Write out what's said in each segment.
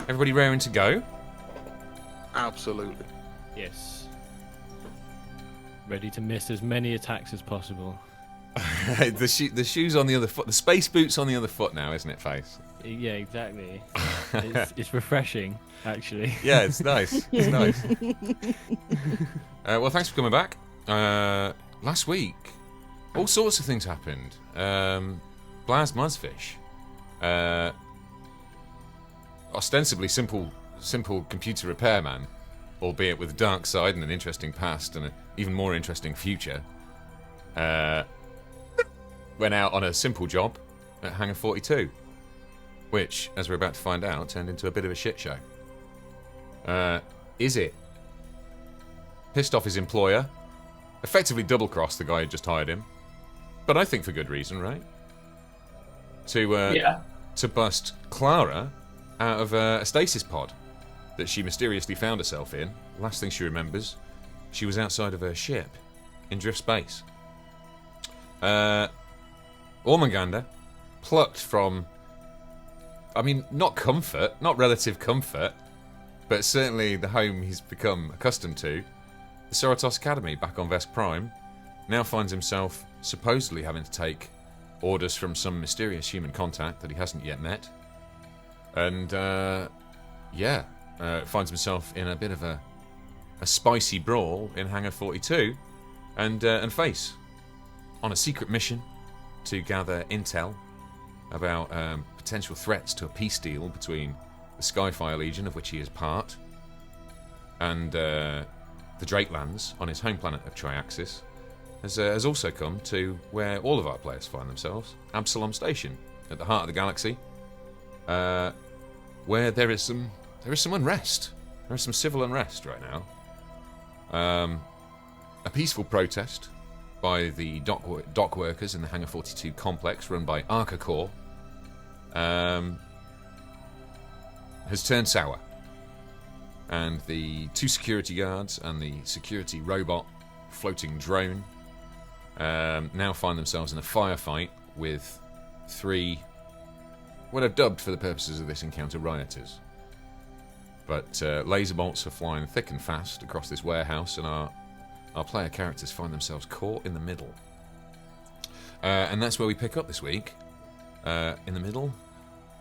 Everybody raring to go? Absolutely. Yes. Ready to miss as many attacks as possible. The shoes on the other foot, the space boots on the other foot now, isn't it, Face? Yeah, exactly. It's refreshing, actually. Yeah, it's nice. It's nice. Well, thanks for coming back. Last week, all sorts of things happened. Blaz Muzzfish. Ostensibly simple computer repairman, albeit with a dark side and an interesting past and an even more interesting future. Went out on a simple job at Hangar 42, which, as we're about to find out, turned into a bit of a shit show. Izit pissed off his employer, effectively double-crossed the guy who just hired him, but I think for good reason, right? To bust Clara out of a stasis pod that she mysteriously found herself in. Last thing she remembers, she was outside of her ship in drift space. Ormungandr, plucked from, I mean, not comfort, not relative comfort, but certainly the home he's become accustomed to, the Cerritos Academy back on Vesk Prime, now finds himself supposedly having to take orders from some mysterious human contact that he hasn't yet met. And, finds himself in a bit of a spicy brawl in Hangar 42, and Face on a secret mission to gather intel about potential threats to a peace deal between the Skyfire Legion, of which he is part, and the Drakelands on his home planet of Triaxis, has also come to where all of our players find themselves, Absalom Station, at the heart of the galaxy, where there is some unrest. There is some civil unrest right now. A peaceful protest by the dock workers in the Hangar 42 complex, run by Aaaa-Aaahh, has turned sour. And the 2 security guards and the security robot floating drone now find themselves in a firefight with 3, what I've dubbed for the purposes of this encounter, Rioters. But laser bolts are flying thick and fast across this warehouse, and our player characters find themselves caught in the middle. And that's where we pick up this week, in the middle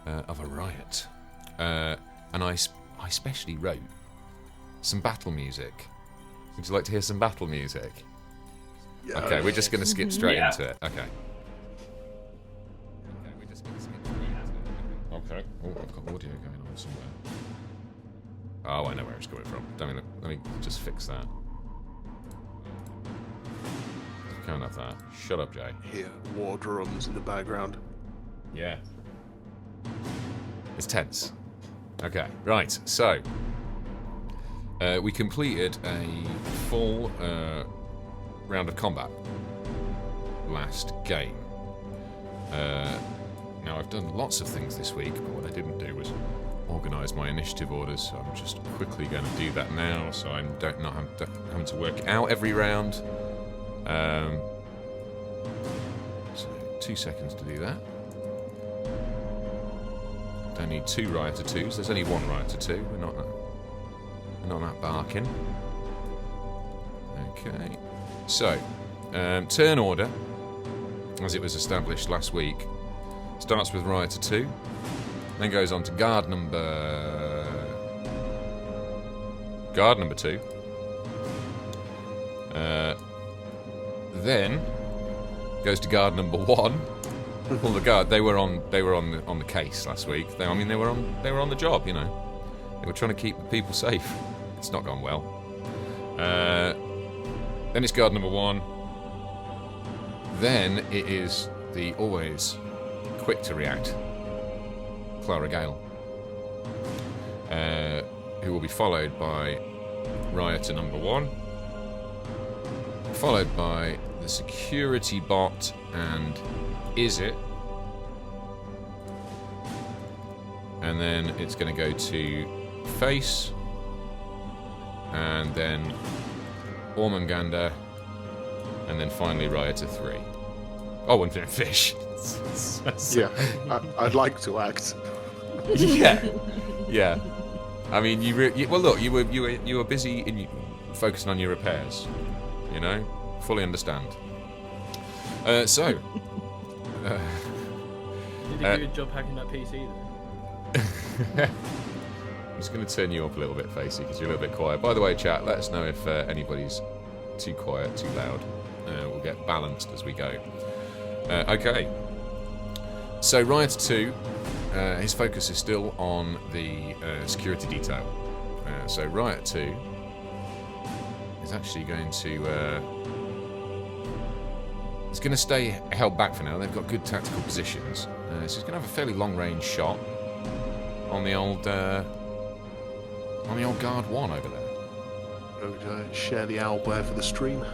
of a riot. And I specially wrote some battle music. Would you like to hear some battle music? Yeah, okay, we're just going to skip straight Yeah. into it. Okay. We're just going to skip straight into it. Okay. Oh, I've got audio going on somewhere. Oh, I know where it's coming from. Let me just fix that. Can't have that. Shut up, Jay. Hear war drums in the background. Yeah. It's tense. Okay, right. So, we completed a full round of combat last game. Now, I've done lots of things this week, but what I didn't do was organise my initiative orders, so I'm just quickly going to do that now, so I don't not having to work it out every round. So 2 seconds to do that. Don't need 2 Rioter 2s. There's only 1 Rioter 2. We're not that barking. Okay. So, turn order, as it was established last week, starts with Rioter 2, then goes on to guard number 2. Then goes to guard number 1. Well, the guard, they were on the case last week. They were on the job, you know. They were trying to keep the people safe. It's not gone well. Then it's guard number 1. Then it is the always quick to react Clara Gale, who will be followed by Rioter number 1, followed by the security bot and Izit, and then it's going to go to Face, and then Ormungandr, and then finally Rioter 3. Oh, and then Fish. Yeah, I'd like to act. Yeah. I mean, you were busy focusing on your repairs. You know, fully understand. So. Did you do a good job hacking that PC then? I'm just going to turn you up a little bit, Facey, because you're a little bit quiet. By the way, chat, let us know if anybody's too quiet, too loud. We'll get balanced as we go. Okay. So Rioter 2, his focus is still on the security detail. So Rioter 2 is actually going to... it's going to stay held back for now. They've got good tactical positions. So he's going to have a fairly long-range shot on the old guard 1 over there. Going to share the owlbear for the stream.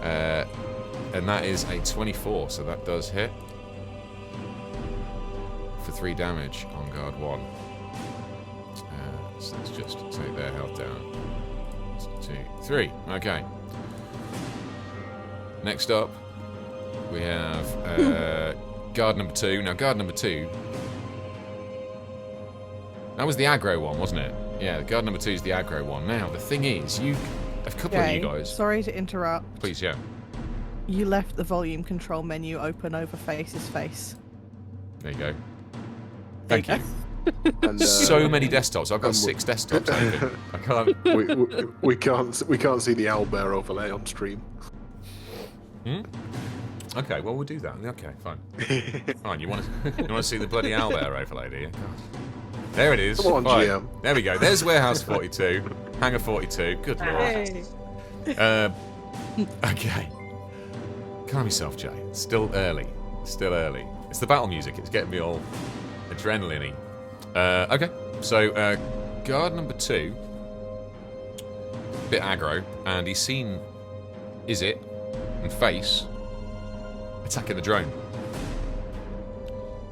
And that is a 24, so that does hit for 3 damage on guard 1. So let's just take their health down. 1, 2, 3. Okay. Next up, we have guard number 2. Now, guard number 2, that was the aggro one, wasn't it? Yeah, guard number 2 is the aggro one. Now, the thing is, a couple of you guys... Sorry to interrupt. Please, yeah. You left the volume control menu open over Face's face. There you go. Thank you. And, so many desktops. I've got 6 desktops open. I can't... we can't see the owlbear overlay on stream. Okay, well, we'll do that. Okay, fine. Fine, you want to see the bloody owlbear overlay, do you? God. There it is. Come on, Fine. GM. There we go. There's Warehouse 42. Hangar 42. Good lord. Hey. Okay. Calm yourself, Jay. It's still early. It's the battle music. It's getting me all adrenaline-y. Okay. So, guard number 2. Bit aggro. And he's seen Izit and Face attacking the drone.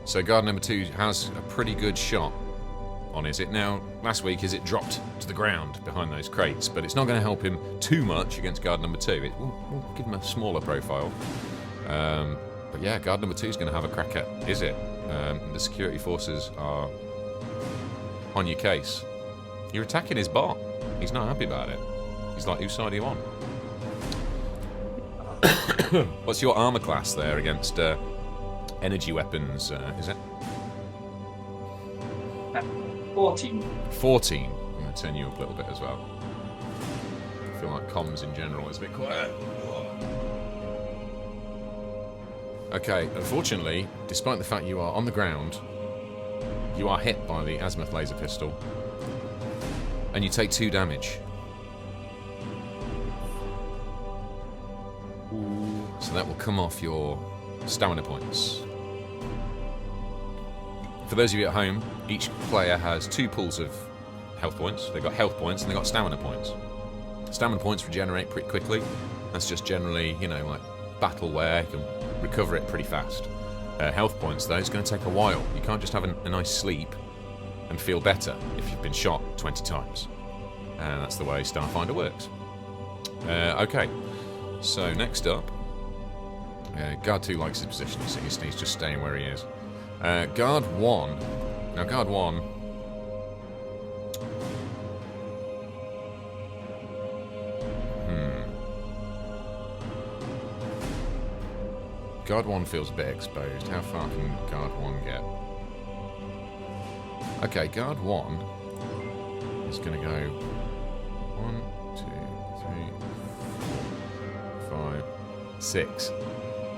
So guard number 2 has a pretty good shot on Izit. Now, last week Izit dropped to the ground behind those crates, but it's not going to help him too much against guard number 2. It will give him a smaller profile. But yeah, guard number 2 is going to have a crack at Izit. The security forces are on your case. You're attacking his bot. He's not happy about it. He's like, whose side are you on? What's your armor class there against energy weapons, is it? 14. 14. I'm going to turn you up a little bit as well. I feel like comms in general is a bit quiet. Okay, unfortunately, despite the fact you are on the ground, you are hit by the azimuth laser pistol, and you take 2 damage. So that will come off your stamina points. For those of you at home, each player has 2 pools of health points. They've got health points and they've got stamina points. Stamina points regenerate pretty quickly. That's just generally, you know, like battle wear. You can recover it pretty fast. Health points, though, it's going to take a while. You can't just have a nice sleep and feel better if you've been shot 20 times. And that's the way Starfinder works. Okay, so next up, Guard 2 likes his position, so he's just staying where he is. Guard 1, now Guard 1... Guard 1 feels a bit exposed. How far can Guard 1 get? Okay, Guard 1 is going to go 1, 2, 3, 4, 5, 6.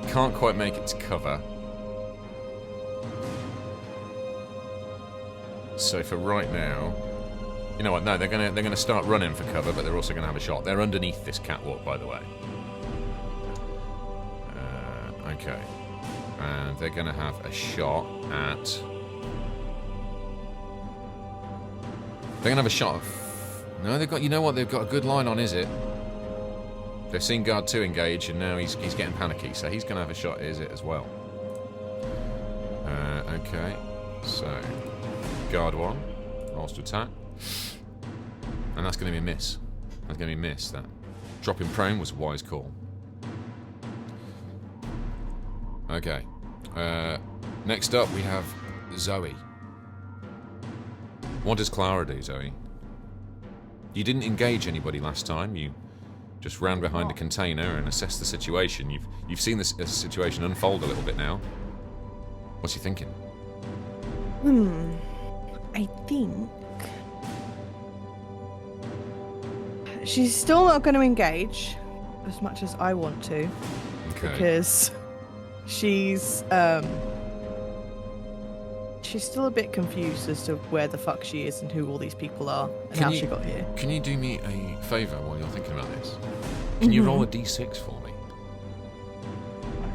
Can't quite make it to cover. So for right now, you know what? No, they're gonna start running for cover, but they're also gonna have a shot. They're underneath this catwalk, by the way. Okay, and they're gonna have a shot at. They're gonna have a shot. No, they've got. You know what? They've got a good line on. Is it? They've seen Guard 2 engage, and now he's getting panicky, so he's gonna have a shot at Izit as well. Okay, so Guard 1 rolls to attack, and that's gonna be a miss. That's gonna be a miss. That dropping prone was a wise call. Okay. Next up, we have Zoe. What does Clara do, Zoe? You didn't engage anybody last time. You just ran behind a container and assessed the situation. You've seen this situation unfold a little bit now. What's you thinking? I think she's still not going to engage as much as I want to. Okay. Because she's still a bit confused as to where the fuck she is and who all these people are and how she got here. Can you do me a favour while you're thinking about this? Can you roll a d6 for me?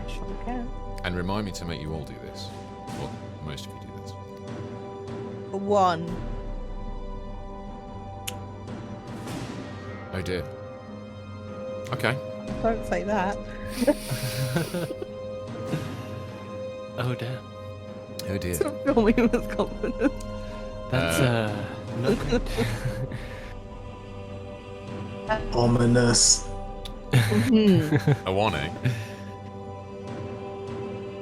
I sure can. And remind me to make you all do this. Well, most of you do this. 1. Oh dear. Okay. Don't say that. Oh damn. Oh dear. Stop filming with confidence. That's not good. Ominous. A warning.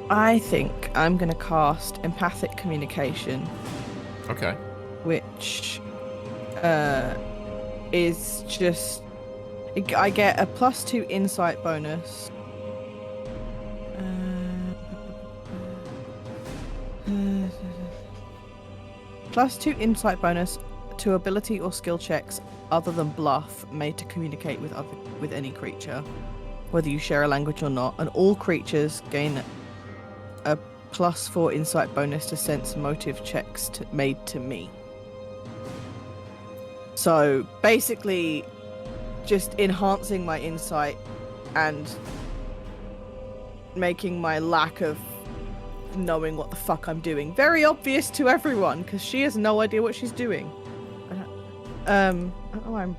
I think I'm going to cast Empathic Communication, Okay. which is just... I get a +2 insight bonus. +2 insight bonus to ability or skill checks other than bluff made to communicate with any creature, whether you share a language or not, and all creatures gain a +4 insight bonus to sense motive checks made to me. So basically, just enhancing my insight and making my lack of knowing what the fuck I'm doing very obvious to everyone, because she has no idea what she's doing. I don't know why I'm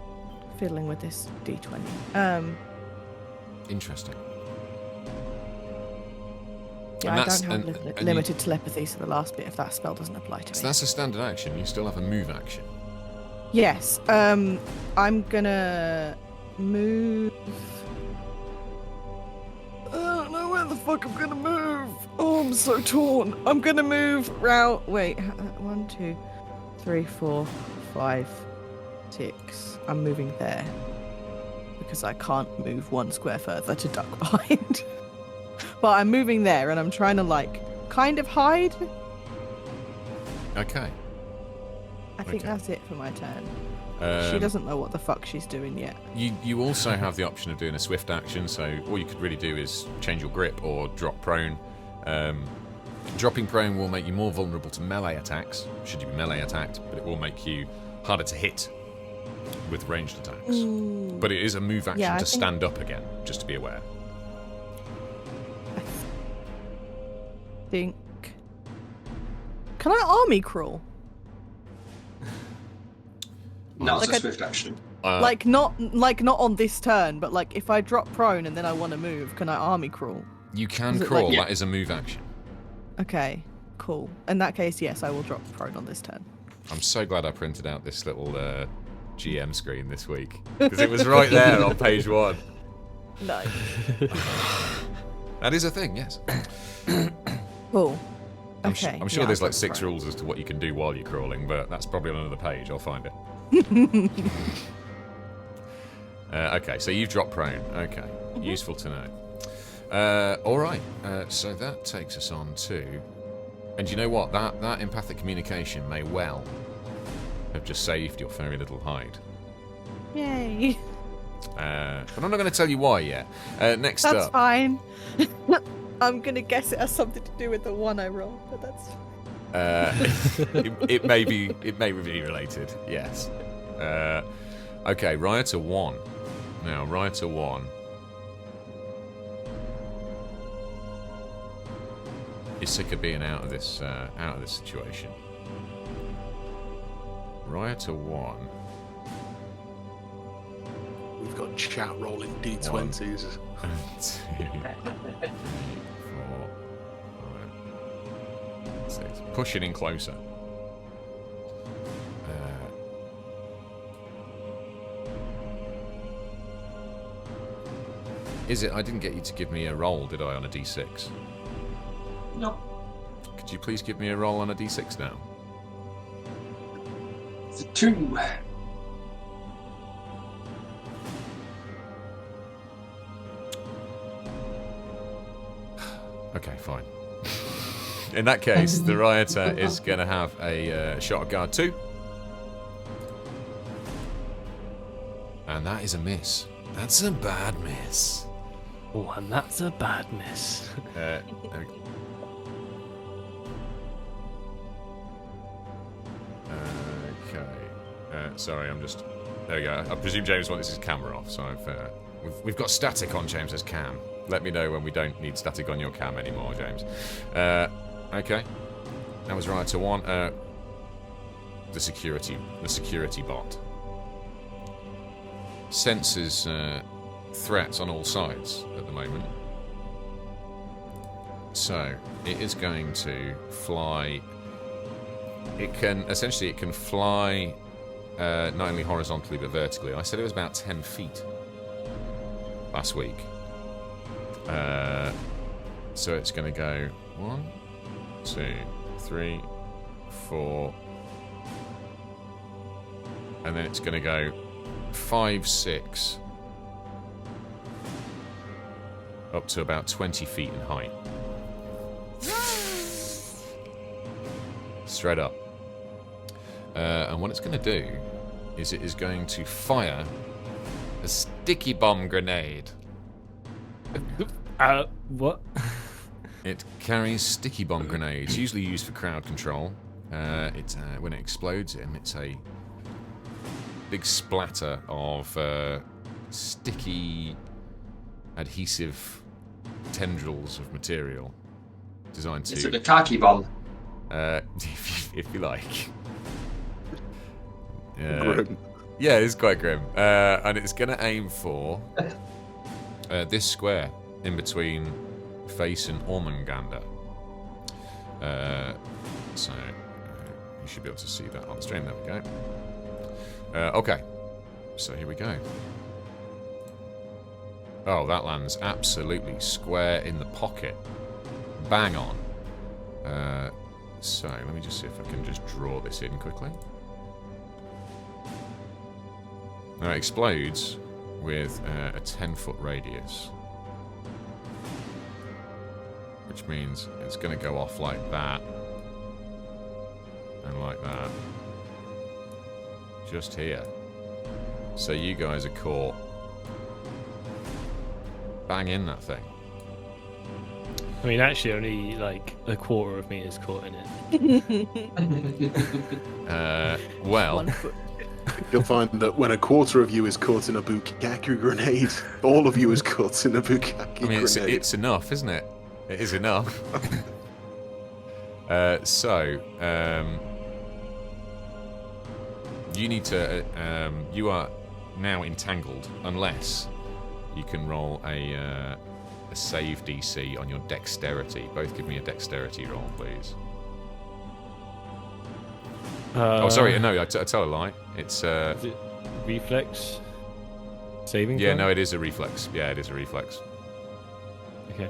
fiddling with this d20. Interesting. Yeah, And I that's- don't have and limited telepathy, so the last bit of that spell doesn't apply to me. So that's a standard action. You still have a move action. Yes. I'm gonna move. I don't know where the fuck I'm gonna move. Oh, I'm so torn. I'm gonna move round. Wait, 1, 2, 3, 4, 5, 6. I'm moving there because I can't move 1 square further to duck behind. But I'm moving there, and I'm trying to kind of hide. Okay. I think Okay. that's it for my turn. She Um, doesn't know what the fuck she's doing yet. You also have the option of doing a swift action, so all you could really do is change your grip or drop prone. Dropping prone will make you more vulnerable to melee attacks, should you be melee attacked, but it will make you harder to hit with ranged attacks. But it is a move action I to think- stand up again, just to be aware. Think. Can I army crawl? Not as Like a swift action. Not on this turn, but if I drop prone and then I want to move, can I army crawl? You can Is it crawl, like- that is a move action. Okay, cool. In that case, yes, I will drop prone on this turn. I'm so glad I printed out this little GM screen this week because it was right there on page 1. Nice. That is a thing, yes. Cool. I'm Okay. sure yeah, there's I've like got 6 the rules as to what you can do while you're crawling, but that's probably on another page. I'll find it. Okay, so you've dropped prone. Okay, useful to know. All right, so that takes us on to, and you know what? That empathic communication may well have just saved your very little hide. Yay. But I'm not going to tell you why yet. Next That's up, fine. I'm gonna guess it has something to do with the one I rolled, but that's fine. it may be related. Yes. Okay, Rioter 1. Now, Rioter 1 is sick of being out of this situation. Rioter 1. We've got chat rolling D20s. 2, 3, 4, 5, 6. Pushing in closer. Is it? I didn't get you to give me a roll, did I, on a D6? No. Could you please give me a roll on a D6 now? It's a 2. Okay, fine. In that case, the Rioter is going to have a shot at guard 2. And that is a miss. That's a bad miss. Oh, and that's a bad miss. There we go. Okay. Sorry, I'm just... There we go. I presume James wants his camera off, so we've got static on James's cam. Let me know when we don't need static on your cam anymore, James. Okay. That was Rioter 1. The security bot senses threats on all sides at the moment. So it is going to fly. It can fly not only horizontally but vertically. I said it was about 10 feet last week. So it's going to go 1, 2, 3, 4, and then it's going to go 5, 6, up to about 20 feet in height. Straight up. And what it's going to do is it is going to fire a sticky bomb grenade. What? It carries sticky bomb grenades, usually used for crowd control. When it explodes, it emits a big splatter of sticky, adhesive tendrils of material designed to... Is it the khaki bomb? if you like. Grim. Yeah, it's quite grim. And it's going to aim for this square in between Face and Ormungandr. So you should be able to see that on stream. There we go. Okay, so here we go. Oh, that lands absolutely square in the pocket. Bang on. So let me just see if I can just draw this in quickly. Now it explodes with a 10-foot radius, which means it's going to go off like that and like that, just here. So you guys are caught bang in that thing. I mean, actually, only like a quarter of me is caught in it. Well, 1 foot. You'll find that when a quarter of you is caught in a bukkake grenade, all of you is caught in a bukkake I mean, grenade. it's enough, isn't it? It is enough. You need to. You are now entangled, unless you can roll a save DC on your dexterity. Both give me a dexterity roll, please. Oh, sorry, no, I tell a lie. It's Is it reflex? Saving yeah, throw? no, it is a reflex. Yeah, it is a reflex. Okay.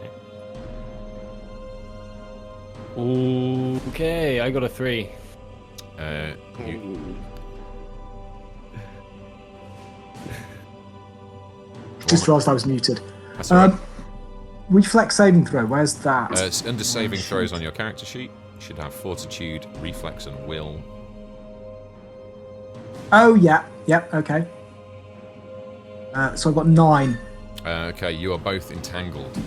Okay, I got a 3. You, Just whilst I was muted. that's all right. Reflex saving throw, where's that? It's under saving throws on your character sheet. You should have fortitude, reflex, and will. Oh, yeah, okay. So I've got 9. Okay, you are both entangled.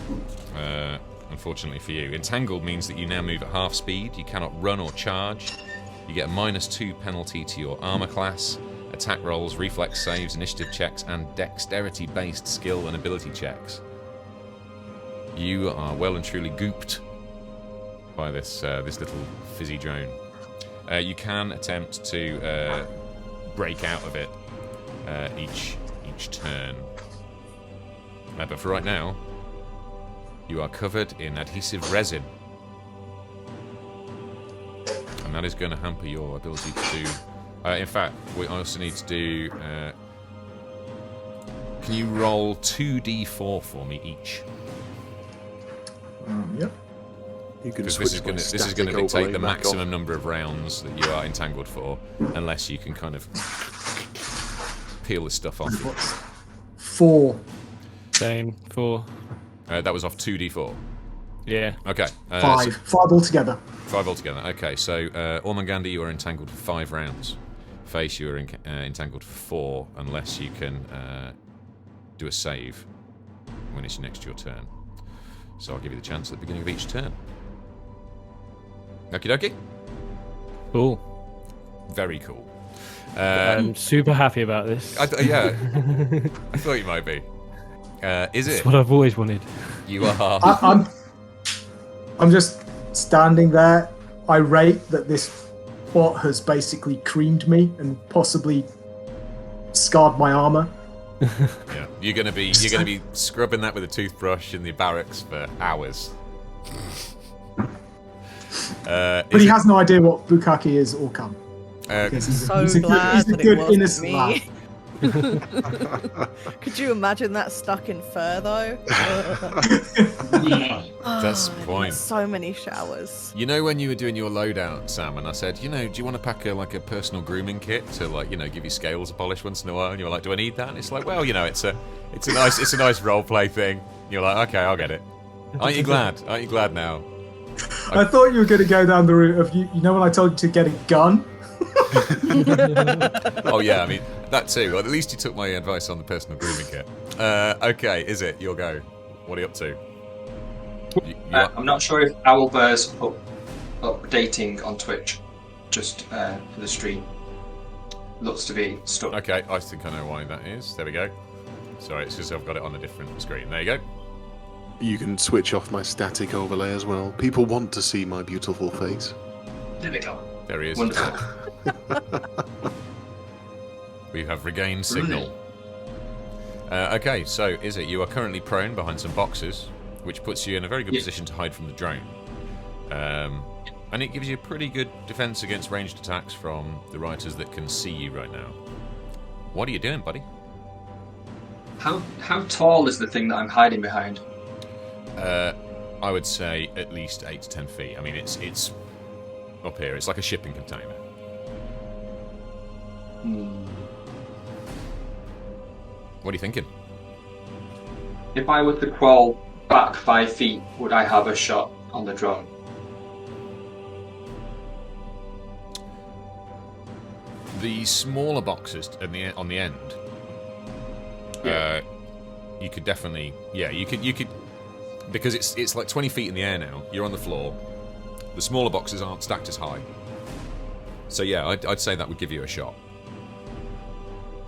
Unfortunately for you. Entangled means that you now move at half speed. You cannot run or charge. You get a -2 penalty to your armor class, attack rolls, reflex saves, initiative checks, and dexterity-based skill and ability checks. You are well and truly gooped by this little fizzy drone. You can attempt to break out of it each turn. But for right now, you are covered in adhesive resin. And that is going to hamper your ability to do... in fact, we also need to do... can you roll 2d4 for me each? Yep. You can Because switch this is going to dictate the maximum number of rounds that you are entangled for, unless you can kind of peel this stuff off. 4. Same, 4. That was off 2d4. Yeah. Okay. 5. 5 altogether. 5 altogether. Okay, so Ormungandr, you are entangled for 5 rounds. Face, you are entangled for 4, unless you can do a save when it's next to your turn. So I'll give you the chance at the beginning of each turn. Okie dokie. Cool. Very cool. I'm super happy about this. Yeah, I thought you might be. Is It's it? what I've always wanted. You are. I'm just standing there, irate that this bot has basically creamed me and possibly scarred my armor. Yeah, you're gonna be scrubbing that with a toothbrush in the barracks for hours. But he has no idea what bukkake is or come. Because So glad that it wasn't innocent me. lad. Could you imagine that stuck in fur though? That's the point. So many showers. You know when you were doing your loadout, Sam, and I said, do you want to pack a personal grooming kit to give you scales to polish once in a while? And you were like, do I need that? And it's like, well, it's a nice role play thing. You're like, okay, I'll get it. Aren't you glad? Aren't you glad now? I thought you were going to go down the route of you know when I told you to get a gun. Oh yeah, I mean that too. Well, at least you took my advice on the personal grooming kit. Okay, is it your go? What are you up to? I'm not sure if Owlbear's updating on Twitch, just for the stream. Looks to be stuck. Okay, I think I know why that is. There we go. Sorry, it's because I've got it on a different screen. There you go. You can switch off my static overlay as well. People want to see my beautiful face. There we go. There he is. Wonderful. We have regained signal. Okay, so is it? You are currently prone behind some boxes, which puts you in a very good position to hide from the drone. And it gives you a pretty good defense against ranged attacks from the Rioters that can see you right now. What are you doing, buddy? How tall is the thing that I'm hiding behind? I would say at least 8 to 10 feet. I mean, it's up here. It's like a shipping container. What are you thinking? If I were to crawl back 5 feet, would I have a shot on the drone? The smaller boxes on the end. Yeah. You could definitely, you could, because it's like 20 feet in the air now. You're on the floor. The smaller boxes aren't stacked as high. So yeah, I'd say that would give you a shot.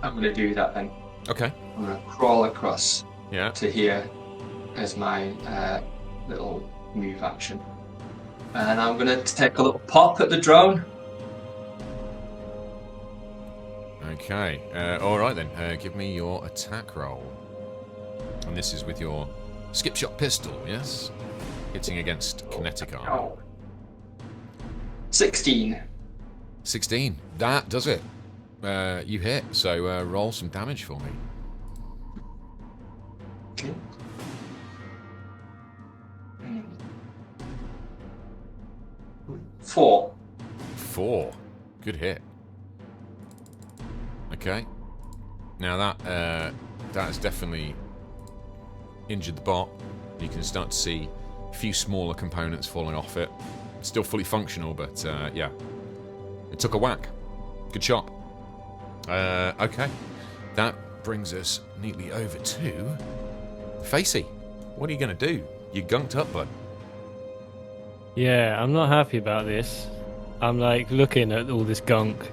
I'm going to do that then. Okay. I'm going to crawl across Yeah. to here as my little move action. And I'm going to take a little pop at the drone. Okay. All right then. Give me your attack roll. And this is with your skip shot pistol, yes? Hitting against kinetic armor. Oh. 16. 16. That does it. You hit, so roll some damage for me. Okay. 4. 4. Good hit. Okay. Now that has definitely injured the bot. You can start to see a few smaller components falling off it. It's still fully functional, but yeah. It took a whack. Good shot. Okay. That brings us neatly over to Facey. What are you going to do? You gunked up, bud. Yeah, I'm not happy about this. I'm like looking at all this gunk.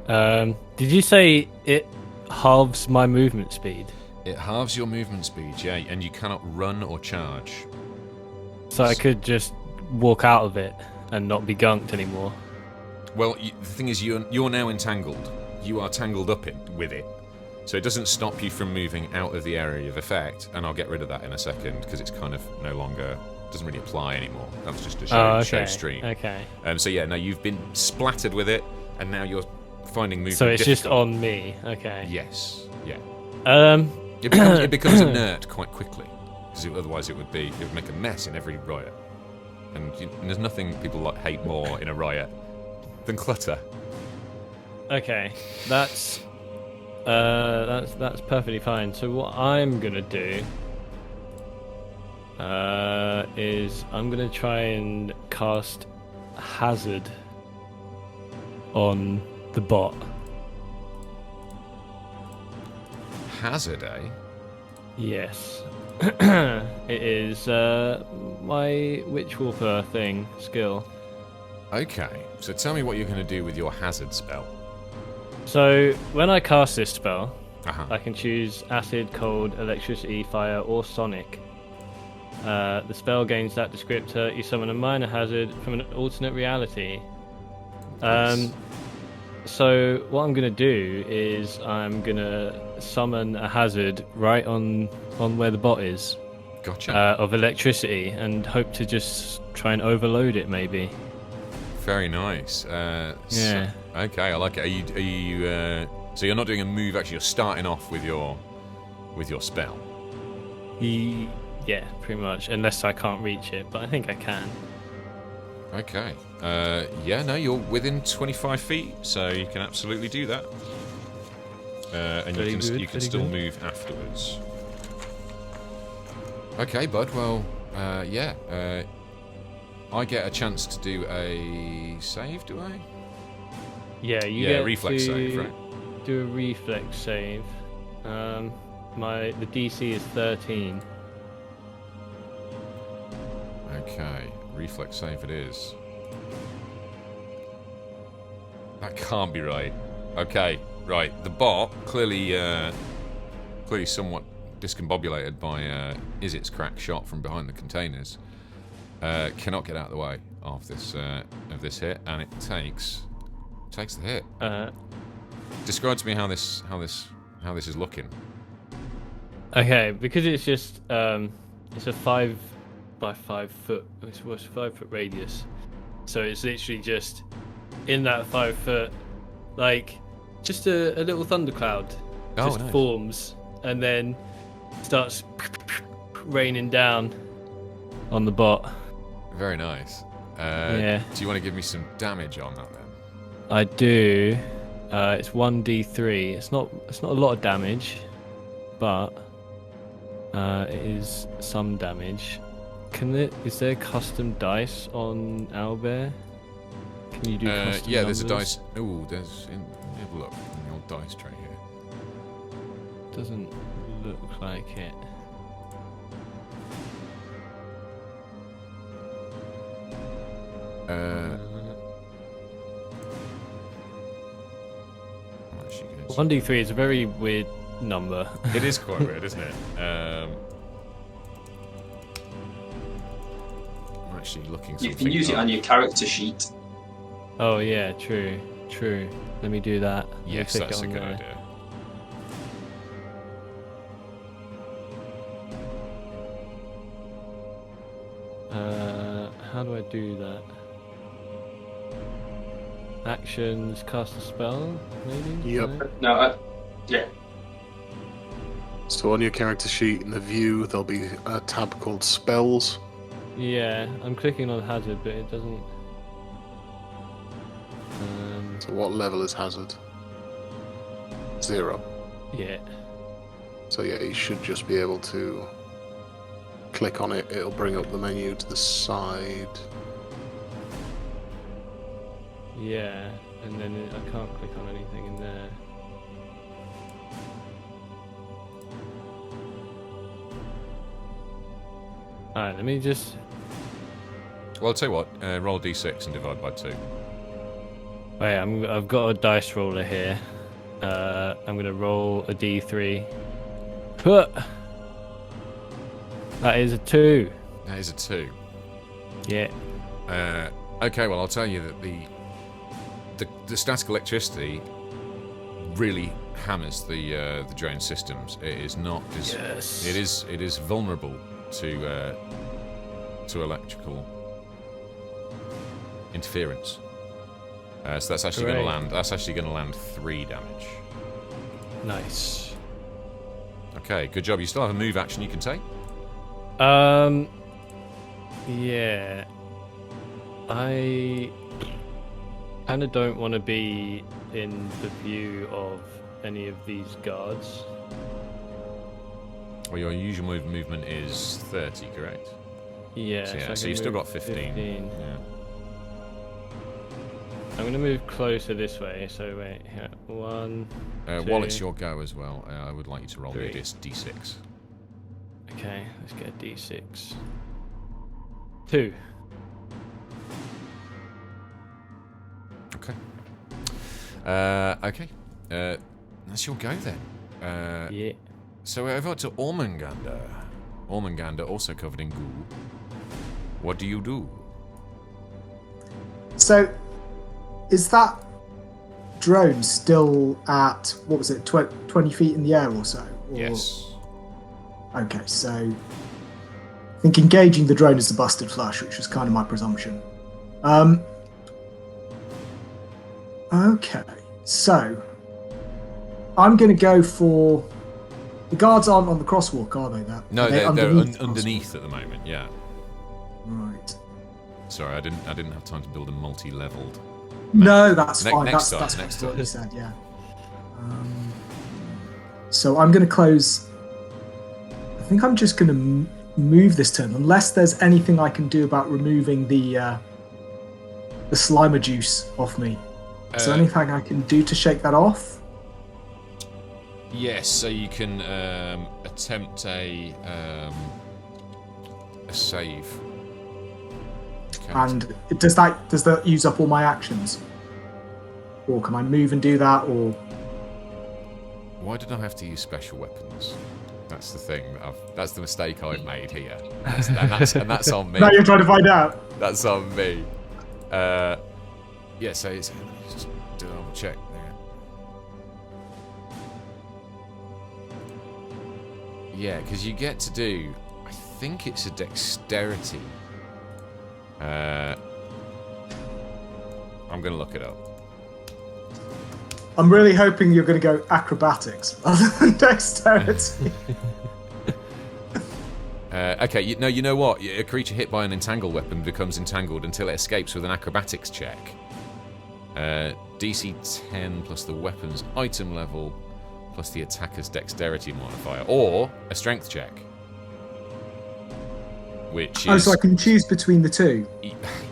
Did you say it halves my movement speed? It halves your movement speed, yeah, and you cannot run or charge. So I could just walk out of it and not be gunked anymore. Well, the thing is, you're now entangled. You are tangled up with it. So it doesn't stop you from moving out of the area of effect, and I'll get rid of that in a second, because it's kind of no longer... doesn't really apply anymore. That was just a show stream. Okay. So yeah, now you've been splattered with it, and now you're finding movement So it's difficult. just on me. Okay. Yes. Yeah. It becomes inert quite quickly, because otherwise it would make a mess in every riot. And there's nothing people hate more in a riot than clutter. Okay, that's perfectly fine. So what I'm gonna do is I'm gonna try and cast Hazard on the bot. Hazard, eh? Yes. It is my Witch Warper thing skill. Okay, so tell me what you're going to do with your hazard spell. So when I cast this spell, Uh-huh. I can choose acid, cold, electricity, fire, or sonic. The spell gains that descriptor. You summon a minor hazard from an alternate reality. Nice. So what I'm gonna do is I'm gonna summon a hazard right on where the bot is Gotcha. of electricity, and hope to just try and overload it maybe. Very nice. Yeah. So, okay, I like it. Are you? So you're not doing a move. Actually, you're starting off with your spell. Yeah, pretty much. Unless I can't reach it, but I think I can. Okay. Yeah. No, you're within 25 feet, so you can absolutely do that. And Very you good, can very still good. move afterwards. Okay, bud. Well, yeah. I get a chance to do a save, do I? Yeah, you Yeah, get reflex to save, right? do a reflex save. The DC is 13. Okay, reflex save it is. That can't be right. Okay, right. The bot, clearly somewhat discombobulated by Izit's crack shot from behind the containers, cannot get out of the way of this hit, and it takes the hit. Describe to me how this is looking. Okay, because it's just it's a 5 by 5 foot. It's 5 foot radius, so it's literally just in that 5 foot, like just a little thundercloud just Nice. forms and then starts raining down on the bot. Very nice. Yeah. Do you want to give me some damage on that then? I do. It's 1d3. It's not a lot of damage, but it is some damage. Is there custom dice on Owlbear? Can you do custom yeah, there's a numbers? dice. Oh, let me have a look in the old dice tray here. Doesn't look like it. I'm actually going to 1d3 is a very weird number. It is quite weird, isn't it? I'm actually looking You something can use it up. on your character sheet. Oh yeah, true. Let me do that. Let me Yes, click it that's a on good there. idea. How do I do that? actions, cast a spell, maybe? Yep. No, yeah. So on your character sheet in the view, there'll be a tab called Spells. Yeah, I'm clicking on hazard, but it doesn't. So what level is Hazard? 0. Yeah. So yeah, you should just be able to click on it. It'll bring up the menu to the side. Yeah, and then I can't click on anything in there. Alright, let me just. Well, I'll tell you what. Roll a d6 and divide by 2. Wait, I've got a dice roller here. I'm gonna roll a d3. Huh. That is a 2. That is a 2. Yeah. Okay, well, I'll tell you that the static electricity really hammers the drone systems. It is not. Yes. It is vulnerable to electrical interference. So that's actually going to land. That's actually going to land 3 damage. Nice. Okay, good job. You still have a move action you can take. Yeah. I kind of don't want to be in the view of any of these guards. Well, your usual movement is 30, correct? Yeah. So you've still got 15. Yeah. I'm going to move closer this way, so wait, here. 1, 2, while it's your go as well, I would like you to roll me a 3. d6. Okay, let's get a d6. 2. Okay. Okay. That's your go then. Yeah. So we're over to Ormungandr. Ormungandr, also covered in goo. What do you do? So, is that drone still at, what was it, 20 feet in the air or so? Or... Yes. Okay, so I think engaging the drone is the busted flush, which was kind of my presumption. Okay, so I'm going to go for... The guards aren't on the crosswalk, are they? No, they're underneath underneath at the moment, yeah. Right. Sorry, I didn't have time to build a multi-leveled. No, that's fine. Next That's time. what you said, yeah. So I'm going to close... I think I'm just going to move this turn, unless there's anything I can do about removing the Slimer juice off me. Is there anything I can do to shake that off? Yes, so you can attempt a save. Okay. And does that use up all my actions? Or can I move and do that, or... Why did I have to use special weapons? That's the thing. That's the mistake I've made here. And that's on me. Now you're trying to find out. That's on me. Yeah, so it's... Just do a double check there. Yeah, because you get to do... I think it's a dexterity. I'm going to look it up. I'm really hoping you're going to go acrobatics rather than dexterity. Okay, you know what? A creature hit by an entangle weapon becomes entangled until it escapes with an acrobatics check. DC 10 plus the weapon's item level plus the attacker's dexterity modifier, or a strength check. Which is... Oh, so I can choose between the two?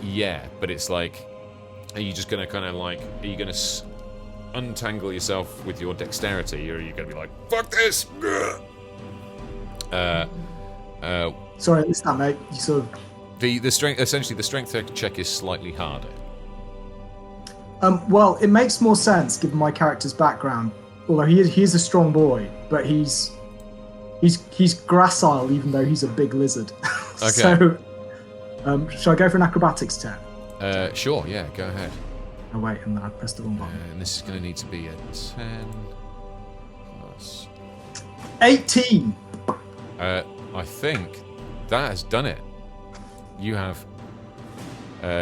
Yeah, but it's like... Are you just going to kind of like... Are you going to untangle yourself with your dexterity, or are you going to be like, fuck this? Sorry, I missed that, mate. You sort of... The strength... Essentially, the strength check is slightly harder. Well, it makes more sense given my character's background. Although he is a strong boy, but he's gracile even though he's a big lizard. Okay. So, shall I go for an acrobatics check? Sure, yeah, go ahead. Oh wait, and then I pressed the wrong button. And this is going to need to be a 10 plus... 18! I think that has done it. You have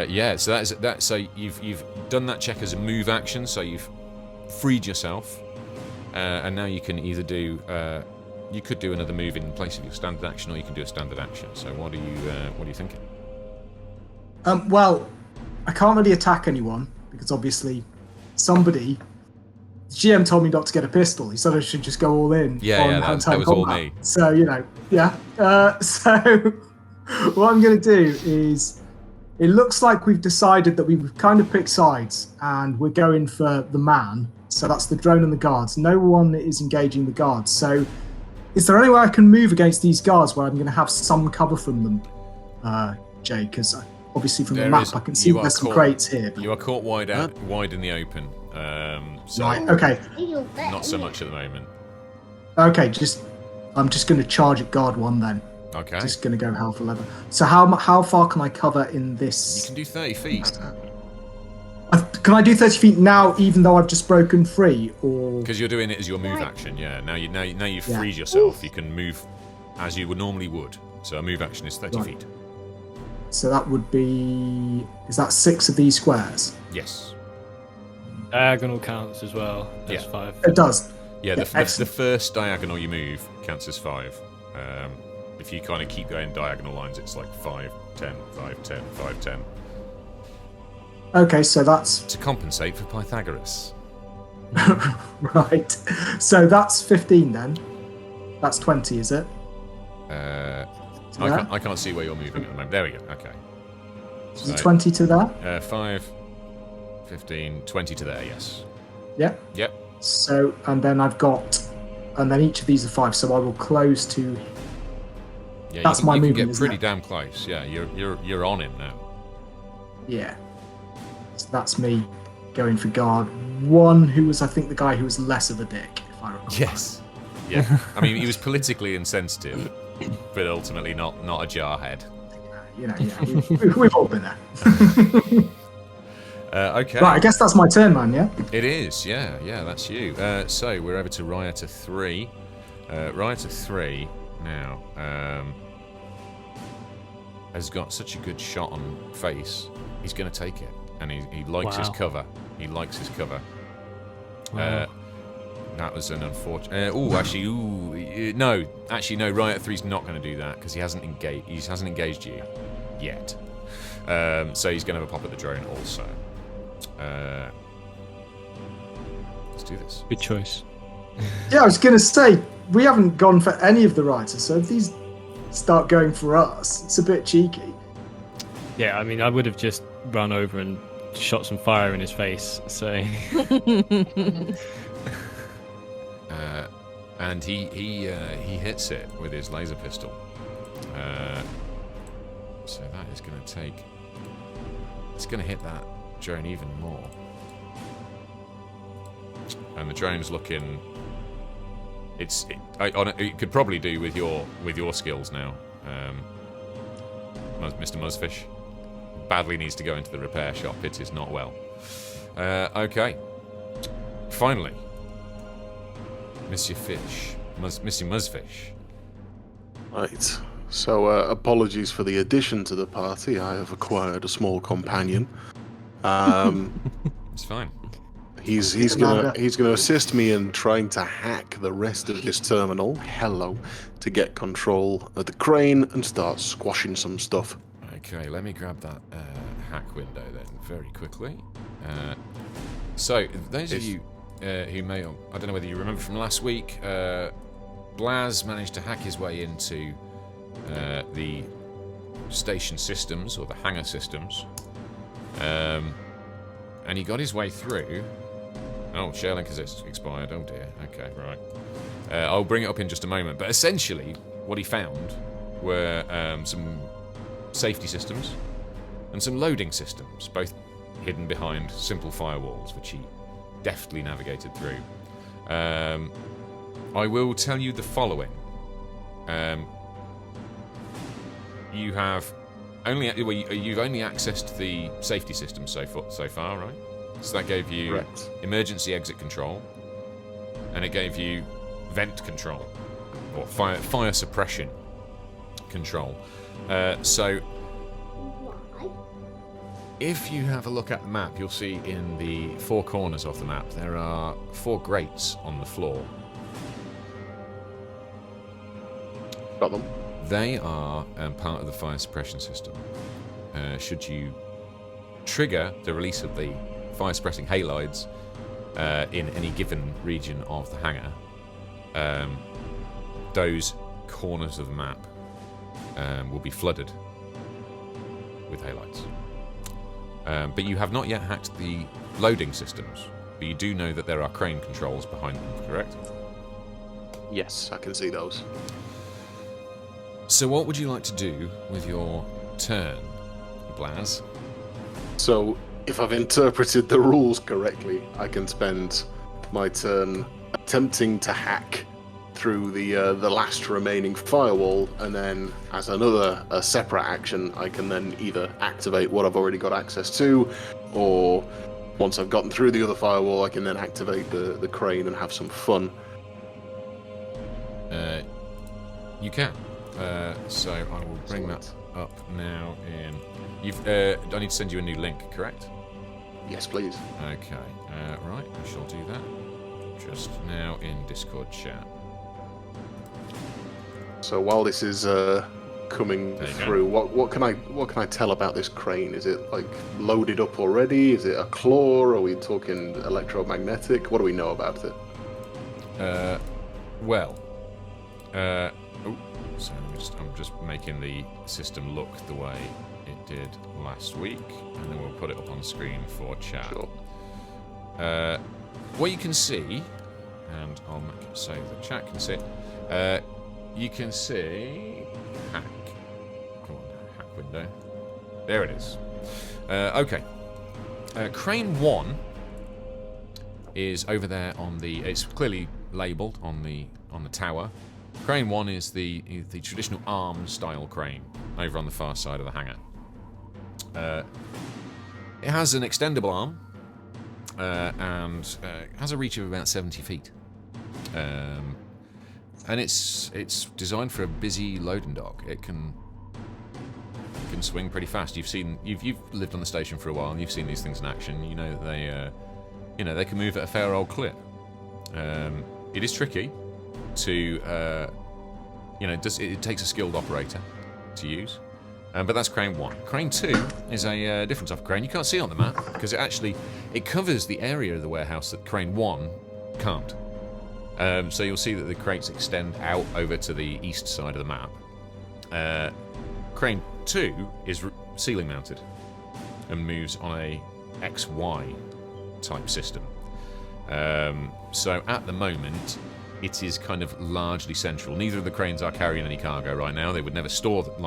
Yeah, so that. So you've done that check as a move action, so you've freed yourself, and now you can either do. You could do another move in place of your standard action, or you can do a standard action. So what are you thinking? Well, I can't really attack anyone because obviously somebody. The GM told me not to get a pistol. He said I should just go all in. Yeah, that was all me. So yeah. So what I'm going to do is. It looks like we've decided that we've kind of picked sides and we're going for the man. So that's the drone and the guards. No one is engaging the guards. So is there any way I can move against these guards where I'm going to have some cover from them, Jay? Because obviously from the map I can see there's some crates here. But... You are caught wide in the open. So right, okay. Not so much at the moment. Okay, I'm just going to charge at guard 1 then. Okay. Just going to go hell for leather. So how far can I cover in this? You can do 30 feet. Can I do 30 feet now, even though I've just broken free, or? Because you're doing it as your move action, yeah. Now you've freed yourself. You can move as you would normally would. So a move action is 30 feet. So that would be. Is that 6 of these squares? Yes. Diagonal counts as well. That's 5. It does. Yeah, the first diagonal you move counts as 5. If you kind of keep going diagonal lines, it's like 5, 10, 5, 10, 5, 10. Okay, so that's... To compensate for Pythagoras. Right. So that's 15 then. That's 20, is it? I can't see where you're moving at the moment. There we go, okay. So 20 to there? 5, 15, 20 to there, yes. Yeah? Yep. So, and then I've got... And then each of these are 5, so I will close to... Yeah, that's my movement. You can get pretty damn close. Yeah, you're on him now. Yeah. So that's me going for guard 1, who was I think the guy who was less of a dick, if I recall. Yes. Yeah. I mean, he was politically insensitive, but ultimately not a jarhead. We've all been there. Okay. Right, I guess that's my turn, man. Yeah. It is. Yeah. That's you. So we're over to Rioter 3. Rioter 3 now. Has got such a good shot on face, he's going to take it, and he likes his cover. He likes his cover. Wow. That was an unfortunate. No. Rioter 3's not going to do that because he hasn't engaged you yet. So he's going to have a pop at the drone also. Let's do this. Good choice. Yeah, I was going to say we haven't gone for any of the Rioters, so if these start going for us, it's a bit cheeky. Yeah, I mean, I would have just run over and shot some fire in his face, so... and he hits it with his laser pistol. So that is going to take... It's going to hit that drone even more. And the drone's looking... It could probably do with your skills now, Mr. Muzzfish. Badly needs to go into the repair shop. It is not well. Okay. Finally, Monsieur Muzzfish. Right. So apologies for the addition to the party. I have acquired a small companion. It's fine. He's gonna assist me in trying to hack the rest of this terminal, to get control of the crane and start squashing some stuff. Okay, let me grab that hack window then very quickly. So those of you who may, I don't know whether you remember from last week, Blaz managed to hack his way into the station systems or the hangar systems, and he got his way through. Oh, ShareLink has expired. Oh dear. Okay, right. I'll bring it up in just a moment. But essentially, what he found were some safety systems and some loading systems, both hidden behind simple firewalls, which he deftly navigated through. I will tell you the following. You've only accessed the safety system so far, right? So that gave you Correct. Emergency exit control, and it gave you vent control, or fire suppression control. So if you have a look at the map, you'll see in the 4 corners of the map there are 4 grates on the floor. Got them. They are part of the fire suppression system. Should you trigger the release of the fire suppressing halides in any given region of the hangar, those corners of the map will be flooded with halides. But you have not yet hacked the loading systems, but you do know that there are crane controls behind them, correct? Yes, I can see those. So what would you like to do with your turn, Blaz? So, if I've interpreted the rules correctly, I can spend my turn attempting to hack through the last remaining firewall, and then as a separate action, I can then either activate what I've already got access to, or once I've gotten through the other firewall, I can then activate the crane and have some fun. You can. So I will bring that up now. I need to send you a new link, correct? Yes, please. Okay. Right. I shall do that just now in Discord chat. So while this is coming through, what can I tell about this crane? Is it like loaded up already? Is it a claw? Are we talking electromagnetic? What do we know about it? So I'm just making the system look the way it did last week, and then we'll put it up on the screen for chat. Sure. What you can see, and I'll make it so the chat can see it. You can see hack. Come on, hack window. There it is. Okay. Crane 1 is over there on the. It's clearly labelled on the tower. Crane 1 is the traditional arm-style crane over on the far side of the hangar. It has an extendable arm and has a reach of about 70 feet. And it's designed for a busy loading dock. It can swing pretty fast. You've lived on the station for a while and you've seen these things in action. You know that they can move at a fair old clip. It is tricky to it takes a skilled operator to use, but that's crane 1. Crane 2 is a different type of crane. You can't see it on the map because it covers the area of the warehouse that crane 1 can't. So you'll see that the crates extend out over to the east side of the map. Crane 2 is ceiling mounted and moves on a XY type system. So at the moment, it is kind of largely central. Neither of the cranes are carrying any cargo right now. They would never store them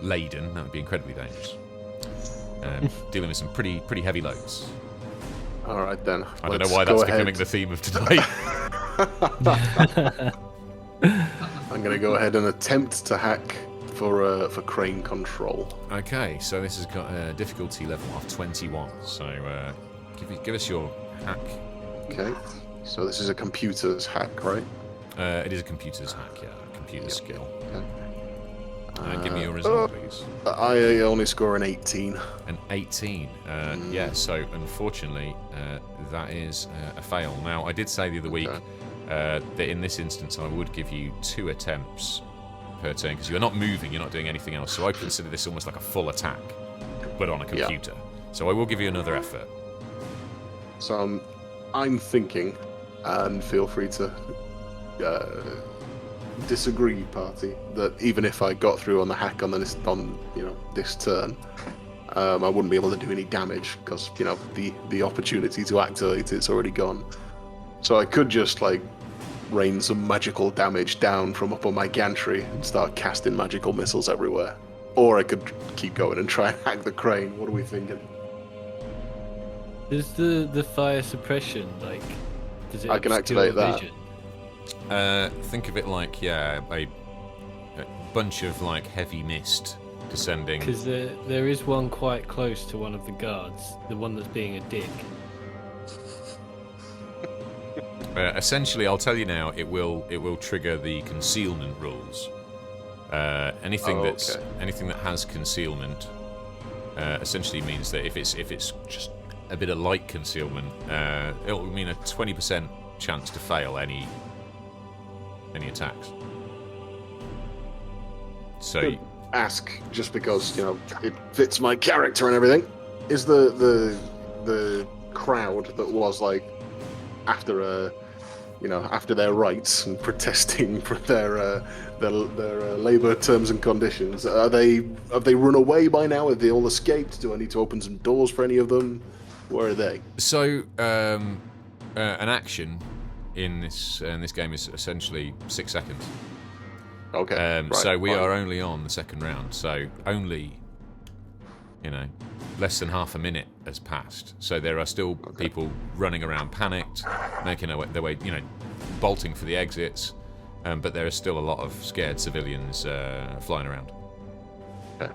laden. That would be incredibly dangerous. Dealing with some pretty heavy loads. All right then. I don't know why that's becoming the theme of tonight. I'm going to go ahead and attempt to hack for crane control. Okay, so this has got a difficulty level of 21. So give us your hack. Okay. So this is a computer's hack, right? It is a computer's hack, yeah. Computer skill. Okay. Give me your result, please. I only score an 18. An 18. Yeah, so unfortunately, that is a fail. Now, I did say the other week that in this instance I would give you 2 attempts per turn, because you're not moving, you're not doing anything else. So I consider this almost like a full attack, but on a computer. Yeah. So I will give you another effort. So I'm thinking, and feel free to disagree, party, that even if I got through on the hack on this turn, I wouldn't be able to do any damage because the opportunity to activate it's already gone. So I could just rain some magical damage down from up on my gantry and start casting magical missiles everywhere, or I could keep going and try and hack the crane. What are we thinking? Does the fire suppression, does it I can activate that. Vision? Think of it like, a bunch of heavy mist descending. Because there is one quite close to one of the guards, the one that's being a dick. Essentially, I'll tell you now, it will trigger the concealment rules. Anything that has concealment essentially means that if it's just a bit of light concealment, it'll mean a 20% chance to fail any attacks. So Could ask, just because it fits my character and everything, is the crowd that was like after their rights and protesting for their labour terms and conditions, have they run away by now? Have they all escaped? Do I need to open some doors for any of them? Where are they? So an action in this game is essentially 6 seconds. Okay. Right, so we fine. are only on the second round. So only, less than half a minute has passed. So there are still people running around, panicked, making their way, bolting for the exits. But there is still a lot of scared civilians flying around. Okay.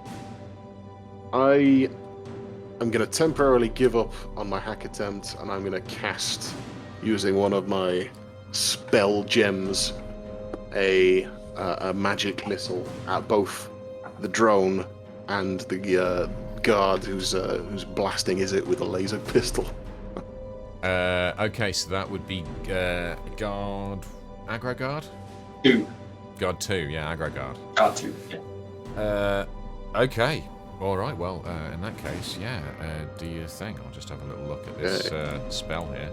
I am going to temporarily give up on my hack attempt, and I'm going to cast, using one of my spell gems, a magic missile at both the drone and the guard who's blasting Izit with a laser pistol. Okay, so that would be Guard... Aggro Guard? 2. Guard 2, yeah, Aggro Guard. Guard 2, yeah. Okay. All right, well, in that case, yeah, do your thing. I'll just have a little look at this spell here.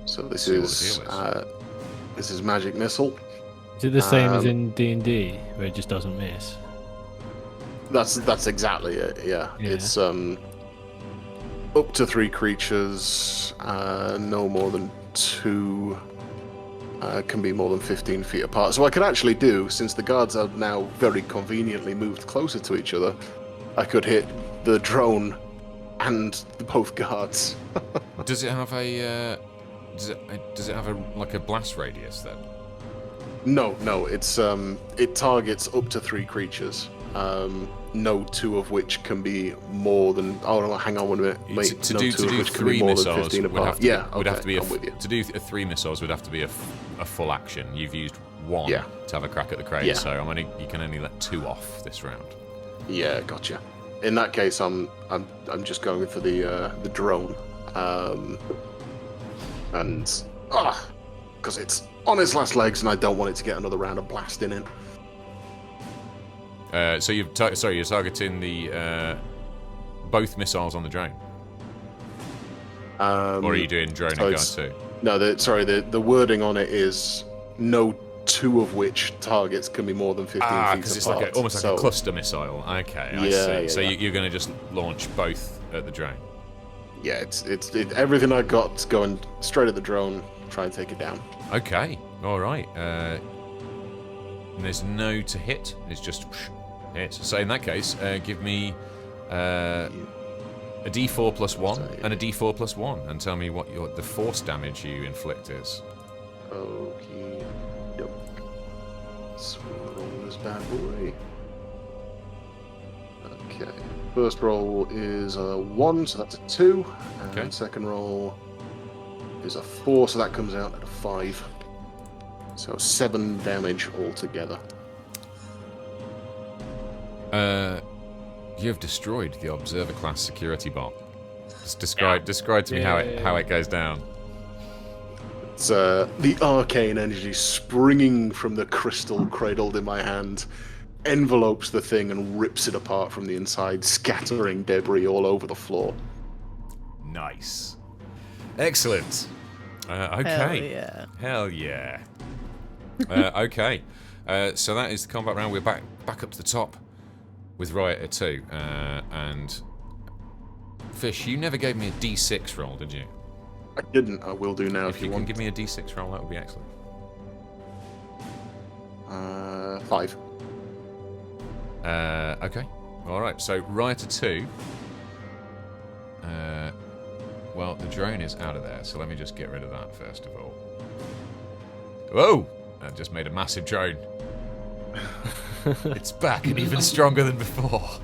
So this See what is the deal this is magic missile. Is it the same as in D&D, where it just doesn't miss? That's exactly it. Yeah. It's up to 3 creatures, no more than 2. Can be more than 15 feet apart. So I could actually do, since the guards are now very conveniently moved closer to each other, I could hit the drone and both guards. Does it have a like a blast radius then? No, it's it targets up to 3 creatures. No 2 of which can be more than. Oh no, hang on 1 minute. Wait, to no do 2 of which can be 3 more than missiles 15 would apart. have to, Yeah, would have to be I'm with you. to do 3 missiles would have to be a full action. You've used 1 to have a crack at the crate, so you can only let 2 off this round. Yeah, gotcha. In that case, I'm just going for the drone, and because it's on its last legs, and I don't want it to get another round of blasting in. So you're targeting the both missiles on the drone, or are you doing drone and guard too? No, the wording on it is no 2 of which targets can be more than 15 feet apart. Because it's like almost like a cluster missile. Okay, I see. So you're going to just launch both at the drone. Yeah, it's everything I got's going straight at the drone. Try and take it down. Okay, all right. And there's no to hit. It's just hit. So in that case, give me a D4 plus 1 and a D4 plus 1, and tell me what the force damage you inflict is. Okay. Yep. Let's roll this bad boy. Okay. First roll is a 1, so that's a 2. And second roll is a 4, so that comes out at a 5. So 7 damage altogether. You have destroyed the Observer class security bot. Just describe to me how it goes down. It's the arcane energy springing from the crystal cradled in my hand, envelopes the thing and rips it apart from the inside, scattering debris all over the floor. Nice. Excellent. Okay. Hell yeah. Okay. So that is the combat round. We're back up to the top with Rioter 2. And Fish, you never gave me a D6 roll, did you? I didn't. I will do now if you want. Give me a D6 roll, that would be excellent. 5. Okay. All right. So Rioter 2. Well, the drone is out of there, so let me just get rid of that first of all. Whoa! That just made a massive drone. It's back and even stronger than before.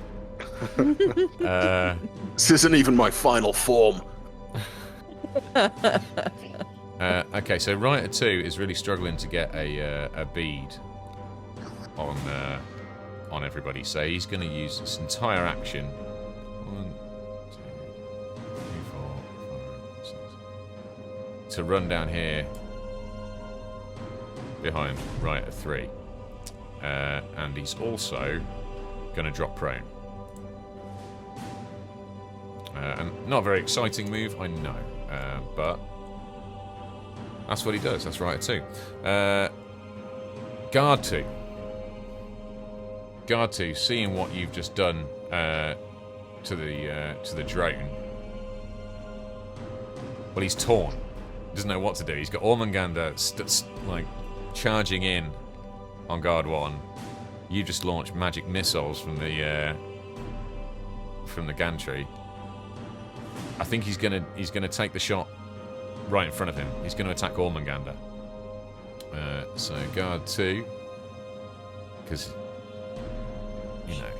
This isn't even my final form. Okay, so Rioter 2 is really struggling to get a bead on everybody, so he's going to use this entire action. 1, to run down here behind Rioter 3. And he's also going to drop prone. And not a very exciting move, I know. But that's what he does. That's Rioter 2. Guard 2. Guard 2, seeing what you've just done to the drone. Well, he's torn. Doesn't know what to do. He's got Ormungandr like charging in on Guard 1. You just launched magic missiles from the gantry. I think he's gonna take the shot right in front of him. He's gonna attack Ormungandr. So Guard 2, because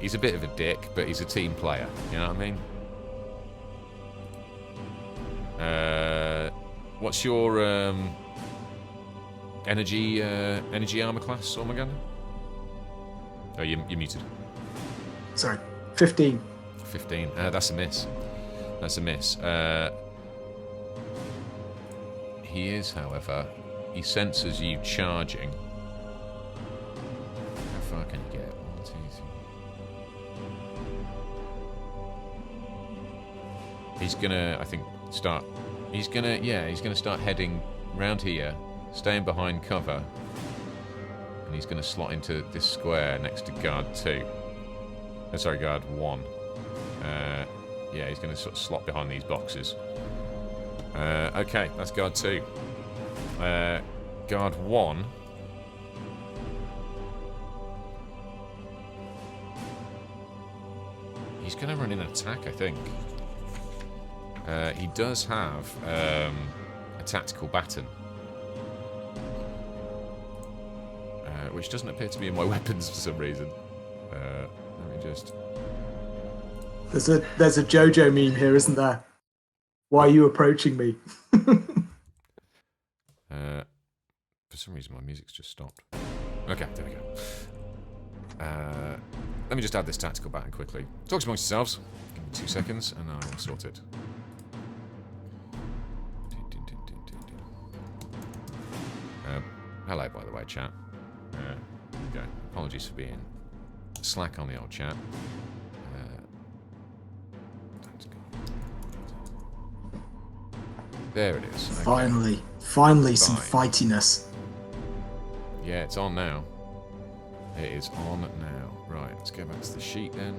he's a bit of a dick, but he's a team player. You know what I mean? What's your energy armor class, Ormungandr? Oh, you're muted. Sorry, 15. 15. That's a miss. That's a miss. He is, however, he senses you charging. How far can you get? 1, 2, 3. He's gonna, I think, start. He's gonna start heading round here, staying behind cover, and he's gonna slot into this square next to Guard 2. Sorry, Guard 1. Yeah, he's gonna sort of slot behind these boxes. Okay, that's Guard 2. Guard 1. He's going to run in an attack, I think. He does have a tactical baton. Which doesn't appear to be in my weapons for some reason. Let me just... There's a JoJo meme here, isn't there? Why are you approaching me? For some reason, my music's just stopped. Okay, there we go. Let me just add this tactical baton quickly. Talk amongst yourselves. Give me 2 seconds, and I'll sort it. Hello, by the way, chat. There we go. Apologies for being slack on the old chat. There it is. Okay. Finally some fightiness. Yeah, it's on now. It is on now. Right, let's go back to the sheet then.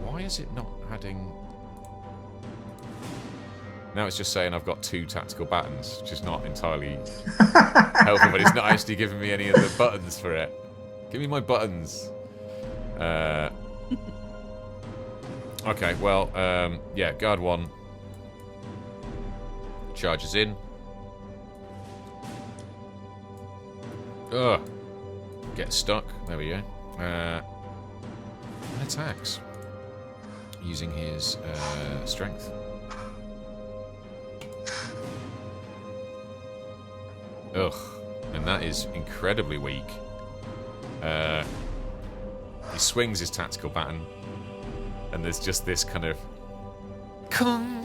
Why is it not adding... Now it's just saying I've got 2 tactical buttons, which is not entirely helpful, but it's not actually giving me any of the buttons for it. Give me my buttons. Okay, well, yeah, Guard 1. Charges in. Ugh. Get stuck. There we go. And attacks. Using his strength. Ugh. And that is incredibly weak. He swings his tactical baton. And there's just this kind of... Kung!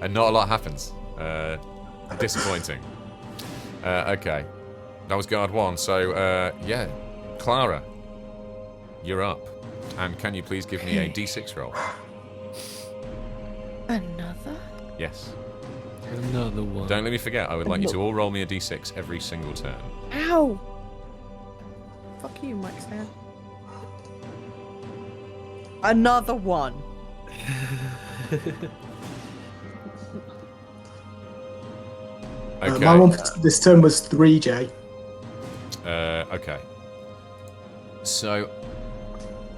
And not a lot happens. Disappointing. Okay. That was Guard 1. So, yeah. Clara, you're up. And can you please give me a D6 roll? Another? Yes. Another one. Don't let me forget. I would like you to all roll me a D6 every single turn. Ow! Fuck you, Mike Stan. Another one. Okay. My one this turn was 3, Jay. Okay. So,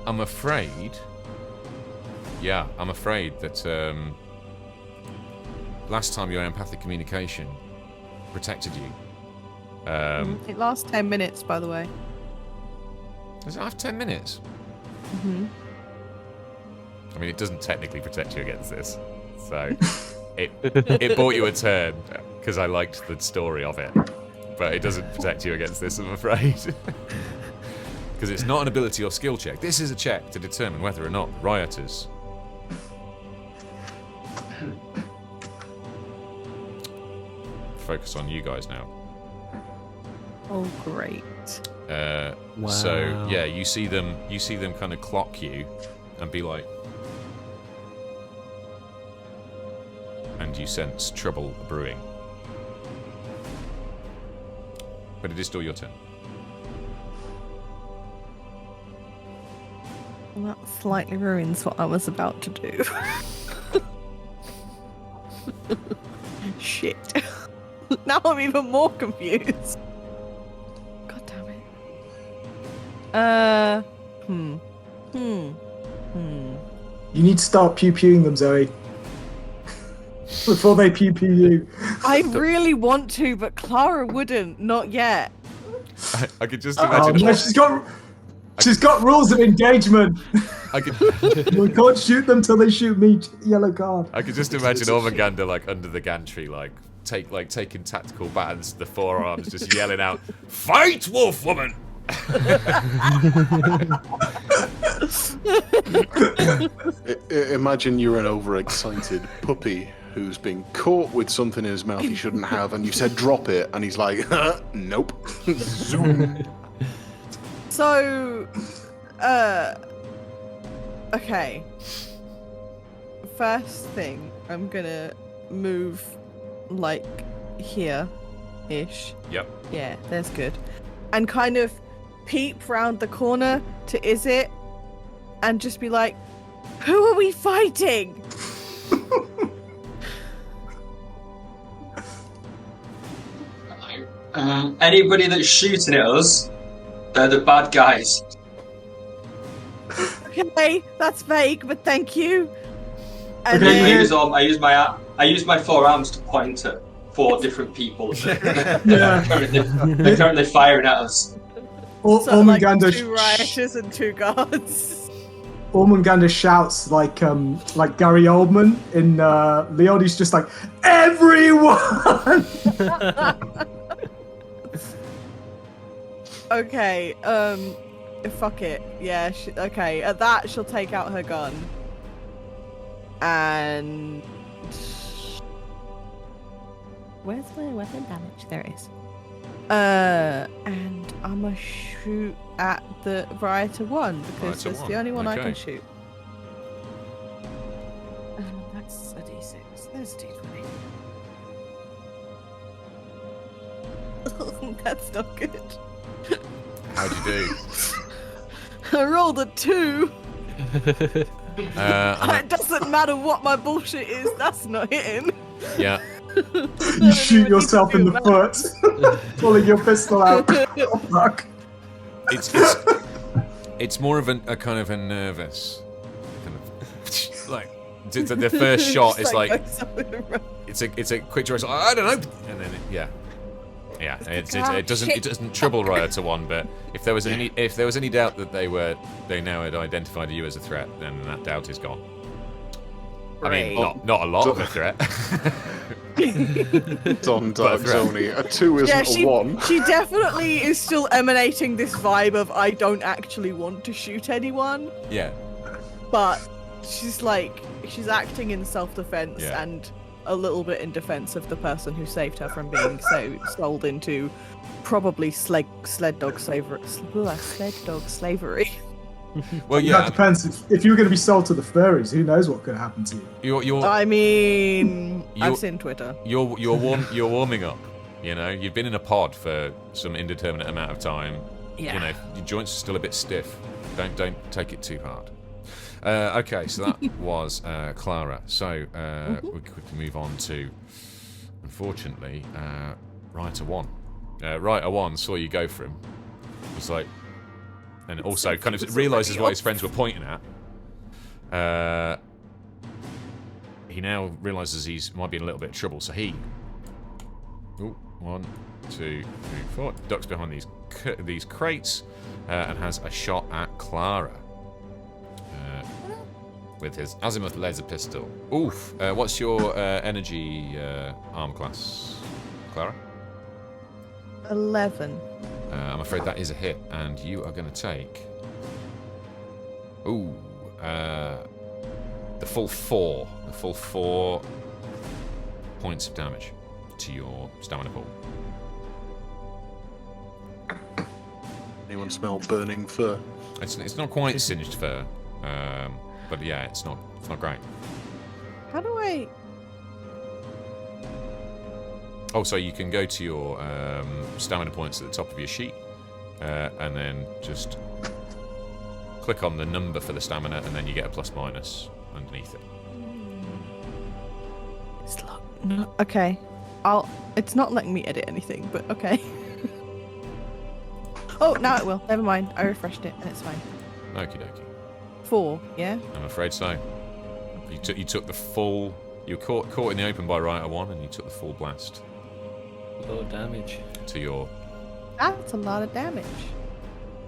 I'm afraid... Yeah, I'm afraid that last time your empathic communication protected you. It lasts 10 minutes, by the way. Does it have 10 minutes? Mm-hmm. I mean, it doesn't technically protect you against this. So, it bought you a turn, because I liked the story of it. But it doesn't protect you against this, I'm afraid. Because it's not an ability or skill check. This is a check to determine whether or not Rioters focus on you guys now. Oh, great. Wow. So yeah, you see them kind of clock you and be like, and you sense trouble brewing. But it is still your turn. Well, that slightly ruins what I was about to do. Shit. Now I'm even more confused. God damn it. You need to start pew-pewing them, Zoe. Before they pew-pew you. I really want to, but Clara wouldn't. Not yet. I could just Oh, imagine. no, she's got rules of engagement. I could. We can't shoot them till they shoot me. Yellow card. I could just imagine Ormungandr like under the gantry, taking tactical batons to the forearms, just yelling out, "Fight, wolf woman!" Imagine you're an overexcited puppy who's been caught with something in his mouth he shouldn't have, and you said drop it, and he's like, nope. Zoom. So, okay. First thing, I'm gonna move like here-ish. Yep. Yeah, that's good. And kind of peep round the corner to Izit and just be like, who are we fighting? Anybody that's shooting at us, they're the bad guys. Okay, that's vague, but thank you. And Okay, I then, use my forearms to point at 4 different people. Yeah. They're currently firing at us. so like Ormungandr 2 rioters and 2 guards. Ormungandr shouts like Gary Oldman in Leon. He's just like, everyone. Okay, fuck it. Yeah, okay. At that, she'll take out her gun. And... Where's my weapon damage? There it is. And I'm gonna shoot at the Rioter 1, because Rioter it's 1, the only one I okay. can shoot. That's a d6. There's a d20. That's not good. How'd you do? I rolled a 2. It doesn't matter what my bullshit is, that's not hitting. Yeah. You shoot yourself in the foot, pulling your pistol out. Oh, fuck. It's more of a kind of a nervous, kind of like the first shot is like it's a quick choice. I don't know, and then it doesn't trouble Rioter 1, but if there was any doubt that they now had identified you as a threat, then that doubt is gone. I mean, not a lot of a threat. Don Dark Zony. A 2 isn't a 1. She definitely is still emanating this vibe of I don't actually want to shoot anyone. Yeah. But she's acting in self-defense Yeah. and a little bit in defense of the person who saved her from being sold into probably sled dog slavery. Well, That yeah. depends. If you were going to be sold to the furries, who knows what could happen to you? I mean, I've seen Twitter. You're warming up. You know, you've been in a pod for some indeterminate amount of time. Yeah. You know, your joints are still a bit stiff. Don't take it too hard. Okay, so that was Clara. So we could move on to, unfortunately, Rioter 1. Rioter 1 saw you go for him. Was like, and also kind of realizes what his friends were pointing at. He now realizes he's might be in a little bit of trouble, so he 1, 2, 3, 4 ducks behind these crates and has a shot at Clara with his azimuth laser pistol. Oof! What's your energy arm class, Clara? 11. I'm afraid that is a hit, and you are going to take the full 4 points of damage. to your stamina pool. Anyone smell burning fur? It's not quite singed fur, but yeah, it's not great. How do I? Oh, so you can go to your stamina points at the top of your sheet, and then just click on the number for the stamina, and then you get a plus minus underneath it. No, okay. It's not letting me edit anything, but okay. Oh, now it will. Never mind. I refreshed it, and it's fine. Okie dokie. 4, yeah? I'm afraid so. You took the full... You were caught in the open by Rioter 1, and you took the full blast. A lot of damage. To your... That's a lot of damage.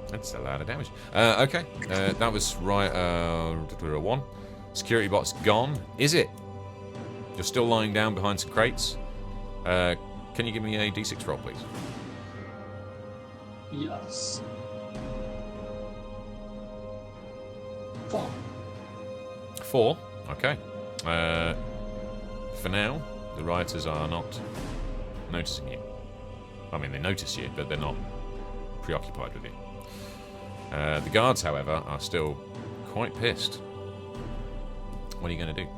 That's a lot of damage. Okay, that was Rioter 1. Security bot's gone. Is it? You're still lying down behind some crates. Can you give me a d6 roll, please? Yes. 4. 4. Okay. For now, the rioters are not noticing you. I mean, they notice you, but they're not preoccupied with you. The guards, however, are still quite pissed. What are you going to do?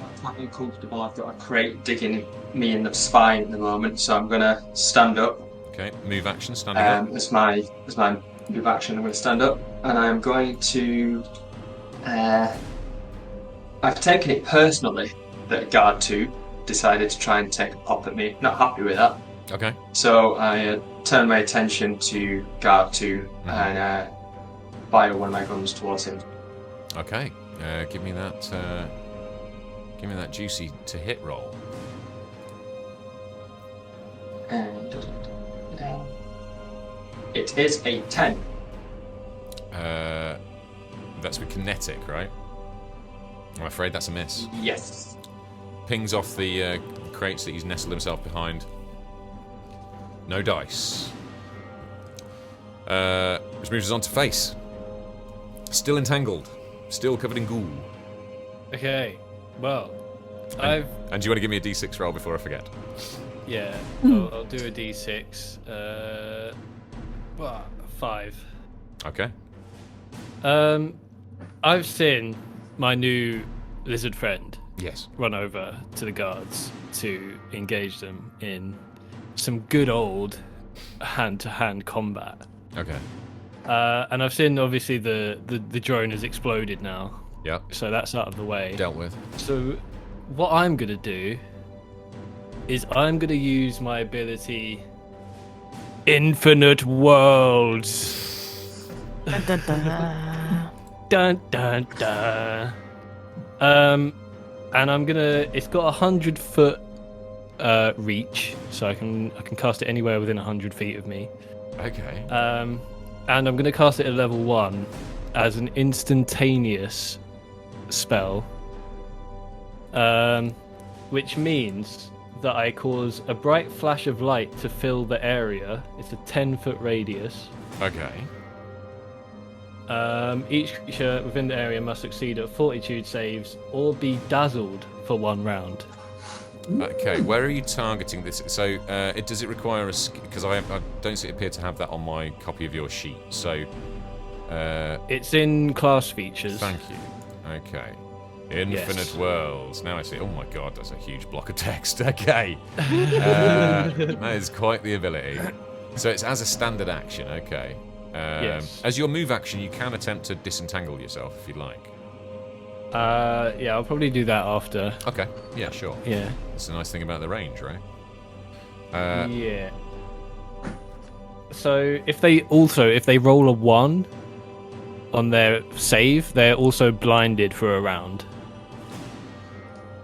I'm quite uncomfortable. I've got a crate digging me in the spine at the moment, so I'm going to stand up. Okay, move action, standing up. As my move action, I'm going to stand up, and I'm going to. I've taken it personally that Guard 2 decided to try and take a pop at me. Not happy with that. Okay. So I turn my attention to Guard 2 and fire one of my guns towards him. Okay. Give me that juicy to hit roll. And it is a 10. That's with kinetic, right? I'm afraid that's a miss. Yes. Pings off the crates that he's nestled himself behind. No dice. Which moves us on to Face. Still entangled. Still covered in goo. Okay, well, And do you want to give me a d6 roll before I forget? Yeah, I'll do a d6. 5. Okay. I've seen my new lizard friend Yes. run over to the guards to engage them in some good old hand-to-hand combat. Okay. And I've seen, obviously, the drone has exploded now. Yep. So that's out of the way. Dealt with. So what I'm going to do is I'm going to use my ability Infinite Worlds. Dun, dun, dun. Dun dun dun. And I'm gonna. It's got 100-foot reach, so I can cast it anywhere within 100 feet of me. Okay. And I'm gonna cast it at level 1 as an instantaneous spell. Which means that I cause a bright flash of light to fill the area. It's a 10-foot radius. Okay. Each creature within the area must succeed at fortitude saves or be dazzled for 1 round. Okay, where are you targeting this? So, does it require a... Because I don't appear to have that on my copy of your sheet, so... It's in class features. Thank you. Okay. Infinite Worlds. Now I see. Oh my god, that's a huge block of text. Okay. That is quite the ability. So it's as a standard action, okay. Yes. As your move action, you can attempt to disentangle yourself if you'd like. Yeah, I'll probably do that after. Okay, yeah, sure. Yeah. That's the nice thing about the range, right? Yeah. So if they roll a 1 on their save, they're also blinded for a round.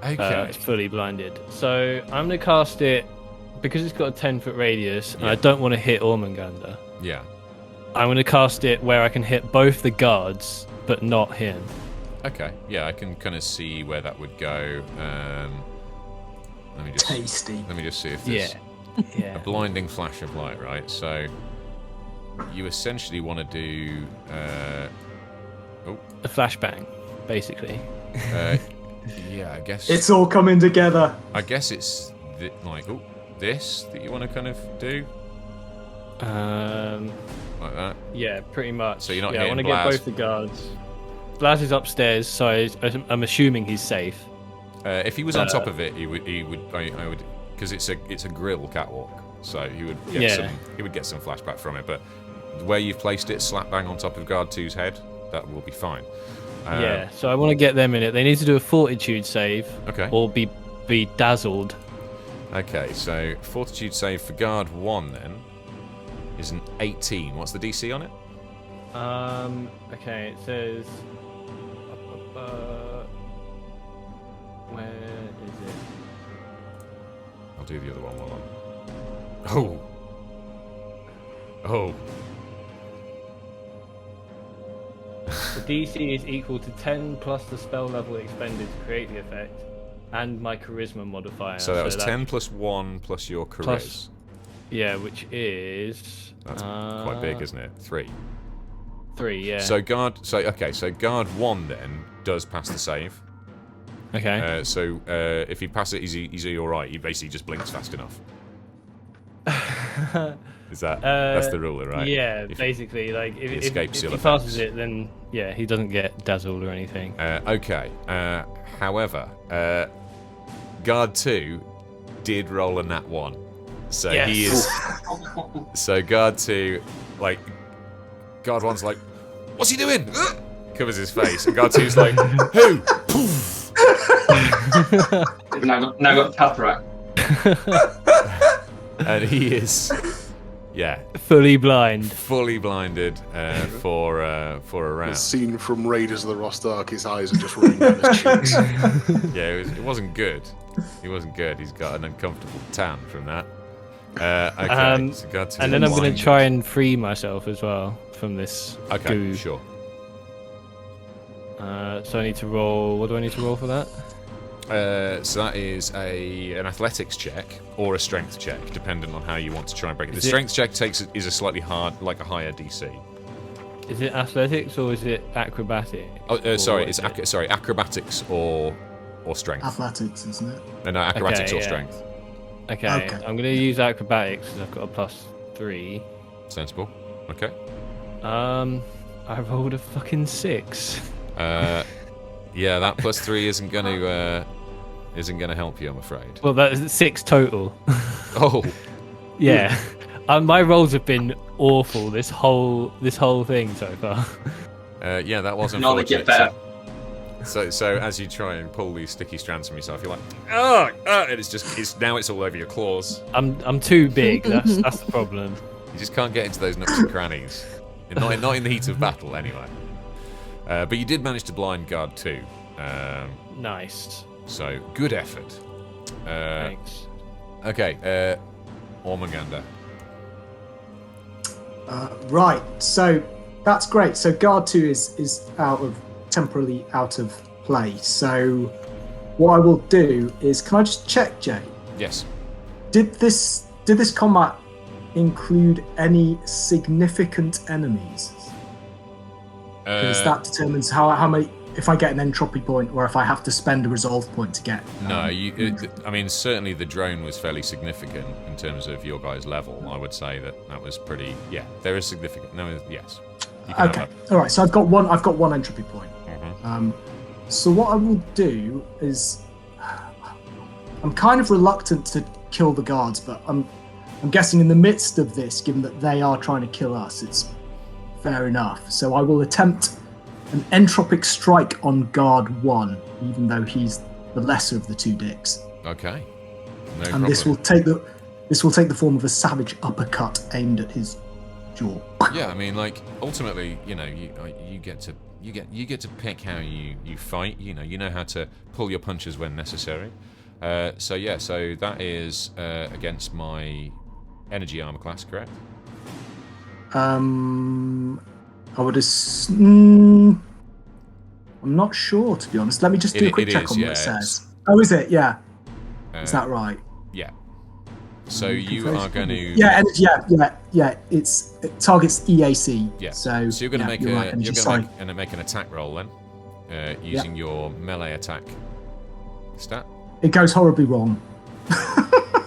Okay. It's fully blinded. So I'm gonna cast it because it's got a 10-foot radius, and I don't want to hit Ormungandr. Yeah. I'm gonna cast it where I can hit both the guards, but not him. Okay, yeah, I can kind of see where that would go. Let me just see if there's Yeah. a blinding flash of light, right? So you essentially want to do A flashbang, basically. Yeah, I guess It's all coming together. I guess it's this that you want to kind of do like that. Yeah, pretty much. So you're not I hitting want to Blaz. get both the guards. Blaz is upstairs, so I'm assuming he's safe. If he was on top of it, he would. I would, because it's a grill catwalk, so he would get some flashback from it. But where you've placed it, slap bang on top of Guard 2's head, that will be fine. Yeah, so I want to get them in it. They need to do a fortitude save, Okay. or be dazzled. Okay, so fortitude save for Guard 1 then is an 18. What's the DC on it? Okay, it says. Where is it? I'll do the other one while I'm. Oh. The DC is equal to 10 plus the spell level expended to create the effect, and my charisma modifier. So that was 10 plus 1 plus your charisma. Plus, yeah, which is. That's quite big, isn't it? 3. 3, yeah. So Guard 1 then does pass the save. Okay. So if he passes it, is he all right? He basically just blinks fast enough. Is that's the rule, right? Yeah, basically, like if escapes he ill passes effects. it, then yeah, he doesn't get dazzled or anything. Okay. However, Guard 2 did roll a nat 1, so Yes. he is. So Guard 2, like, Guard 1's like, "What's he doing?" Covers his face, and Guard 2's like, "Who?" Poof. now got cataract. And he is, Fully blind. fully blinded for a The round. scene from Raiders of the Lost Ark, his eyes are just running down his cheeks. Yeah, it wasn't good. He wasn't good. He's got an uncomfortable tan from that. Okay, so Guard 2 And then I'm going blinded. to try and free myself as well from this Okay, goo. sure. So I need to roll. What do I need to roll for that? So that is an athletics check or a strength check, depending on how you want to try and break it. The Is it- strength check is a slightly hard, like a higher DC. Is it athletics or is it acrobatic? Oh, sorry, Or it's is it- acrobatics or strength. Athletics, isn't it? No, acrobatics Okay, or yeah. strength. Okay, Okay. I'm going to use acrobatics because I've got a +3. Sensible. Okay. I rolled a fucking 6. Yeah, that +3 isn't going to help you, I'm afraid. Well, that's 6 total. Oh, Yeah. My rolls have been awful this whole thing so far. yeah, that was No, they unfortunate. get better. So as you try and pull these sticky strands from yourself, you're like, oh, and it's all over your claws. I'm too big. That's the problem. You just can't get into those nooks and crannies. Not in the heat of battle, anyway. But you did manage to blind Guard 2. Nice. So, good effort. Thanks. Okay, Ormungandr. Right, so that's great. So Guard 2 is temporarily out of play. So what I will do is, can I just check, Jay? Yes. Did this combat include any significant enemies? Because that determines how many. If I get an entropy point, or if I have to spend a resolve point to get. No, I mean, certainly the drone was fairly significant in terms of your guys' level. I would say that was pretty. Yeah, there is significant. No, yes. You can Okay, have all right. So I've got one entropy point. Mhm. So what I will do is, I'm kind of reluctant to kill the guards, but I'm guessing in the midst of this, given that they are trying to kill us, it's fair enough. So I will attempt an entropic strike on Guard 1, even though he's the lesser of the two dicks. Okay. No And problem. this will take the form of a savage uppercut aimed at his jaw. Yeah, I mean, like, ultimately, you get to pick how you fight. You know how to pull your punches when necessary. So that is against my energy armor class, correct? I would assume. I'm not sure, to be honest. Let me just do a quick check on what it says. Oh, is it? Yeah. Is that right? Yeah. So you are going to. Yeah, yeah. It targets EAC. Yeah. So you're going to you're right, energy, sorry. make an attack roll then, using your melee attack Stat? It goes horribly wrong.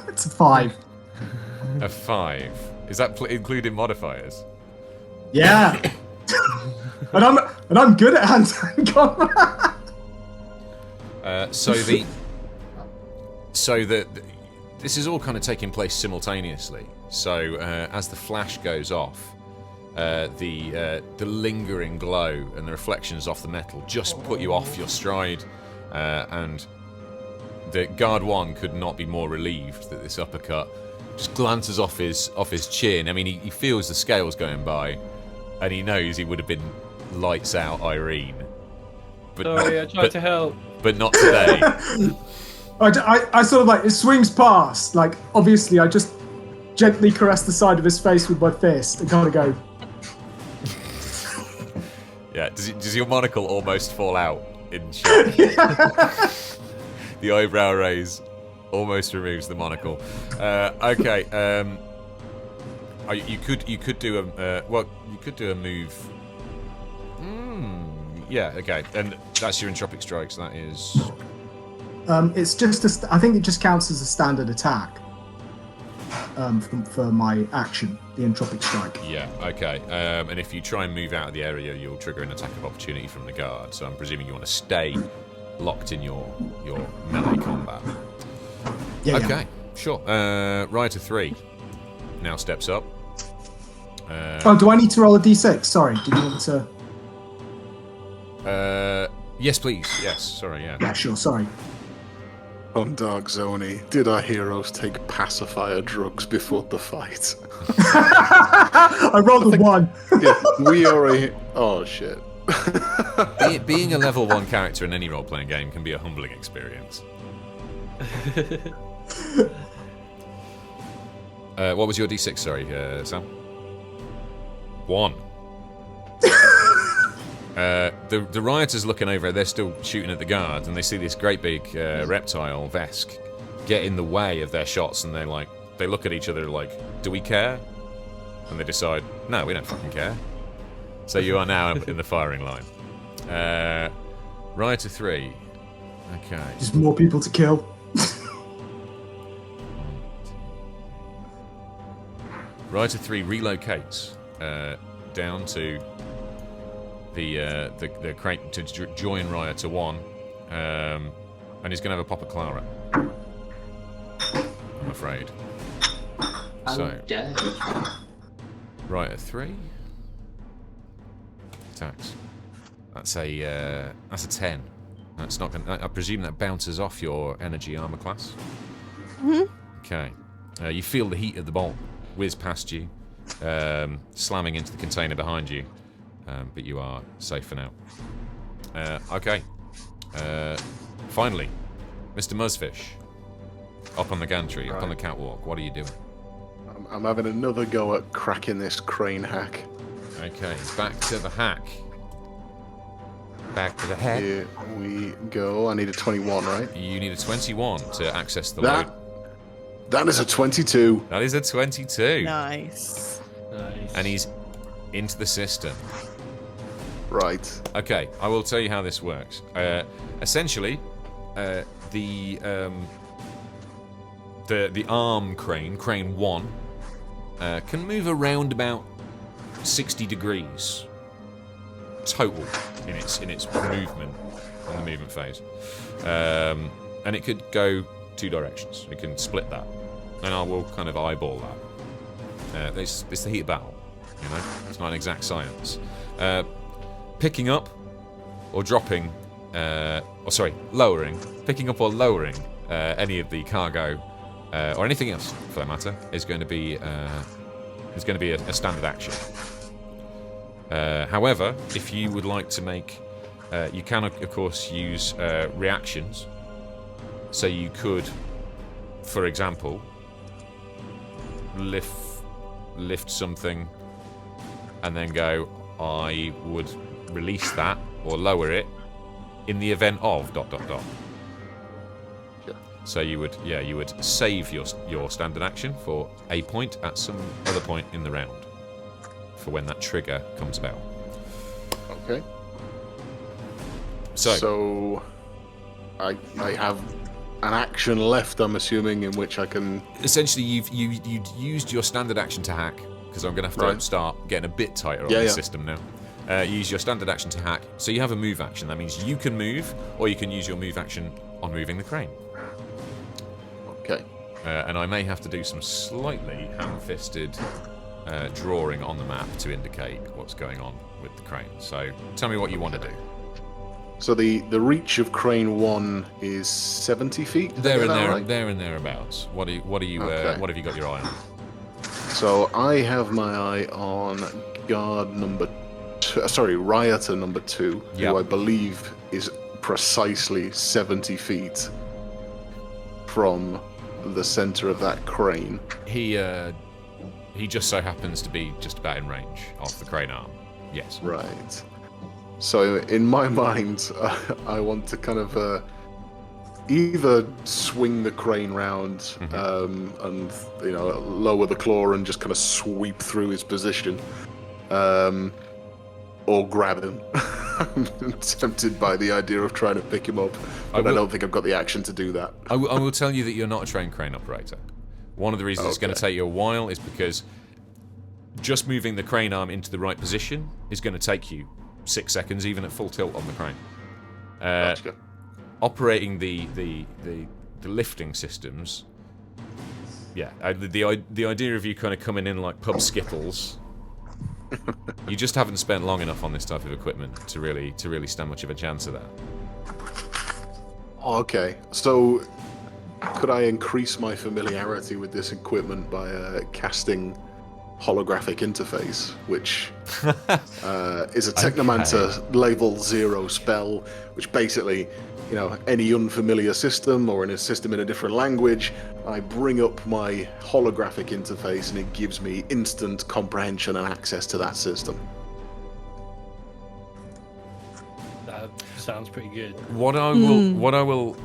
It's a 5. A 5. Is that including modifiers? Yeah. and I'm good at hand-to-hand combat. So this is all kind of taking place simultaneously. So as the flash goes off, the lingering glow and the reflections off the metal just put you off your stride, and the Guard 1 could not be more relieved that this uppercut just glances off his chin. I mean, he feels the scales going by, and he knows he would have been lights out Irene. But Sorry, I tried to help. But not today. I sort of like, it swings past. Like, obviously, I just gently caress the side of his face with my fist and kind of go. Yeah, does your monocle almost fall out in shock? The eyebrow raise almost removes the monocle. Okay, you could do a move. Yeah, okay, and that's your entropic strikes. That is. It's just I think it just counts as a standard attack. For my action, the entropic strike. Yeah, okay. And if you try and move out of the area, you'll trigger an attack of opportunity from the guard. So I'm presuming you want to stay locked in your melee combat. Yeah. Okay, sure. Rioter 3 now steps up. Do I need to roll a d6? Sorry, did you want to? Yes, please. Yes, sorry, yeah. Yeah, sure. Sorry. On Dark Zone, did our heroes take pacifier drugs before the fight? I rolled a 1. Yeah, we are oh shit. Being a level 1 character in any role-playing game can be a humbling experience. What was your d6, sorry, Sam? 1. The rioters looking over, they're still shooting at the guards, and they see this great big reptile, Vesk, get in the way of their shots, and they look at each other like, do we care? And they decide, no, we don't fucking care. So you are now in the firing line. Rioter 3. Okay. Just more people to kill. Rioter 3 relocates down to the crate to join Rioter 1, and he's going to have a pop at Clara. I'm afraid. So, Rioter 3 attacks. That's a 10. That's not going. I presume that bounces off your energy armor class. Okay. You feel the heat of the bolt whiz past you, slamming into the container behind you. But you are safe for now. Okay. Finally, Mr. Muzzfish. Up on the gantry, up on the catwalk. What are you doing? I'm having another go at cracking this crane hack. Okay, back to the hack. Back to the hack. Here we go. I need a 21, right? You need a 21 to access the load. That is a 22. That is a 22. Nice. And he's into the system. Right. Okay, I will tell you how this works. Essentially, the arm crane 1, can move around about 60 degrees total in its movement on the movement phase, and it could go 2 directions. It can split that, and I will kind of eyeball that. It's the heat of battle, you know. It's not an exact science. Picking up or dropping, lowering, picking up or lowering any of the cargo or anything else for that matter is going to be a standard action. However, if you would like to make, you can of course use reactions. So you could, for example, lift something and then go, I would release that or lower it in the event of ... Sure. So you would save your standard action for a point at some other point in the round for when that trigger comes about. Okay. So I have an action left, I'm assuming, in which I can... Essentially, you've used your standard action to hack, because I'm going to have to start getting a bit tighter on the system now. Use your standard action to hack, so you have a move action. That means you can move, or you can use your move action on moving the crane. Okay. And I may have to do some slightly ham-fisted drawing on the map to indicate what's going on with the crane. So tell me what you want to do. So the reach of crane 1 is 70 feet? There and thereabouts. What have you got your eye on? So I have my eye on guard number 2, Rioter number 2, who I believe is precisely 70 feet from the center of that crane. He just so happens to be just about in range of the crane arm. Yes. Right. So in my mind, I want to kind of either swing the crane round and lower the claw and just kind of sweep through his position, or grab him. I'm tempted by the idea of trying to pick him up, but I don't think I've got the action to do that. I will tell you that you're not a trained crane operator. One of the reasons it's going to take you a while is because just moving the crane arm into the right position is going to take you 6 seconds, even at full tilt on the crane. Gotcha. Operating the lifting systems, the idea of you kind of coming in like pub skittles, you just haven't spent long enough on this type of equipment to really stand much of a chance of that. Okay, so could I increase my familiarity with this equipment by casting holographic interface, which is a Technomancer level 0 spell, which basically, any unfamiliar system or in a system in a different language, I bring up my holographic interface and it gives me instant comprehension and access to that system. That sounds pretty good. What I will,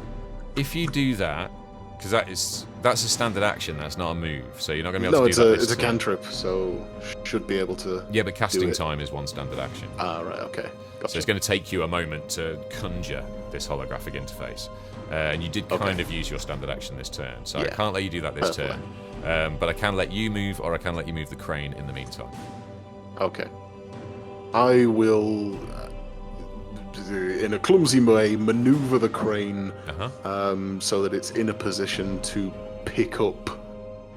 if you do that, because that's a standard action, that's not a move, so you're not going to be able to do that. No, it's a cantrip, so should be able to. Yeah, but casting time is one standard action. Ah, right, okay. Gotcha. So it's going to take you a moment to conjure this holographic interface. And you did kind of use your standard action this turn, so I can't let you do that this turn. But I can let you move, or I can let you move the crane in the meantime. Okay. I will, in a clumsy way, maneuver the crane so that it's in a position to pick up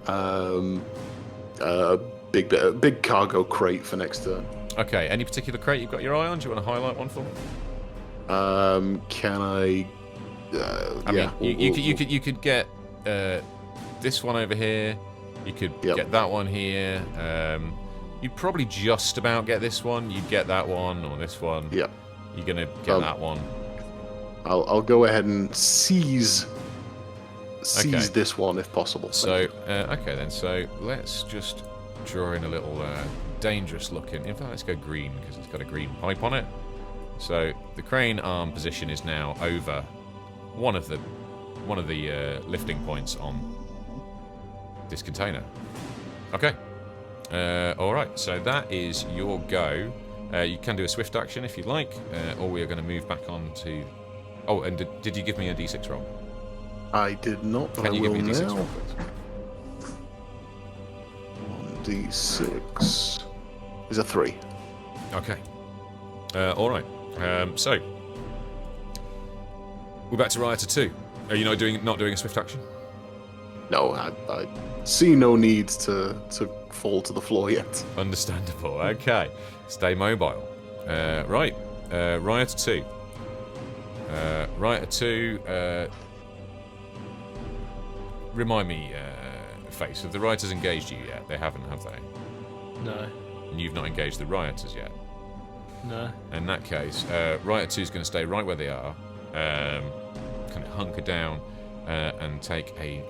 a big cargo crate for next turn. Okay, any particular crate you've got your eye on? Do you want to highlight one for me? Can I? You could get this one over here. You could get that one here. You'd probably just about get this one. You'd get that one or this one. Yep. You're gonna get that one. I'll go ahead and seize this one if possible. So okay then. So let's just draw in a little dangerous looking. In fact, let's go green because it's got a green pipe on it. So the crane arm position is now over one of the lifting points on this container. Okay. All right. So that is your go. You can do a swift action if you'd like, or we are going to move back on to. Oh, and did you give me a d6 roll? I did not, but can you give me a d6 now. roll, please? 1d6 is a 3. Okay. All right. So we're back to Rioter 2. Are you not doing a swift action? No, I see no need to fall to the floor yet. Understandable. Okay. Stay mobile. Right. Rioter 2. Rioter 2. Remind me, Face, have the Rioters engaged you yet? They haven't, have they? No. And you've not engaged the Rioters yet? No. In that case, Rioter 2 is going to stay right where they are, kind of hunker down, and take a.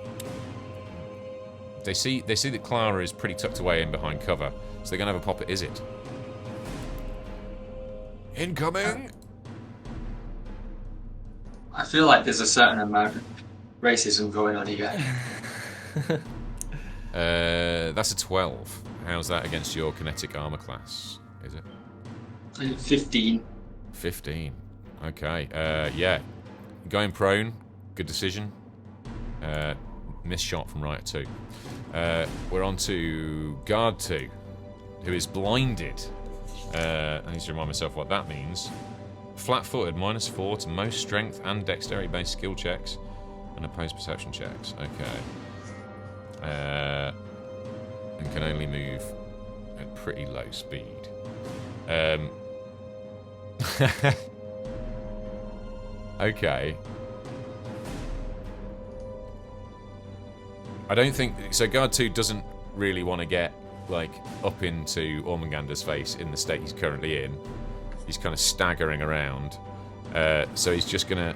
They see that Clara is pretty tucked away in behind cover, so they're going to have a pop at Izit. Incoming. I feel like there's a certain amount of racism going on here. That's a 12. How's that against your kinetic armor class? Is it? 15. 15. Okay. Yeah. going prone, good decision. Missed shot from Riot 2. We're on to Guard 2, who is blinded. I need to remind myself what that means. Flat-footed, -4 to most strength and dexterity-based skill checks and opposed perception checks. Okay. And can only move at pretty low speed. Okay. I don't think so. Guard 2 doesn't really want to get like up into Ormungandr's face in the state he's currently in. He's kind of staggering around, so he's just gonna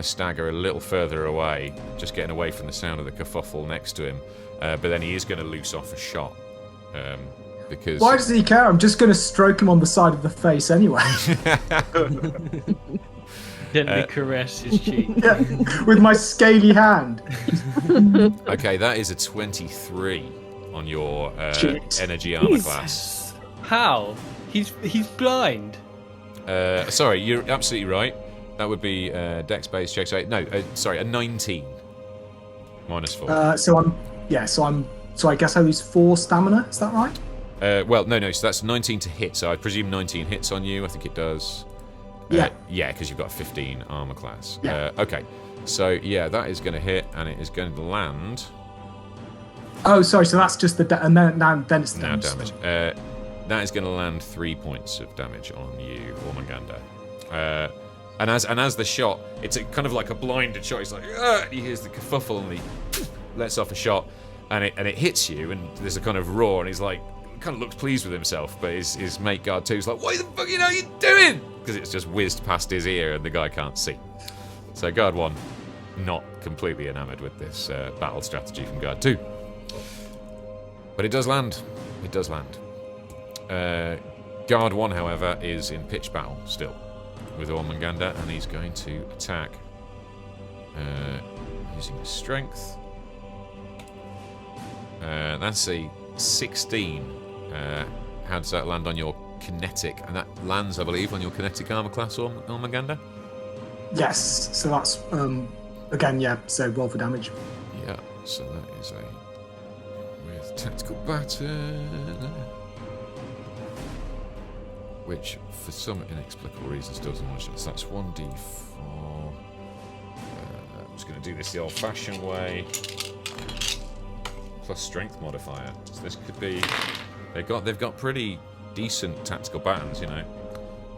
stagger a little further away, just getting away from the sound of the kerfuffle next to him. But then he is going to loose off a shot because. Why does he care? I'm just going to stroke him on the side of the face anyway. Gently caress his cheek. Yeah, with my scaly hand. Okay, that is a 23 on your energy armor class. How? He's blind. Sorry, you're absolutely right. That would be dex-based checks. No, sorry, a 19 -4. So I guess I lose 4 stamina. Is that right? Well, no. So that's 19 to hit. So I presume 19 hits on you. I think it does. Yeah. Yeah, because you've got a 15 armor class. Yeah. Okay. So yeah, that is going to hit, and it is going to land. Oh, sorry. So that's just the and then it's the Now damage. damage. That is going to land 3 points of damage on you, Ormungandr. And as the shot, it's kind of like a blinded shot. He's like, he hears the kerfuffle and he lets off a shot, and it hits you, and there's a kind of roar, and he's like, kind of looks pleased with himself, but his mate Guard 2 is like, what the fuck are you doing? Because it's just whizzed past his ear, and the guy can't see. So Guard 1, not completely enamoured with this battle strategy from Guard 2. But it does land. It does land. Guard 1, however, is in pitch battle still with Ormungandr, and he's going to attack using his strength. That's a 16. How does that land on your kinetic? And that lands, I believe, on your kinetic armor class, Ormungandr? Yes. So that's again, yeah. So roll for damage. Yeah. So that is with tactical baton, which for some inexplicable reasons doesn't much. So that's 1d4. I'm just going to do this the old-fashioned way. Plus strength modifier. So this could be. They've got pretty decent tactical batons, you know.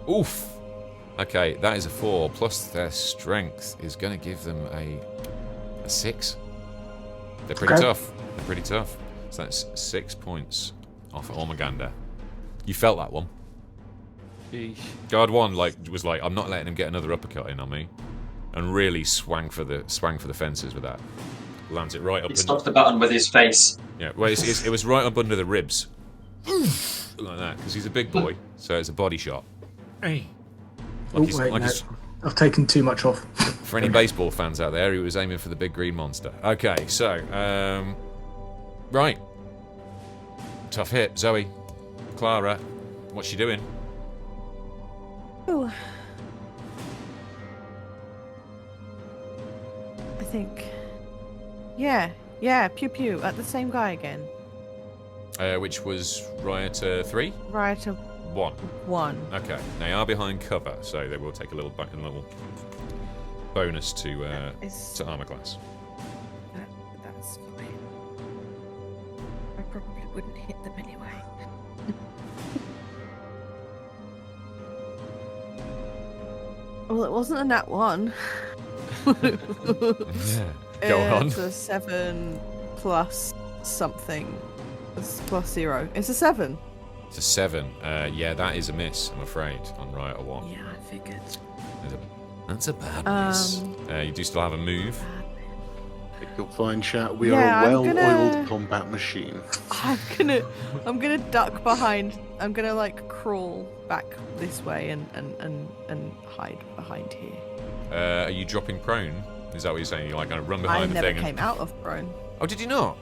Oof. Okay, that is a 4. Plus their strength is going to give them a 6. They're pretty tough. They're pretty tough. So that's 6 points off Ormungandr. You felt that one. Sheesh. Guard 1 was like, I'm not letting him get another uppercut in on me, and really swang for the fences with that. Lands it right up. He stopped the button with his face. Yeah, well, it was right up under the ribs, like that, because he's a big boy, so it's a body shot. Hey. I've taken too much off. For any baseball fans out there, he was aiming for the big green monster. Okay, so right, tough hit, Zoe, Clara, what's she doing? Ooh. I think. Yeah, pew pew at the same guy again. Which was Rioter 3? Rioter 1. Okay, they are behind cover, so they will take a little bonus to armor class. That's fine. I probably wouldn't hit them anyway. Well, it wasn't a nat 1. Yeah. Go on. It's a 7 plus something. It's plus 0. It's a 7. It's a 7. Yeah, that is a miss, I'm afraid, on Rioter 1. Yeah, I figured. That's a bad miss. You do still have a move. You'll find, chat, we Yeah, are a I'm well-oiled combat machine. I'm gonna duck behind. I'm gonna like crawl back this way and hide behind here. Are you dropping prone? Is that what you're saying? You're like going to run behind the thing? I never came out of prone. Oh, did you not?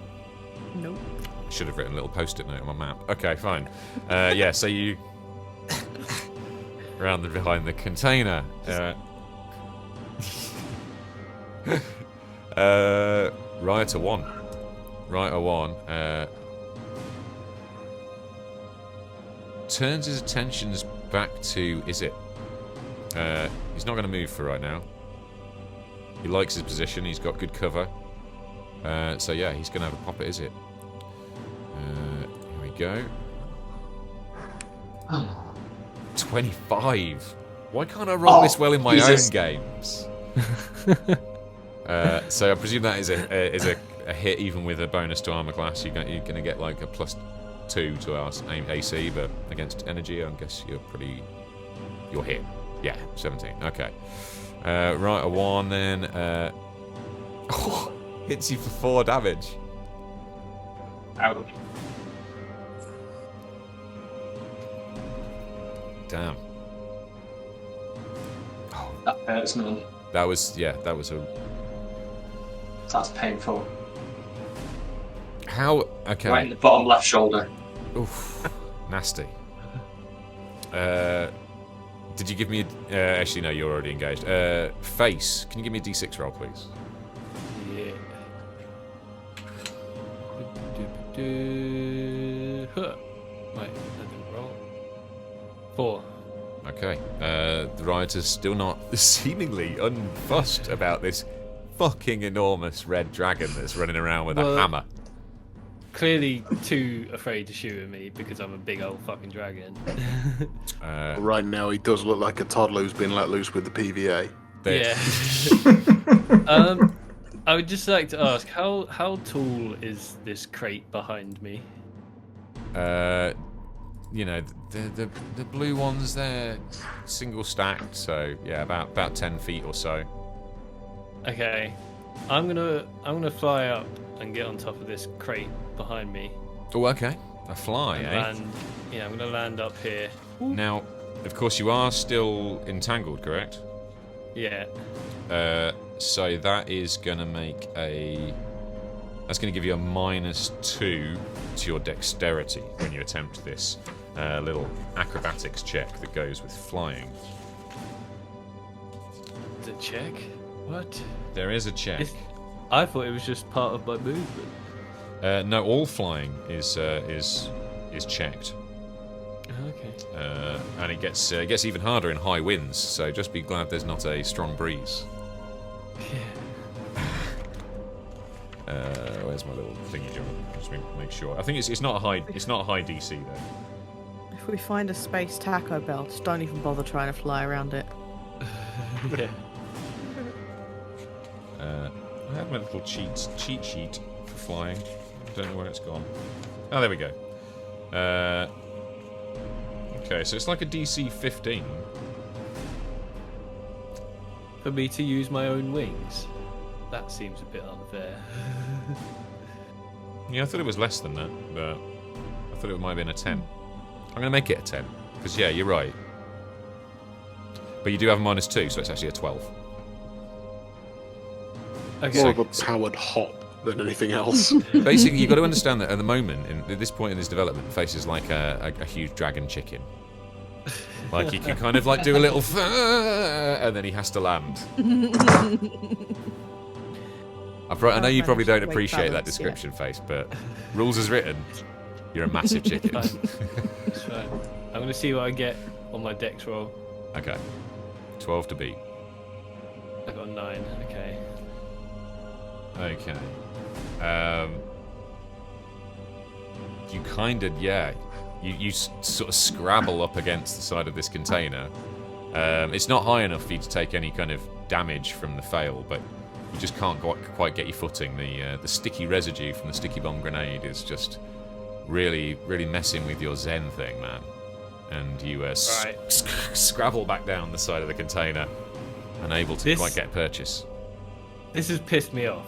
Nope. I should have written a little post-it note on my map. Okay, fine. Yeah, so you behind the container. Rioter 1. Rioter 1. Turns his attentions back to Izit. He's not going to move for right now. He likes his position. He's got good cover. So yeah, he's going to have a pop at Izit. Here we go. 25. Why can't I roll this well in my own games? So I presume that is a hit even with a bonus to armor class. You're going to get like a +2 to our AC, but against energy, I guess you're hit. Yeah, 17. Okay. Right, a 1 then. Hits you for 4 damage. Ouch. Damn. That hurts, man. That was a. That's painful. How? Okay. Right in the bottom left shoulder. Oof. Nasty. Did you give me a... actually, no, you're already engaged. Face, can you give me a d6 roll, please? Yeah. Wait, that didn't roll. 4. Okay. The Rioters still not seemingly unfussed about this fucking enormous red dragon that's running around with a hammer. Clearly too afraid to shoot at me because I'm a big old fucking dragon. Right now, he does look like a toddler who's been let loose with the PVA. Yeah. I would just like to ask, how tall is this crate behind me? You know, the blue ones, they're single stacked, so yeah, about 10 feet or so. Okay, I'm gonna fly up and get on top of this crate behind me. Oh, okay. A fly, eh? And yeah, I'm gonna land up here. Now, of course, you are still entangled, correct? Yeah. So that is gonna make that's gonna give you a -2 to your dexterity when you attempt this little acrobatics check that goes with flying. The check? What? There is a check. I thought it was just part of my movement. No, all flying is checked. Okay. And it gets even harder in high winds. So just be glad there's not a strong breeze. Yeah. Where's my little thingy, John? Just make sure. I think it's not a high DC though. If we find a space Taco Bell, just don't even bother trying to fly around it. Yeah. I have my little cheat sheet for flying. I don't know where it's gone. Oh, there we go. Okay, so it's like a DC 15. For me to use my own wings? That seems a bit unfair. Yeah, I thought it was less than that, but I thought it might have been a 10. I'm going to make it a 10, because yeah, you're right. But you do have a -2, so it's actually a 12. Okay. More of a powered hop than anything else. Basically, you've got to understand that at the moment, at this point in this development, Face is like a huge dragon chicken. Like, he can kind of like do a little and then he has to land. I know you probably don't appreciate that description, Face, but rules as written, you're a massive chicken. It's fine. I'm going to see what I get on my dex roll. Okay. 12 to beat. I got a 9, okay. Okay. You kind of, yeah. You sort of scrabble up against the side of this container. It's not high enough for you to take any kind of damage from the fail, but you just can't quite get your footing. The sticky residue from the sticky bomb grenade is just really, really messing with your Zen thing, man. And you scrabble back down the side of the container, unable to quite get purchase. This has pissed me off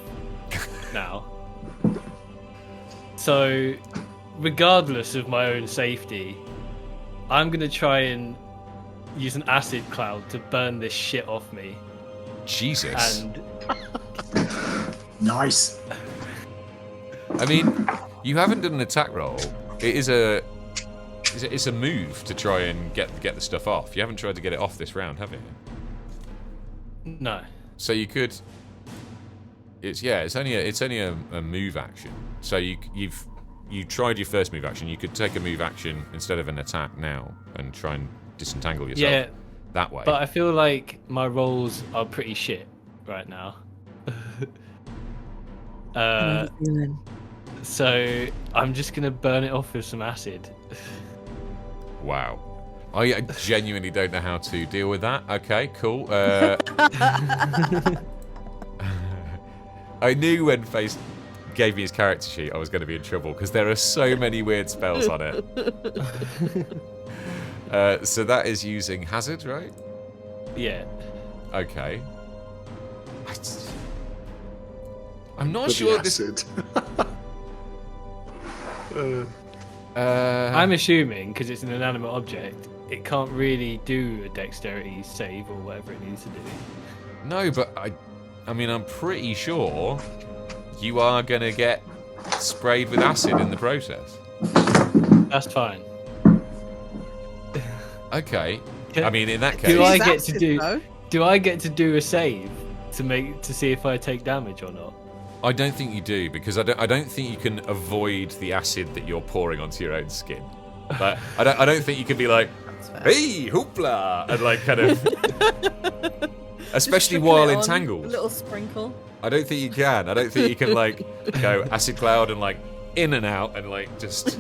now. So, regardless of my own safety, I'm going to try and use an acid cloud to burn this shit off me. Jesus. And Nice. I mean, you haven't done an attack roll. It's a move to try and get the stuff off. You haven't tried to get it off this round, have you? no. So you could It's only a move action. So you've tried your first move action. You could take a move action instead of an attack now and try and disentangle yourself that way. But I feel like my rolls are pretty shit right now. So I'm just gonna burn it off with some acid. Wow. I genuinely don't know how to deal with that. Okay, cool. I knew when Face gave me his character sheet I was going to be in trouble because there are so many weird spells on it. So that is using hazard, right? Yeah. Okay. I'm not sure this. I'm assuming because it's an inanimate object, it can't really do a dexterity save or whatever it needs to do. No, but I mean, I'm pretty sure you are gonna get sprayed with acid in the process. That's fine. Okay. I mean, in that case, do I get to do a save to see if I take damage or not? I don't think you do, because I don't think you can avoid the acid that you're pouring onto your own skin. Like, I don't think you can be like, hey, hoopla, and like kind of, especially while entangled. A little sprinkle. I don't think you can. I don't think you can like go acid cloud and like in and out and like just,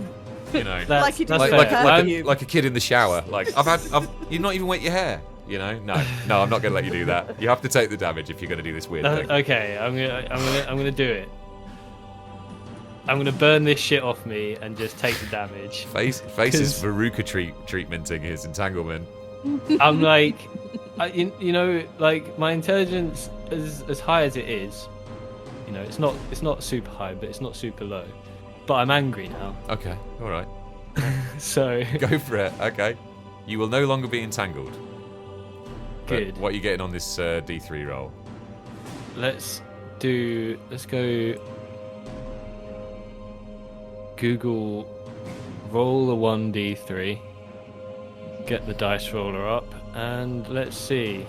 you know, Like you do with like a kid in the shower. Like you've not even wet your hair. You know, no, I'm not going to let you do that. You have to take the damage if you're going to do this weird thing. Okay, I'm gonna do it. I'm gonna burn this shit off me and just take the damage. Face is Veruca treatmenting his entanglement. I'm like, you know, like my intelligence is as high as it is. You know, it's not super high, but it's not super low. But I'm angry now. Okay, all right. So go for it. Okay, you will no longer be entangled. Good. What are you getting on this D3 roll? Let's go Google roll a 1d3, get the dice roller up, and let's see.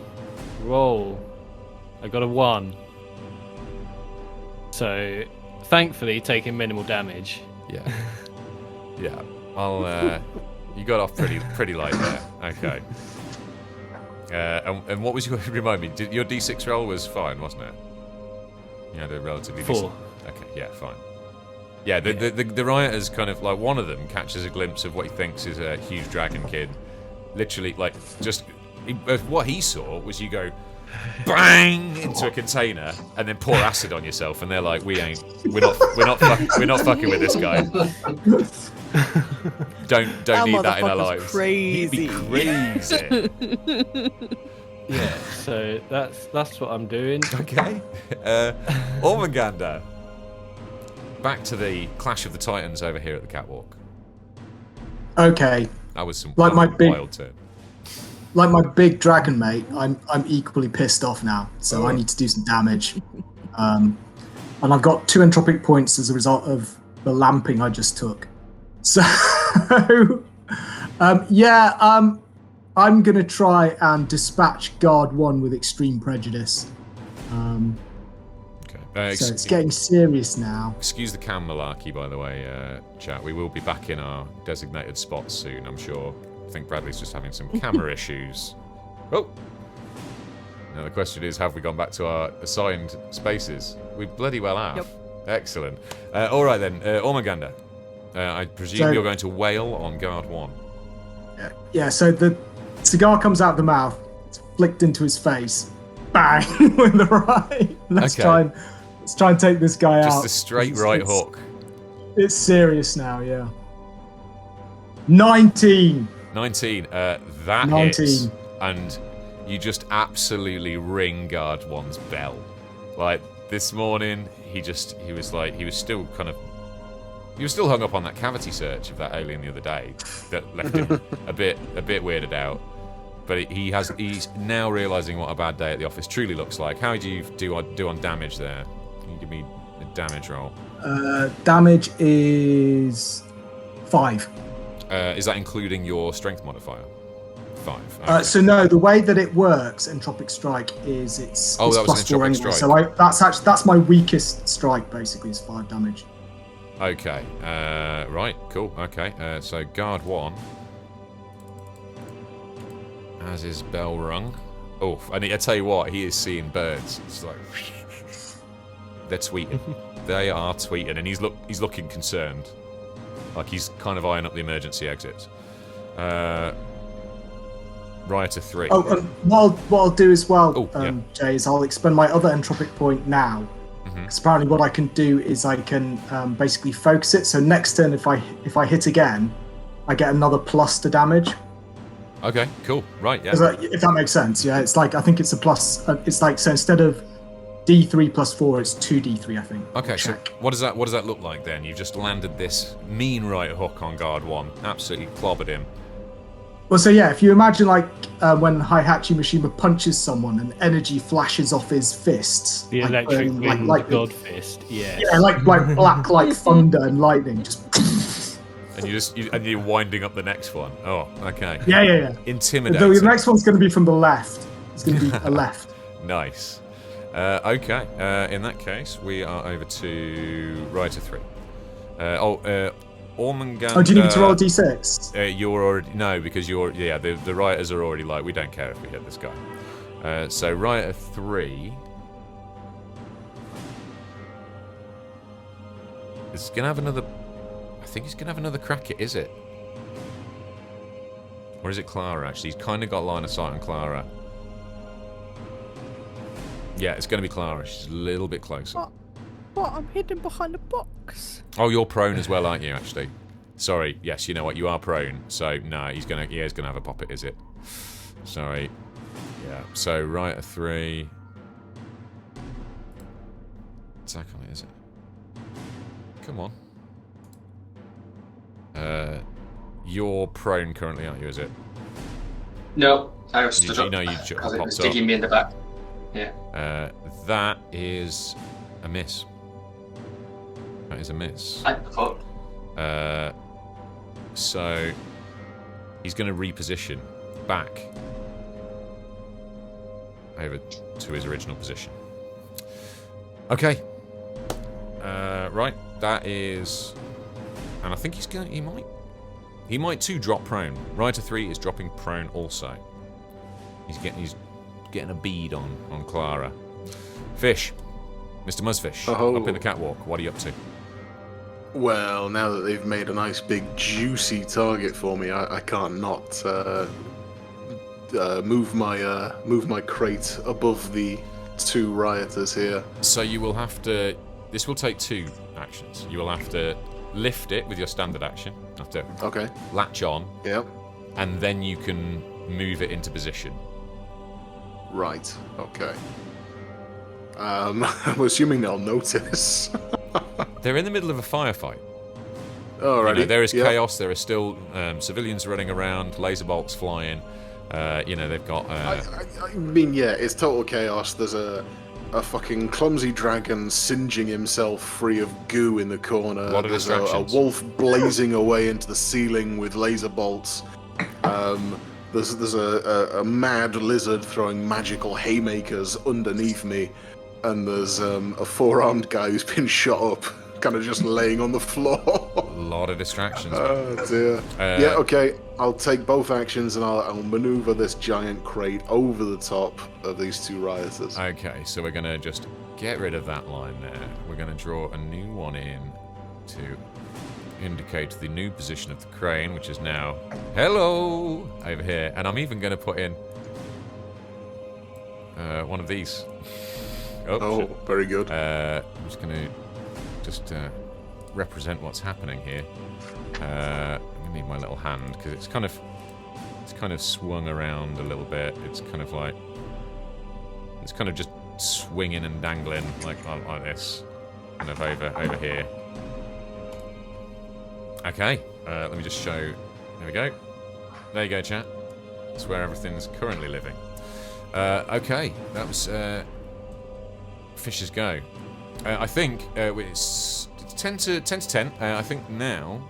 Roll. I got a 1. So, thankfully, taking minimal damage. Yeah. Yeah. You got off pretty light there. Okay. And what was your, remind me, your D6 roll was fine, wasn't it? You had a relatively 4. decent. Okay, yeah, fine. Yeah, the rioters kind of, like, one of them catches a glimpse of what he thinks is a huge dragon kid. Literally, like, just, what he saw was you go bang into a container and then pour acid on yourself, and they're like, we're not fucking with this guy. Don't need that in our lives. Crazy. He'd be crazy. Yeah, so that's what I'm doing. Okay. Ormungandr. Back to the Clash of the Titans over here at the catwalk. Okay. That was some like wild turn. Like my big dragon mate, I'm equally pissed off now, so I need to do some damage. And I've got 2 entropic points as a result of the lamping I just took. So, I'm gonna try and dispatch Guard 1 with extreme prejudice. Okay. So it's getting serious now. Excuse the cam malarkey, by the way, chat. We will be back in our designated spots soon, I'm sure. I think Bradley's just having some camera issues. Oh! Now the question is, have we gone back to our assigned spaces? We bloody well have. Yep. Excellent. All right then, Ormungandr. I presume you're going to wail on Guard 1. Yeah, so the cigar comes out of the mouth, it's flicked into his face. Bang! With the right. Let's try and take this guy out. Just a straight right hook. It's serious now, yeah. 19! 19. That 19. hits, and you just absolutely ring Guard 1's bell. Like, this morning, he was still hung up on that cavity search of that alien the other day that left him a bit weirded out. But he's now realising what a bad day at the office truly looks like. How do you do on damage there? Can you give me a damage roll? Damage is 5. Is that including your strength modifier? 5. Okay. So no, the way that it works, Entropic Strike, is it's Oh, that was plus an 4 Entropic anyway. Strike. So that's my weakest strike. Basically, is 5 damage. Okay. Right. Cool. Okay. So guard 1 has his bell rung. Oh, and I tell you what, he is seeing birds. It's like they're tweeting. They are tweeting, and he's looking concerned, like he's kind of eyeing up the emergency exits. Rioter 3. Oh, and what I'll do as well, yeah. Jay, is I'll expend my other entropic point now. Because apparently, what I can do is I can basically focus it. So next turn, if I hit again, I get another plus to damage. Okay, cool. Right, yeah. If that makes sense, yeah. It's like I think it's a plus. It's like so instead of D3 plus 4, it's 2D3, I think. Okay, so Check. what does that look like then? You've just landed this mean right hook on guard 1, absolutely clobbered him. Well, so yeah, if you imagine like when Heihachi Mishima punches someone and energy flashes off his fists, The like, electric burning, wind god fist, yeah. Yeah, like black like thunder and lightning, just. And you're winding up the next one. Oh, okay. Yeah. Intimidating. The next one's going to be from the left. It's going to be a left. Nice. Okay. In that case, we are over to Rioter 3. Ormungandr. Oh, do you need me to roll a d6? You're already because the rioters are already like we don't care if we hit this guy. So Rioter 3 is gonna have another. I think he's gonna have another crack at Izit. Or is it Clara? Actually, he's kind of got line of sight on Clara. Yeah, it's gonna be Clara. She's a little bit closer. What? I'm hidden behind a box. Oh, you're prone as well, aren't you, actually? Sorry, yes, you know what, you are prone. So, no, he's gonna have a pop at Izit. Sorry. Yeah, so, Rioter 3. Attack on it, is it? Come on. You're prone currently, aren't you, is it? No, I was stood up. You know you because it was popped up. digging me in the back. Yeah. That is a miss. That is a miss. I thought. So he's going to reposition back over to his original position. Okay. Right. That is, and I think he might too drop prone. Rioter 3 is dropping prone also. He's getting a bead on Clara. Fish. Mr. Muzzfish, up in the catwalk. What are you up to? Well, now that they've made a nice big juicy target for me, I can't not move my crate above the 2 rioters here. So you will have to. This will take 2 actions. You will have to lift it with your standard action. Have to latch on. Yep. And then you can move it into position. Right. Okay. I'm assuming they'll notice. They're in the middle of a firefight. Alrighty. There is chaos. There are still civilians running around, laser bolts flying. They've got. I mean, yeah, it's total chaos. There's a fucking clumsy dragon singeing himself free of goo in the corner. A lot of There's a wolf blazing away into the ceiling with laser bolts. There's a mad lizard throwing magical haymakers underneath me. And there's a 4-armed guy who's been shot up, kind of just laying on the floor. A lot of distractions. Oh dear. Yeah, okay. I'll take both actions and I'll maneuver this giant crate over the top of these 2 rioters. Okay, so we're going to just get rid of that line there. We're going to draw a new one in to indicate the new position of the crane, which is now, hello, over here. And I'm even going to put in one of these. Oh, very good. I'm just going to represent what's happening here. I'm going to need my little hand because it's kind of swung around a little bit. It's kind of just swinging and dangling like this, kind of over here. Okay, let me just show. There we go. There you go, chat. That's where everything's currently living. Okay, that was. Fish's go. I think it's 10 to 10. I think now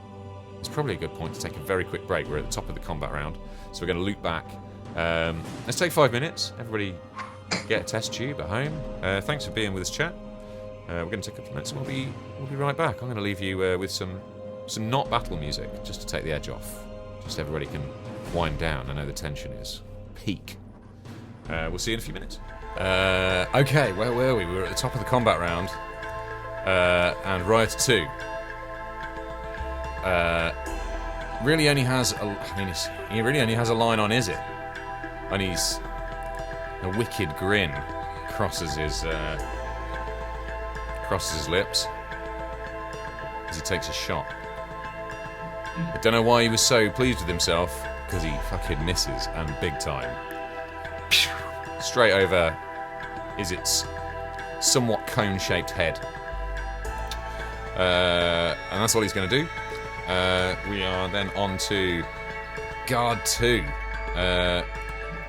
it's probably a good point to take a very quick break. We're at the top of the combat round, so we're going to loop back. Let's take 5 minutes. Everybody get a test tube at home. Thanks for being with us, chat. We're going to take a couple of minutes and we'll be right back. I'm going to leave you with some not battle music, just to take the edge off. Just so everybody can wind down. I know the tension is peak. We'll see you in a few minutes. Okay, where were we? We were at the top of the combat round. And Rioter 2 really only has he really only has a line on Izit, and he's a wicked grin crosses his lips as he takes a shot. I don't know why he was so pleased with himself, because he fucking misses, and big time. Straight over Izit's somewhat cone-shaped head. And that's all he's going to do. We are then on to Guard 2.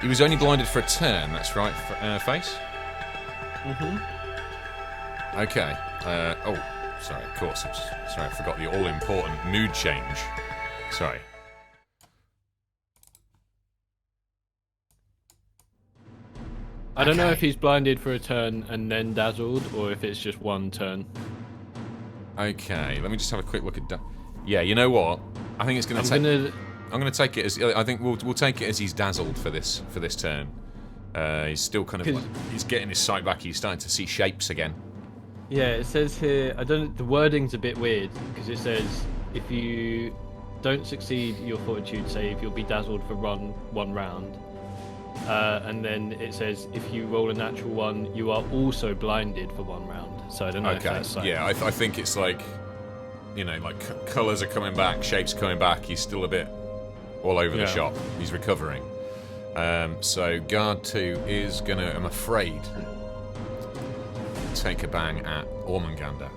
He was only blinded for a turn, that's right, Face? Okay. Oh, sorry, of course. Sorry, I forgot the all-important mood change. Sorry. I don't know if he's blinded for a turn and then dazzled, or if it's just one turn. Okay, let me just have a quick look at... Yeah, you know what? I think it's going to take... I'm going to take it as... I think we'll take it as he's dazzled for this turn. He's still kind of... he's getting his sight back. He's starting to see shapes again. Yeah, it says here... the wording's a bit weird, because it says if you don't succeed your fortitude save, you'll be dazzled for one round. And then it says if you roll a natural 1, you are also blinded for 1 round. So I don't know if that's like... Yeah, I think it's like, you know, like colours are coming back, shapes are coming back. He's still a bit all over the shop. He's recovering. So Guard 2 is going to, I'm afraid, take a bang at Ormungandr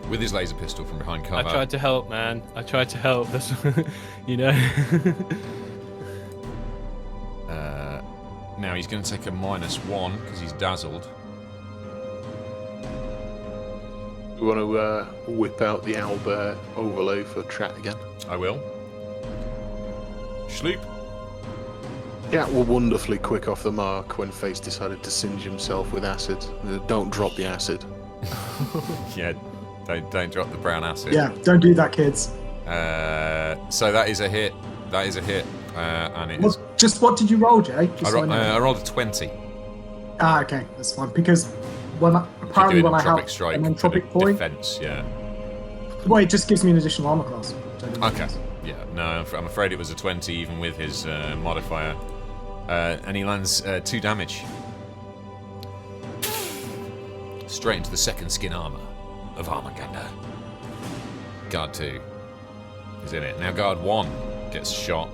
with his laser pistol from behind cover. I tried to help, man. I tried to help. That's, you know. Now he's going to take a -1 because he's dazzled. You want to whip out the owlbear overlay for chat again? I will. Sleep. Yeah, we're wonderfully quick off the mark when Face decided to singe himself with acid. Don't drop the acid. Yeah, don't drop the brown acid. Yeah, don't do that, kids. So that is a hit. That is a hit. And it is... Just what did you roll, Jay? I rolled a 20. Ah, okay, that's fine. Because when I have an entropic point, defense, yeah. Well, it just gives me an additional armor class. Okay. Yeah. No, I'm afraid it was a 20, even with his modifier, and he lands 2 damage straight into the second skin armor of Ormungandr. Guard 2 is in it now. Guard 1 gets shot.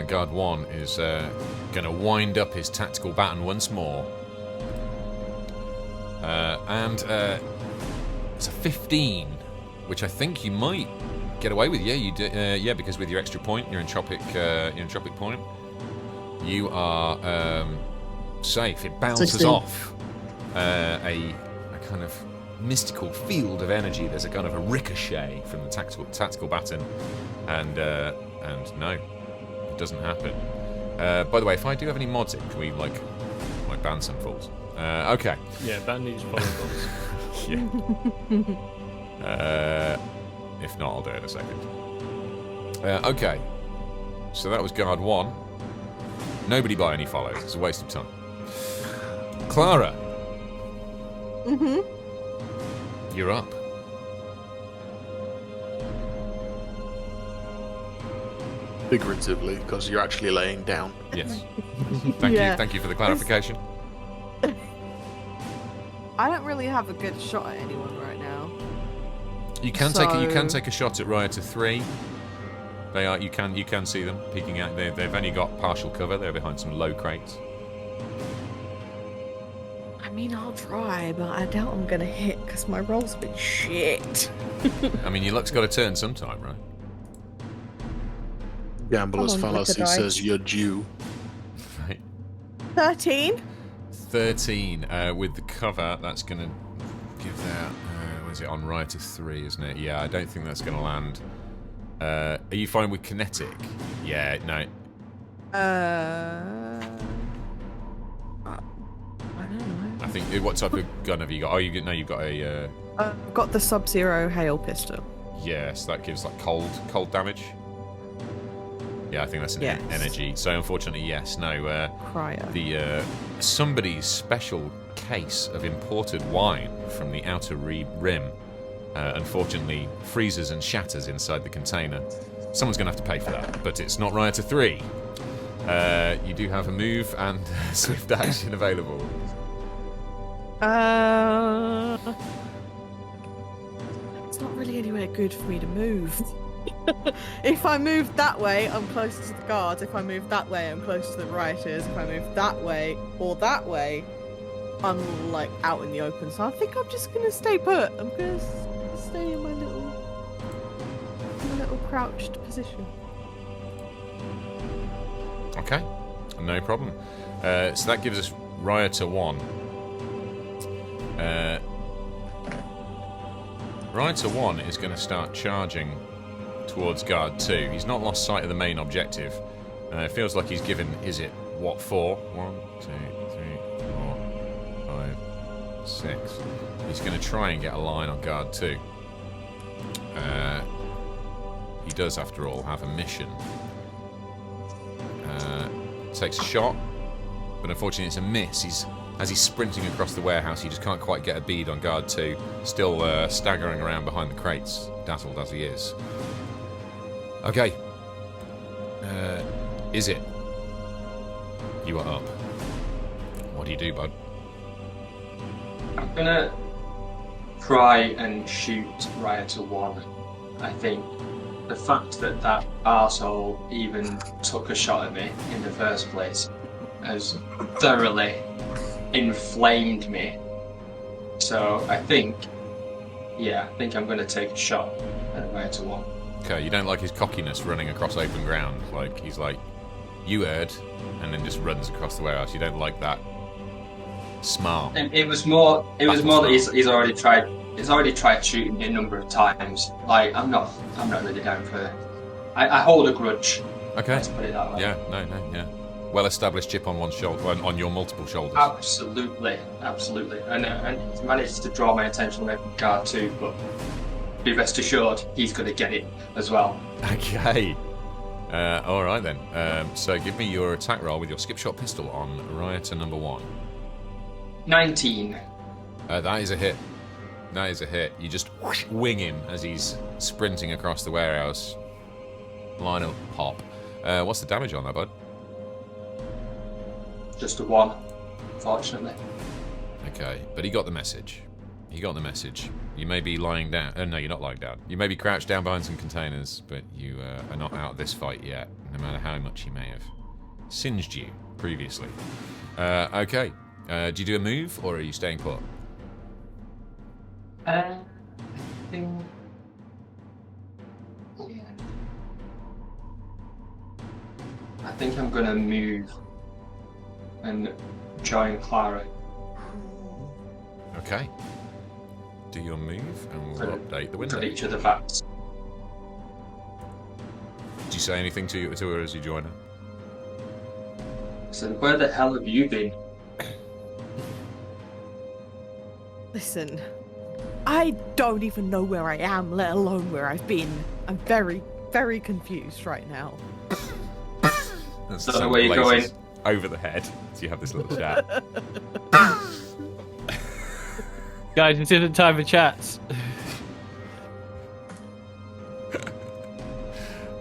Guard 1 is going to wind up his tactical baton once more. And it's a 15, which I think you might get away with. Yeah, you do. Yeah, because with your extra point, your entropic point, you are safe. It bounces 16. off a kind of mystical field of energy. There's a kind of a ricochet from the tactical baton, and no, it doesn't happen. By the way, if I do have any mods in, can we like ban some fools? Okay. Yeah, ban these polygons. Yeah. If not, I'll do it in a second. Okay. So that was Guard 1. Nobody by any follows. It's a waste of time. Clara. You're up. Figuratively, because you're actually laying down. Yes. Thank you for the clarification. I don't really have a good shot at anyone right now. You can take a shot at Rioter 3. They are you can see them peeking out. They've only got partial cover. They're behind some low crates. I mean, I'll try, but I doubt I'm gonna hit because my roll's been shit. I mean, your luck's got to turn sometime, right? Gambler's Hold on, fallacy look at says you're due. Right. 13. 13 with the cover. That's going to give that. What is it on Rioter 3, isn't it? Yeah, I don't think that's going to land. Are you fine with kinetic? Yeah, no. I don't know. I think. What type of gun have you got? Oh, you've got a. I've got the Sub-Zero hail pistol. Yes, that gives like cold damage. Yeah, I think that's an energy. So unfortunately, yes, no. Cryo. The somebody's special case of imported wine from the outer rim, unfortunately, freezes and shatters inside the container. Someone's going to have to pay for that, but it's not Rioter 3. You do have a move and swift action available. It's not really anywhere good for me to move. If I move that way, I'm close to the guards. If I move that way, I'm close to the rioters. If I move that way or that way, I'm like out in the open. So I think I'm just gonna stay put. I'm gonna stay in my little crouched position. Okay, no problem. So that gives us Rioter 1. Rioter 1 is going to start charging towards Guard 2. He's not lost sight of the main objective. It feels like he's given Izit, what, 4? 1, 2, 3, 4, 5, 6. He's going to try and get a line on Guard 2. He does, after all, have a mission. Takes a shot, but unfortunately it's a miss. As he's sprinting across the warehouse, he just can't quite get a bead on Guard 2, still staggering around behind the crates, dazzled as he is. Okay. Izit, you are up. What do you do, bud? I'm gonna try and shoot Rioter 1. I think the fact that that arsehole even took a shot at me in the first place has thoroughly inflamed me. So I think I'm going to take a shot at Rioter 1. Okay, you don't like his cockiness running across open ground. Like, he's like, you heard, and then just runs across the warehouse. You don't like that smart. And it was more that he's already tried. He's already tried shooting me a number of times. Like, I'm not really down for. I hold a grudge. Okay. Let's put it that way. Yeah. No. Well-established chip on one shoulder, on your multiple shoulders. Absolutely. And he's managed to draw my attention away from Guard 2, but be rest assured, he's going to get it as well. Okay. All right then. So give me your attack roll with your skip shot pistol on Rioter number 1. 19. That is a hit. That is a hit. You just wing him as he's sprinting across the warehouse. Line of pop. What's the damage on that, bud? Just a 1, unfortunately. Okay, but he got the message. You may be lying down. No, you're not lying down. You may be crouched down behind some containers, but you are not out of this fight yet, no matter how much he may have singed you previously. Okay. Do you do a move, or are you staying put? I think I'm gonna move and join Clara. Okay. Do your move, and we'll update the window. Put each of the facts. Did you say anything to her as you join her? So where the hell have you been? Listen, I don't even know where I am, let alone where I've been. I'm very, very confused right now. That's Don't know where you're going. Over the head, so you have this little chat. Guys, it's in the time for chats.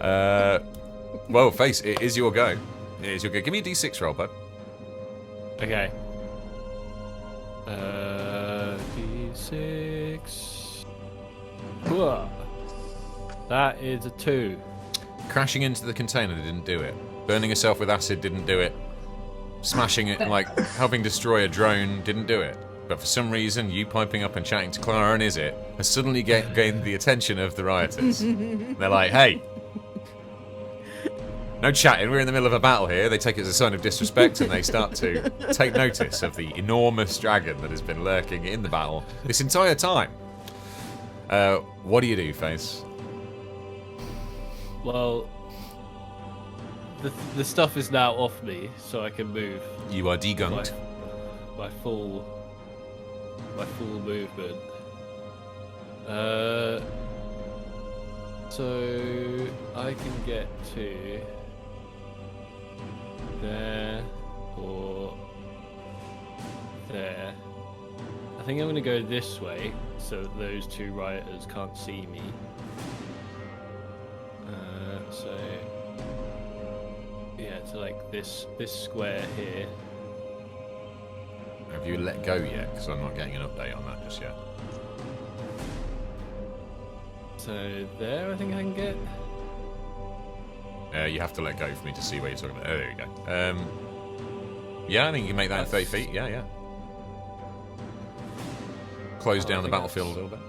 Well, Face, it is your go. Give me a d6 roll, bud. Okay. D6. Whoa. That is a 2. Crashing into the container didn't do it. Burning yourself with acid didn't do it. Smashing it, like helping destroy a drone, didn't do it. But for some reason, you piping up and chatting to Clara and Izit has suddenly gained the attention of the rioters. They're like, hey, no chatting, we're in the middle of a battle here. They take it as a sign of disrespect and they start to take notice of the enormous dragon that has been lurking in the battle this entire time. What do you do, Face? Well, the stuff is now off me, so I can move. You are degunked. My full movement. So I can get to there or there. I think I'm gonna go this way so that those two rioters can't see me. So yeah, to like this square here. Have you let go yet? Because I'm not getting an update on that just yet. So there, I think I can get. You have to let go for me to see where you're talking about. Oh, there you go. Yeah, I think you can make that in 30 feet. Yeah. Close down the battlefield a little bit.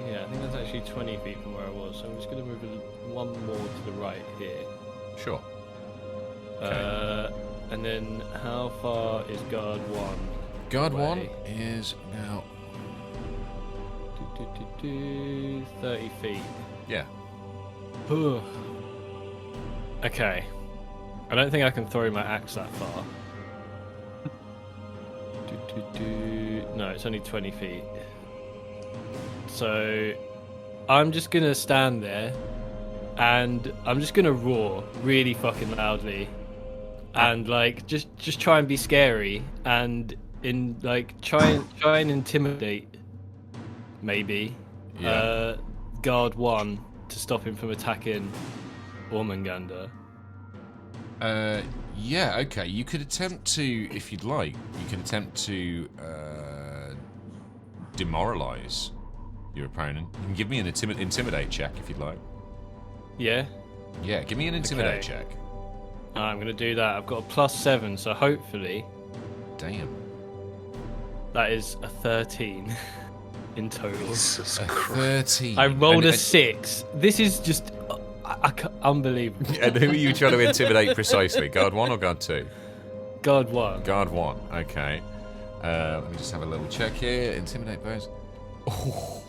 Yeah, I think that's actually 20 feet from where I was. So I'm just going to move one more to the right here. Sure. Okay. And then how far is guard 1? Guard away? 1 is now 30 feet. Yeah. Okay. I don't think I can throw my axe that far. No, it's only 20 feet. So I'm just gonna stand there and I'm just gonna roar really fucking loudly and like just try and be scary and try and intimidate maybe guard 1 to stop him from attacking Ormungandr. Yeah, okay. You could attempt to, if you'd like, demoralize your opponent. You can give me an intimidate check if you'd like. Yeah? Yeah, give me an intimidate check. I'm going to do that. I've got a +7, so hopefully... Damn. That is a 13 in total. Jesus A Christ. 13. I rolled a 6. This is just... unbelievable. And who are you trying to intimidate precisely? Guard 1 or Guard 2? Guard 1. Guard 1, okay. Let me just have a little check here. Intimidate bows. Oh.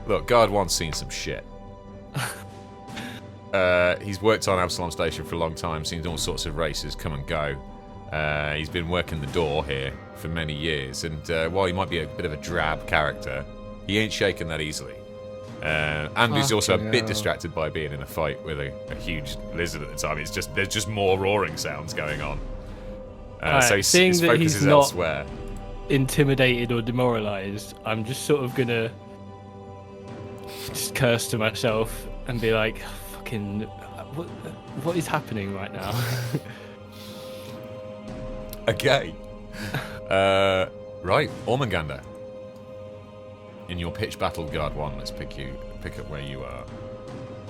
Look, Guard 1's seen some shit. He's worked on Absalom Station for a long time, seen all sorts of races come and go. He's been working the door here for many years, and while he might be a bit of a drab character, he ain't shaken that easily. And he's also a bit distracted by being in a fight with a huge lizard at the time. There's just more roaring sounds going on. So his focus is elsewhere. Intimidated or demoralized, I'm just sort of gonna just curse to myself and be like, fucking, what is happening right now? Okay. Right, Ormungandr. In your pitch battle, Guard 1, let's pick up where you are.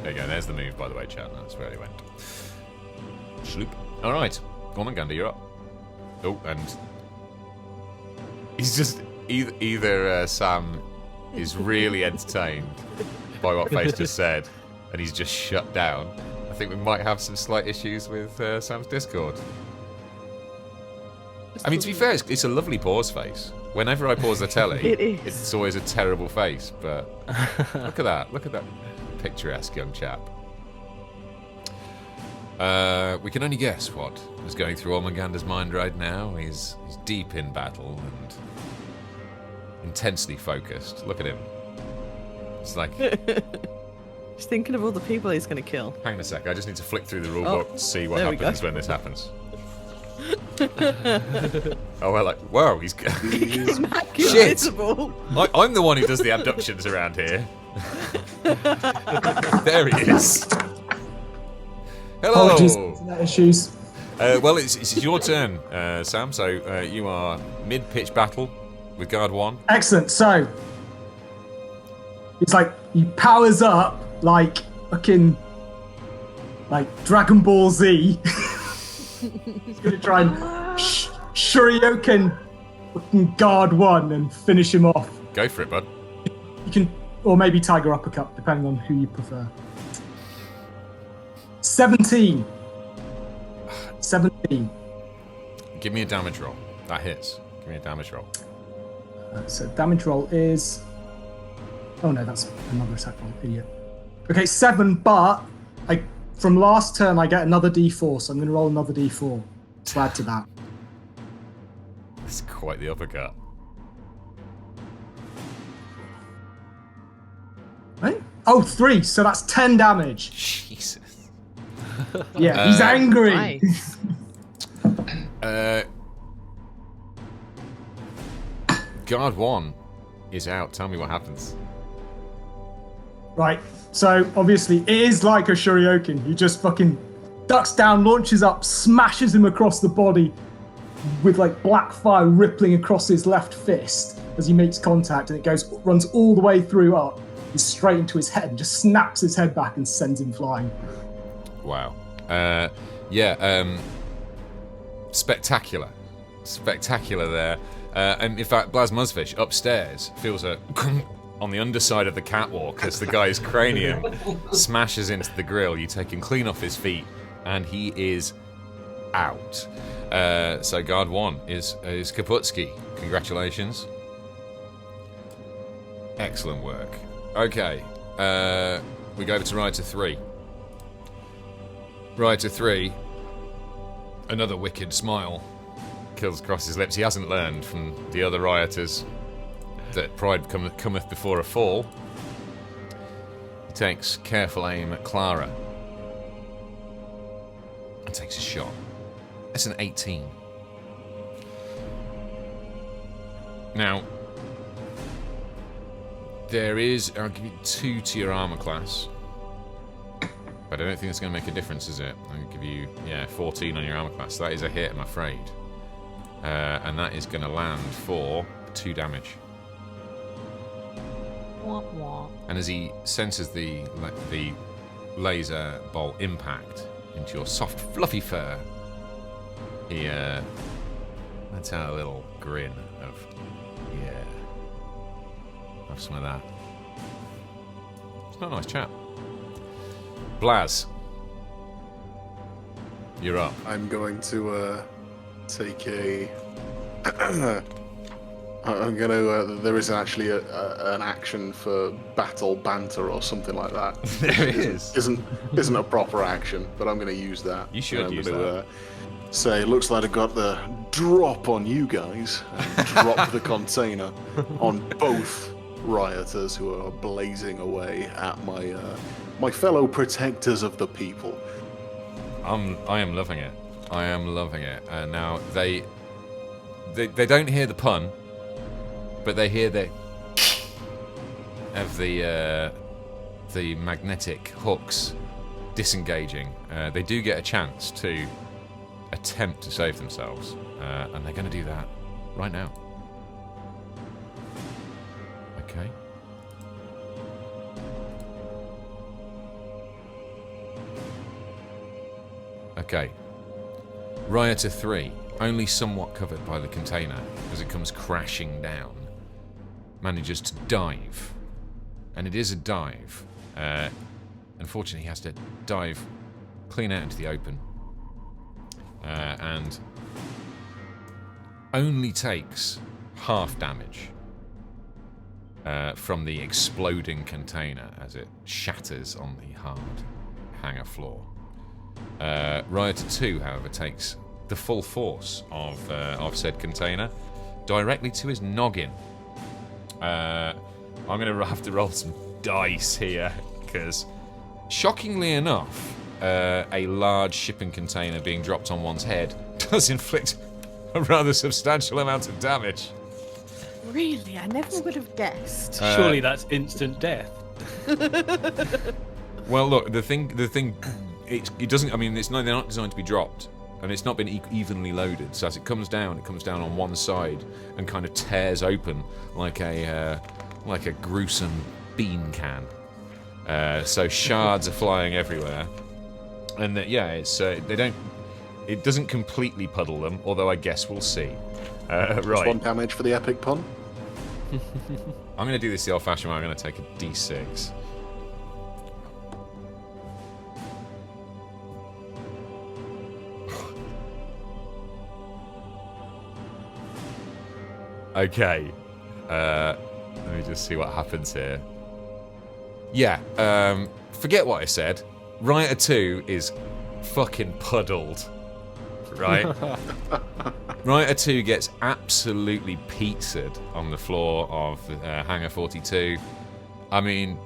There you go, there's the move, by the way, chat. That's where he went. Sloop. Alright, Ormungandr, you're up. Oh, and he's just... Either Sam is really entertained by what Face just said, and he's just shut down. I think we might have some slight issues with Sam's Discord. I mean, to be fair, it's a lovely pause face. Whenever I pause the telly, it's always a terrible face, but look at that. Look at that picturesque young chap. We can only guess what is going through Ormungandr's mind right now. He's deep in battle and intensely focused. Look at him. It's like... He's thinking of all the people he's going to kill. Hang on a sec, I just need to flick through the rulebook to see what happens when this happens. Oh, well, like, whoa, he's shit! I'm the one who does the abductions around here. There he is. Hello. Apologies, internet issues. Well, it's your turn, Sam. So you are mid-pitch battle with Guard 1. Excellent. So it's like he powers up like fucking like Dragon Ball Z. He's gonna try and Shurioken fucking Guard 1 and finish him off. Go for it, bud. You can, or maybe Tiger Uppercut, depending on who you prefer. 17. Give me a damage roll. That hits. Give me a damage roll. So damage roll is... Oh no, that's another attack roll, idiot. Okay, 7, but from last turn, I get another D4, so I'm going to roll another D4 to add to that. That's quite the uppercut. Right? Oh, 3, so that's 10 damage. Jesus. Yeah, he's angry. Nice. Guard 1 is out. Tell me what happens. Right, so obviously it is like a Shurioken. He just fucking ducks down, launches up, smashes him across the body with like black fire rippling across his left fist as he makes contact, and it runs all the way through up and straight into his head and just snaps his head back and sends him flying. Wow. Spectacular. Spectacular there. And in fact, Blaz Muzzfish upstairs feels a on the underside of the catwalk as the guy's cranium smashes into the grill. You take him clean off his feet, and he is out. So Guard 1 is Kaputski. Congratulations. Excellent work. Okay. We go over to Rioter 3. Rioter 3, another wicked smile kills across his lips. He hasn't learned from the other rioters that pride cometh before a fall. He takes careful aim at Clara and takes a shot. That's an 18. Now, there is, I'll give you 2 to your armor class. But I don't think it's going to make a difference, is it? I'm going to give you, 14 on your armor class. That is a hit, I'm afraid. And that is going to land for 2 damage. And as he senses the laser bolt impact into your soft, fluffy fur, he lets out a little grin of, have some of that. It's not a nice chap. Blaz, you're up. I'm going to take a. I'm going to. There is actually an action for battle banter or something like that. There is. Isn't a proper action, but I'm going to use that. You should use that. Say, looks like I got the drop on you guys, and drop the container on both rioters who are blazing away at my fellow protectors of the people. I am loving it. I am loving it. And now they don't hear the pun, but they hear the of the magnetic hooks disengaging. They do get a chance to attempt to save themselves, and they're going to do that right now. Okay. Okay. Rioter 3, only somewhat covered by the container as it comes crashing down, manages to dive. And it is a dive. Unfortunately, he has to dive clean out into the open. And only takes half damage from the exploding container as it shatters on the hard hangar floor. Rioter 2, however, takes the full force of said container directly to his noggin. I'm going to have to roll some dice here, because shockingly enough, a large shipping container being dropped on one's head does inflict a rather substantial amount of damage. Really? I never would have guessed. Surely that's instant death. Well, look, the thing, it doesn't. I mean, they're not designed to be dropped, and it's not been evenly loaded. So as it comes down on one side and kind of tears open like a gruesome bean can. So shards are flying everywhere, and it's it doesn't completely puddle them. Although I guess we'll see. Right. 1 damage for the epic pun. I'm going to do this the old-fashioned way. I'm going to take a D6. Okay. Let me just see what happens here. Yeah, forget what I said. Rioter 2 is fucking puddled, right? Rioter 2 gets absolutely pizzaed on the floor of Hangar 42. I mean,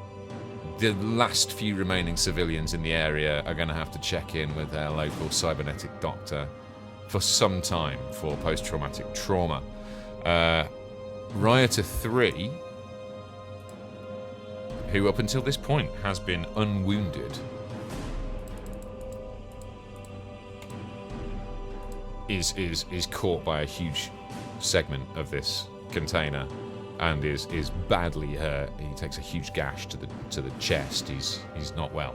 the last few remaining civilians in the area are going to have to check in with their local cybernetic doctor for some time for post-traumatic trauma. Rioter 3, who up until this point has been unwounded, is caught by a huge segment of this container and is badly hurt. He takes a huge gash to the chest. He's not well.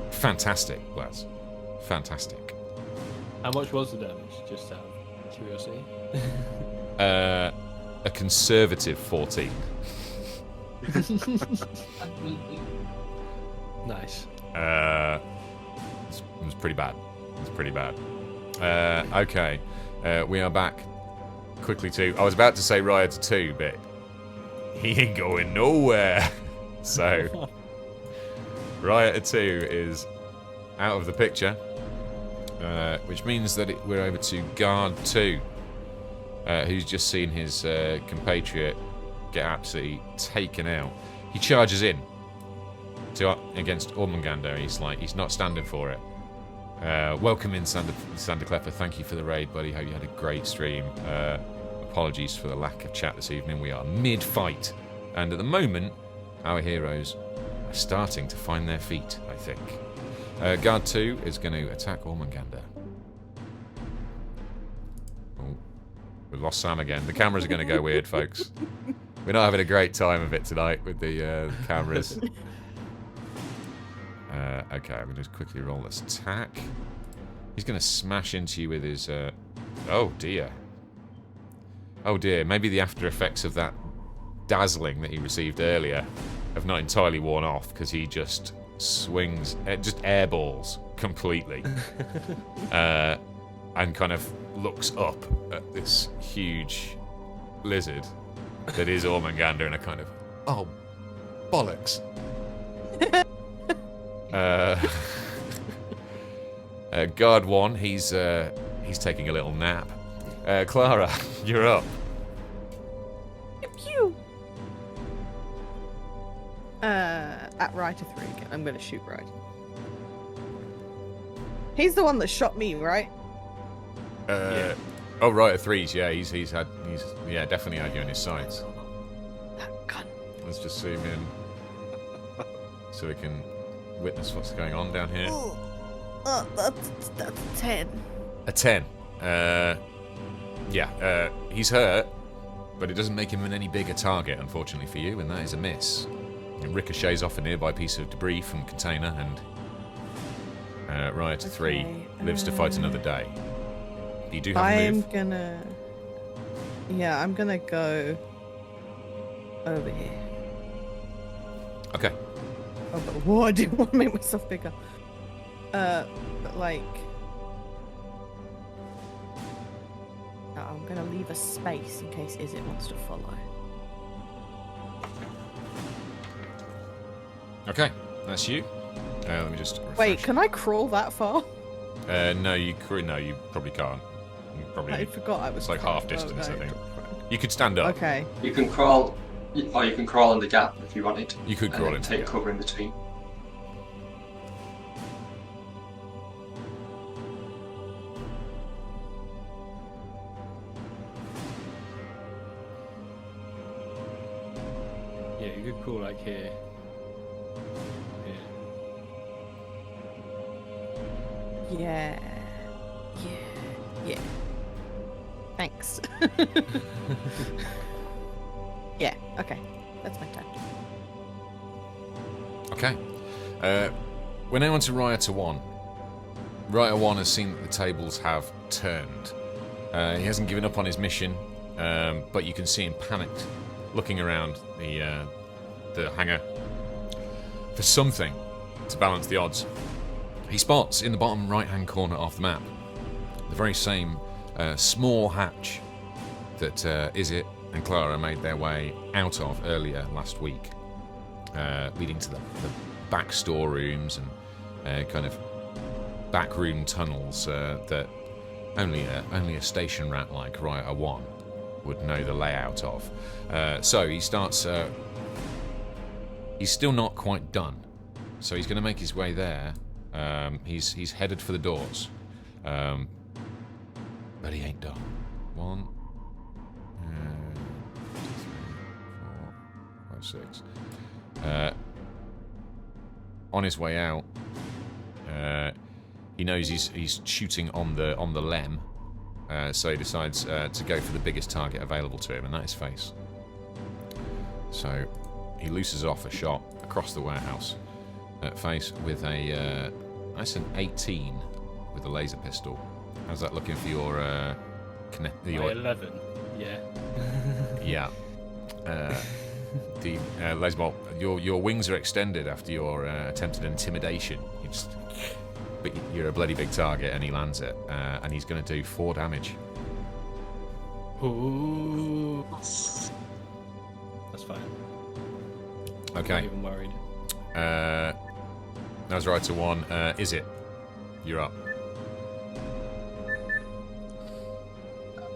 Fantastic, lads. Fantastic. How much was the damage? Just out of curiosity. A conservative 14. Nice. It was pretty bad. It's pretty bad. Okay. We are back quickly to... I was about to say Rioter 2, but he ain't going nowhere. So, Rioter 2 is out of the picture, which means that we're over to Guard 2, who's just seen his compatriot get absolutely taken out. He charges in against Ormungandr. He's not standing for it. Welcome in, Sander Klepper. Thank you for the raid, buddy. Hope you had a great stream. Apologies for the lack of chat this evening. We are mid-fight, and at the moment, our heroes are starting to find their feet, I think. Guard 2 is going to attack Ormungandr. Oh, we've lost Sam again. The cameras are going to go weird, folks. We're not having a great time of it tonight with the cameras. Okay, I'm going to just quickly roll this attack. He's going to smash into you with his... oh, dear. Oh, dear. Maybe the after effects of that dazzling that he received earlier have not entirely worn off, because he just swings... just airballs completely. And kind of looks up at this huge lizard that is Ormungandr in a kind of... Oh, bollocks. Guard 1, he's taking a little nap. Clara, you're up. Pew! At Rioter 3 again. I'm gonna shoot Rioter. He's the one that shot me, right? Yeah. Oh, Rioter 3's, yeah, he's definitely had you in his sights. That gun. Let's just zoom in so we can witness what's going on down here. That's 10. A 10. He's hurt, but it doesn't make him an any bigger target, unfortunately for you, and that is a miss. It ricochets off a nearby piece of debris from the container, and Rioter 3 lives to fight another day. You do have a move. I'm gonna go over here. Okay. Oh, but whoa, I didn't want to make myself bigger. But like... I'm gonna leave a space in case Izit wants to follow. Okay, that's you. Let me just refresh. Wait, can I crawl that far? No, you probably can't. I forgot I was... It's like half distance, I think. You could stand up. Okay. You can crawl, or you can crawl in the gap if you wanted. You could crawl into take the gap. cover in between. Yeah, you could crawl like here. Yeah. Thanks. Yeah, okay. That's my turn. Okay. We're now on to Rioter 1. Rioter 1 has seen that the tables have turned. He hasn't given up on his mission, but you can see him panicked, looking around the hangar for something to balance the odds. He spots in the bottom right-hand corner of the map the very same small hatch that Izit and Clara made their way out of earlier last week, leading to the back storerooms and kind of backroom tunnels that only a station rat like Rioter 1 would know the layout of. So he starts. He's still not quite done, so he's going to make his way there. He's headed for the doors, but he ain't done. 1, 2, 3, 4, 5, 6. On his way out, he knows he's shooting on the lem, so he decides to go for the biggest target available to him, and that is Face. So he looses off a shot across the warehouse at Face with that's an 18 with a laser pistol. How's that looking for your My 11. Yeah. Yeah. The laser bolt. Your wings are extended after your attempted intimidation. But you're a bloody big target, and he lands it, and he's going to do 4 damage. Ooh. That's fine. Okay. Not even worried. That's Rioter 1. Izit, you're up.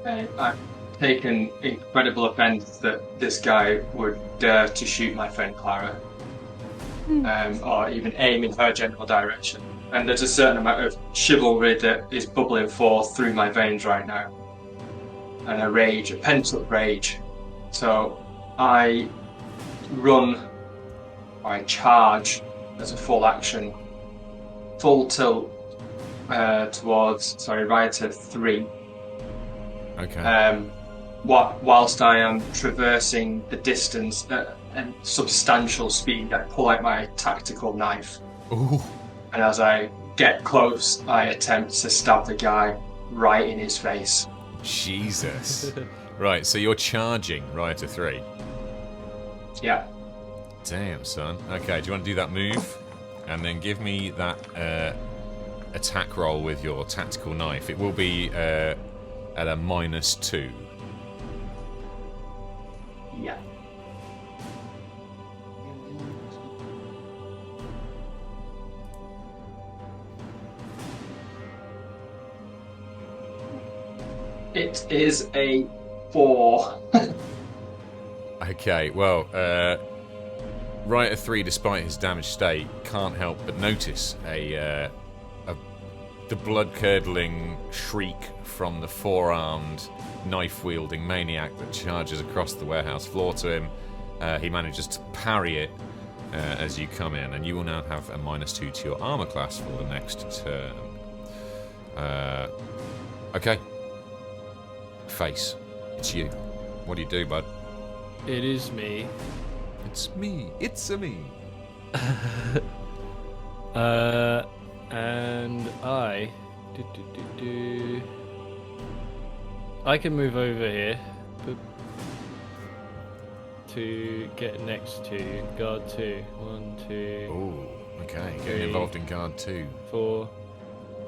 Okay, I've taken incredible offence that this guy would dare to shoot my friend Clara, or even aim in her general direction. And there's a certain amount of chivalry that is bubbling forth through my veins right now, and a pent-up rage. So I charge as a full action, full tilt towards Rioter 3. Okay. Whilst I am traversing the distance at a substantial speed, I pull out my tactical knife. Ooh. And as I get close, I attempt to stab the guy right in his face. Jesus. Right, so you're charging Rioter 3. Yeah. Damn, son. Okay, do you want to do that move? And then give me that attack roll with your tactical knife. It will be at a -2. Yeah. It is a 4. Okay, well, Rioter 3, despite his damaged state, can't help but notice the blood-curdling shriek from the four-armed, knife-wielding maniac that charges across the warehouse floor to him. He manages to parry it as you come in, and you will now have a -2 to your armor class for the next turn. Okay. Face, it's you. What do you do, bud? It is me. It's me. It's-a me. And I can move over here to get next to Guard 2. 1, 2. Oh, okay. 3, Getting involved in Guard 2. 4,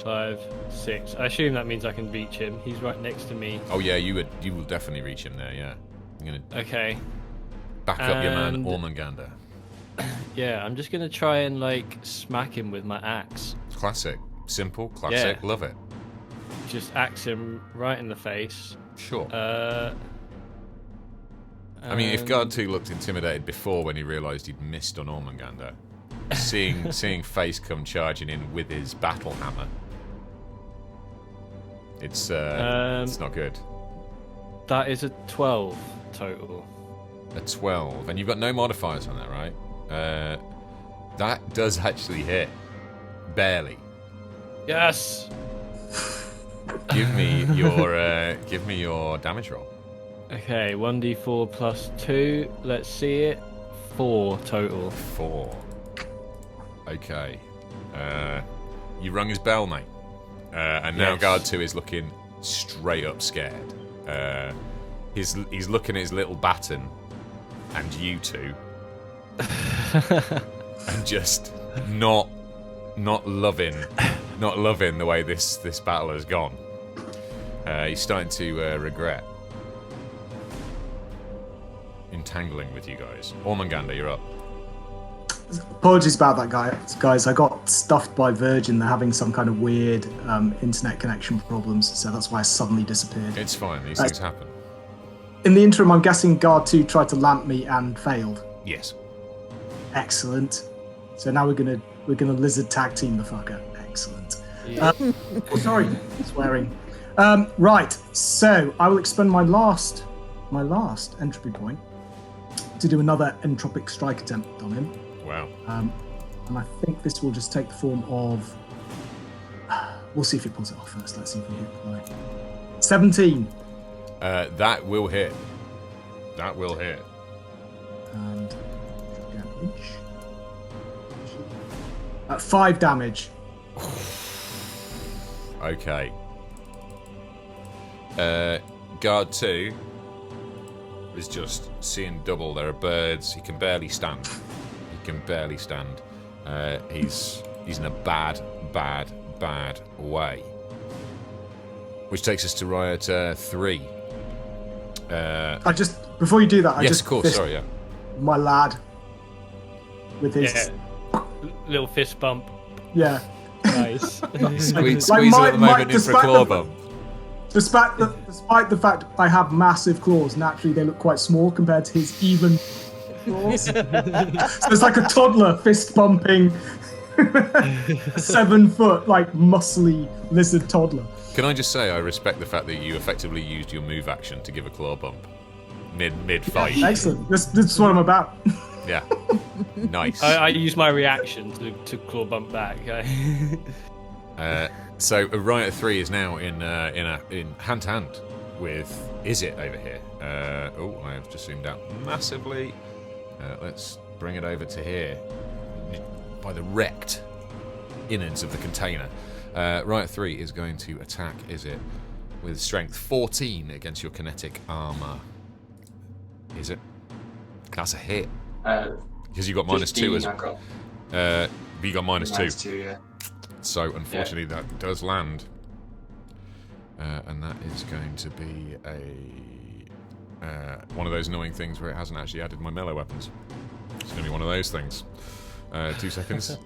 5, 6. I assume that means I can reach him. He's right next to me. Oh yeah, you will definitely reach him there. Yeah. I'm gonna Okay. back up your man Ormungandr. Yeah, I'm just gonna try and smack him with my axe. Classic. Simple. Classic. Yeah. Love it. Just axe him right in the face. Sure. I mean, if and- Guard 2 looked intimidated before when he realised he'd missed on Ormungandr, seeing Face come charging in with his battle hammer, it's not good. That is a 12 total. A 12, and you've got no modifiers on that, right? That does actually hit, barely. Yes. Give me your damage roll. Okay, 1d4 plus 2. Let's see it. 4 total. 4. Okay. You rung his bell, mate. And now Yes. Guard 2 is looking straight up scared. He's looking at his little baton and you two, and just not loving the way this battle has gone. He's starting to regret entangling with you guys. Ormungandr, you're up. Apologies about that, guys. I got stuffed by Virgin. They're having some kind of weird internet connection problems, so that's why I suddenly disappeared. It's fine. These things happen. In the interim, I'm guessing Guard 2 tried to lamp me and failed. Yes. Excellent. So now we're gonna lizard tag team the fucker. Excellent. Yeah. Sorry, swearing. Right. So I will expend my last entropy point to do another entropic strike attempt on him. Wow. And I think this will just take the form of. We'll see if it pulls it off first. Let's see if we hit the 17. That will hit. That will hit. And damage. 5 damage. Okay. Guard 2 is just seeing double. There are birds. He can barely stand. He's in a bad way. Which takes us to Rioter 3. Before you do that, yes, of course. Sorry, yeah. My lad with his little fist bump. Yeah. Nice. Squeeze at the moment in for a claw bump. Despite the fact I have massive claws, naturally they look quite small compared to his even claws. So it's like a toddler fist bumping 7 foot, like muscly lizard toddler. Can I just say I respect the fact that you effectively used your move action to give a claw bump mid fight. Yeah, excellent. That's what I'm about. Yeah. Nice. I use my reaction to claw bump back. So Rioter 3 is now in hand to hand with Izit over here. I have just zoomed out massively. Let's bring it over to here by the wrecked innards of the container. Rioter 3 is going to attack Izit with strength 14 against your kinetic armor. Is it? That's a hit. Because you got -2 as well. You got -2. -2, yeah. So unfortunately that does land. And that is going to be one of those annoying things where it hasn't actually added my melee weapons. It's going to be one of those things. 2 seconds.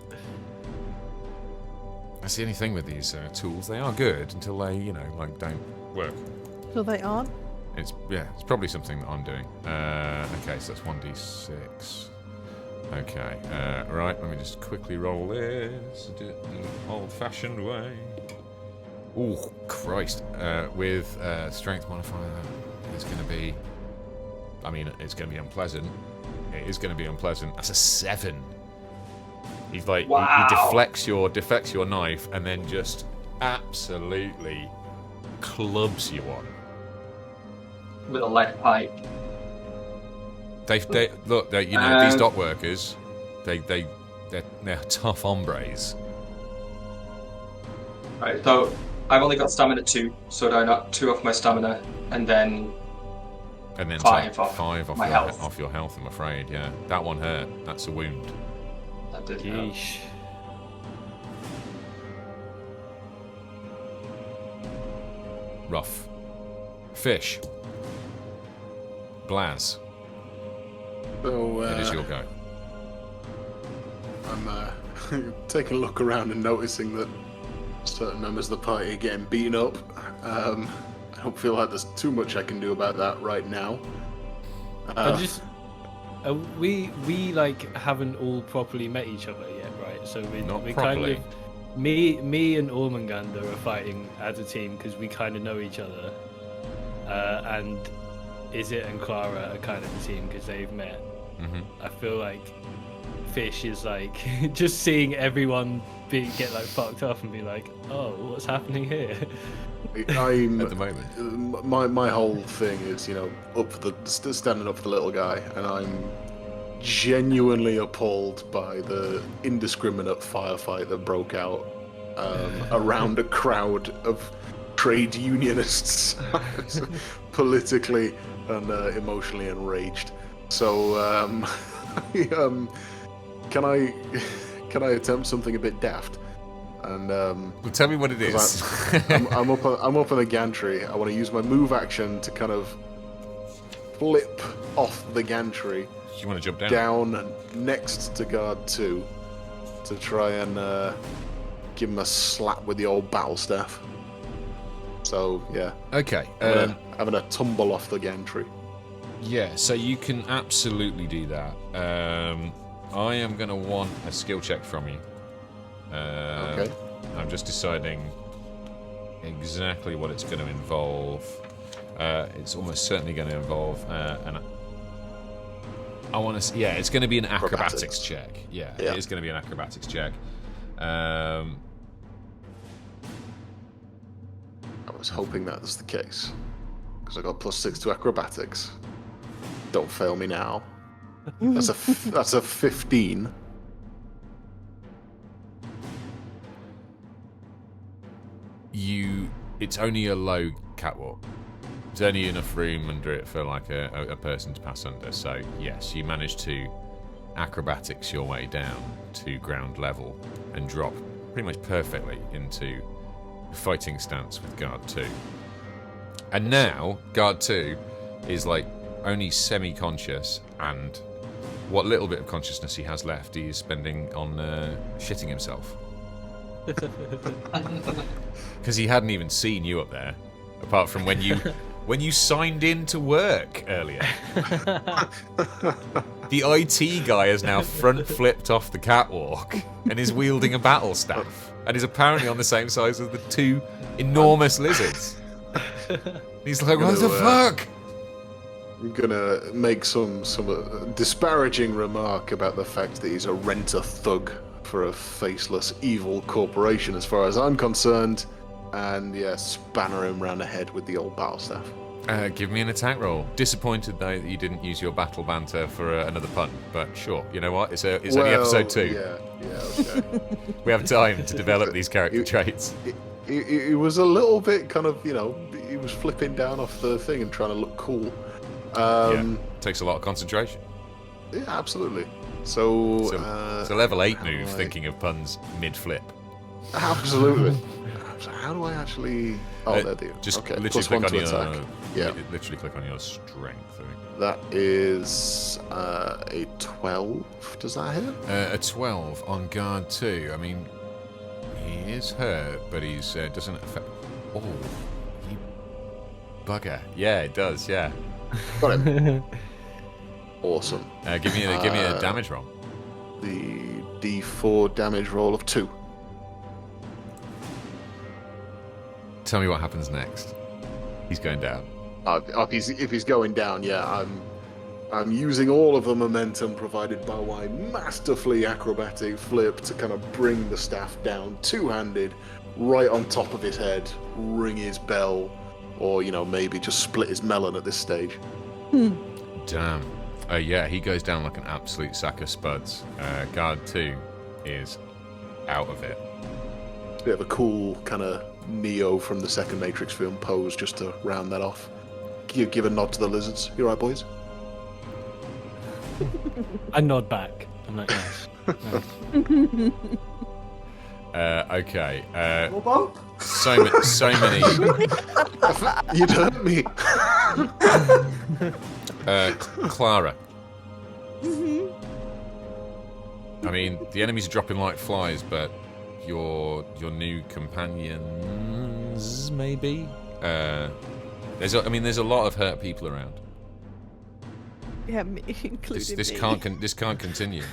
That's the only thing with these tools. They are good until they, don't work. So they aren't? It's probably something that I'm doing. Okay, so that's 1d6. Okay, right, let me just quickly roll this. Do it the old-fashioned way. Oh, Christ. With strength modifier, it's going to be... it's going to be unpleasant. It is going to be unpleasant. That's a 7. He's like, wow. he deflects your knife and then just absolutely clubs you on. With a lead pipe. They look, these dock workers, they're tough hombres. Right, so I've only got stamina 2, so I knock 2 off my stamina, and then 5 off my health. Off your health, I'm afraid. Yeah, that one hurt. That's a wound. That did hurt. Yeesh. Rough. Fish. Blaz. So, it is your go. I'm taking a look around and noticing that certain members of the party are getting beaten up. I don't feel like there's too much I can do about that right now. We haven't all properly met each other yet, right? So we properly. Kind of me and Ormungandr are fighting as a team because we kind of know each other, and Izit and Clara are kind of a team because they've met. Mm-hmm. I feel like Fish is like just seeing everyone get like fucked up and be like, oh, what's happening here? I'm At the moment, my whole thing is standing up for the little guy, and I'm genuinely appalled by the indiscriminate firefight that broke out around a crowd of trade unionists, politically and emotionally enraged. So, can I attempt something a bit daft? And well, tell me what it is. I'm up on the gantry. I want to use my move action to kind of flip off the gantry You want to jump down? down next to Guard 2 to try and give him a slap with the old battle staff. So yeah. Okay. I'm gonna tumble off the gantry. Yeah, so you can absolutely do that. I am going to want a skill check from you. Okay. I'm just deciding exactly what it's going to involve. It's almost certainly going to involve I want to. Yeah, it's going to be an acrobatics check. Yeah, Yeah. it is going to be an acrobatics check. I was hoping that was the case because I got +6 to acrobatics. Don't fail me now. That's a 15. It's only a low catwalk. There's only enough room under it for like a person to pass under. So yes, you managed to acrobatics your way down to ground level and drop pretty much perfectly into fighting stance with Guard 2. And now Guard 2 is like only semi-conscious, and what little bit of consciousness he has left he is spending on shitting himself. Because he hadn't even seen you up there, apart from when you signed in to work earlier. The IT guy has now front flipped off the catwalk and is wielding a battle staff, and is apparently on the same size as the two enormous lizards. He's like, what the fuck? I'm gonna make some disparaging remark about the fact that he's a renter thug for a faceless evil corporation, as far as I'm concerned, and yeah, spanner him round the head with the old battle staff. Give me an attack roll. Disappointed though that you didn't use your battle banter for another pun, but sure. You know what? It's only episode 2. Yeah, okay. We have time to develop these character traits. He was a little bit kind of, he was flipping down off the thing and trying to look cool. Takes a lot of concentration. Yeah, absolutely. So it's a level 8 move, thinking of puns mid-flip. Absolutely. So how do I actually? Oh, there they are. Just okay. literally +1 click on to your. attack. Yeah. Literally click on your strength. I think. That is a 12. Does that hit? A 12 on Guard 2. I mean, he is hurt, but he's doesn't affect. Oh, you bugger! Yeah, it does. Yeah. Got him. Awesome. Give me a damage roll. The D4 damage roll of 2. Tell me what happens next. He's going down. If he's going down, yeah, I'm using all of the momentum provided by my masterfully acrobatic flip to kind of bring the staff down two-handed, right on top of his head, ring his bell, or maybe just split his melon at this stage. Damn. Yeah, he goes down like an absolute sack of spuds. Guard 2 is out of it. Bit of a cool kind of Neo from the second Matrix film pose, just to round that off. Give a nod to the lizards. You alright, boys? I nod back. I'm like, yes. Okay. Bump? So many. You'd hurt me. Clara. I mean, the enemies are dropping like flies, but your new companions, maybe. There's a lot of hurt people around. Yeah, me including This me. can't continue.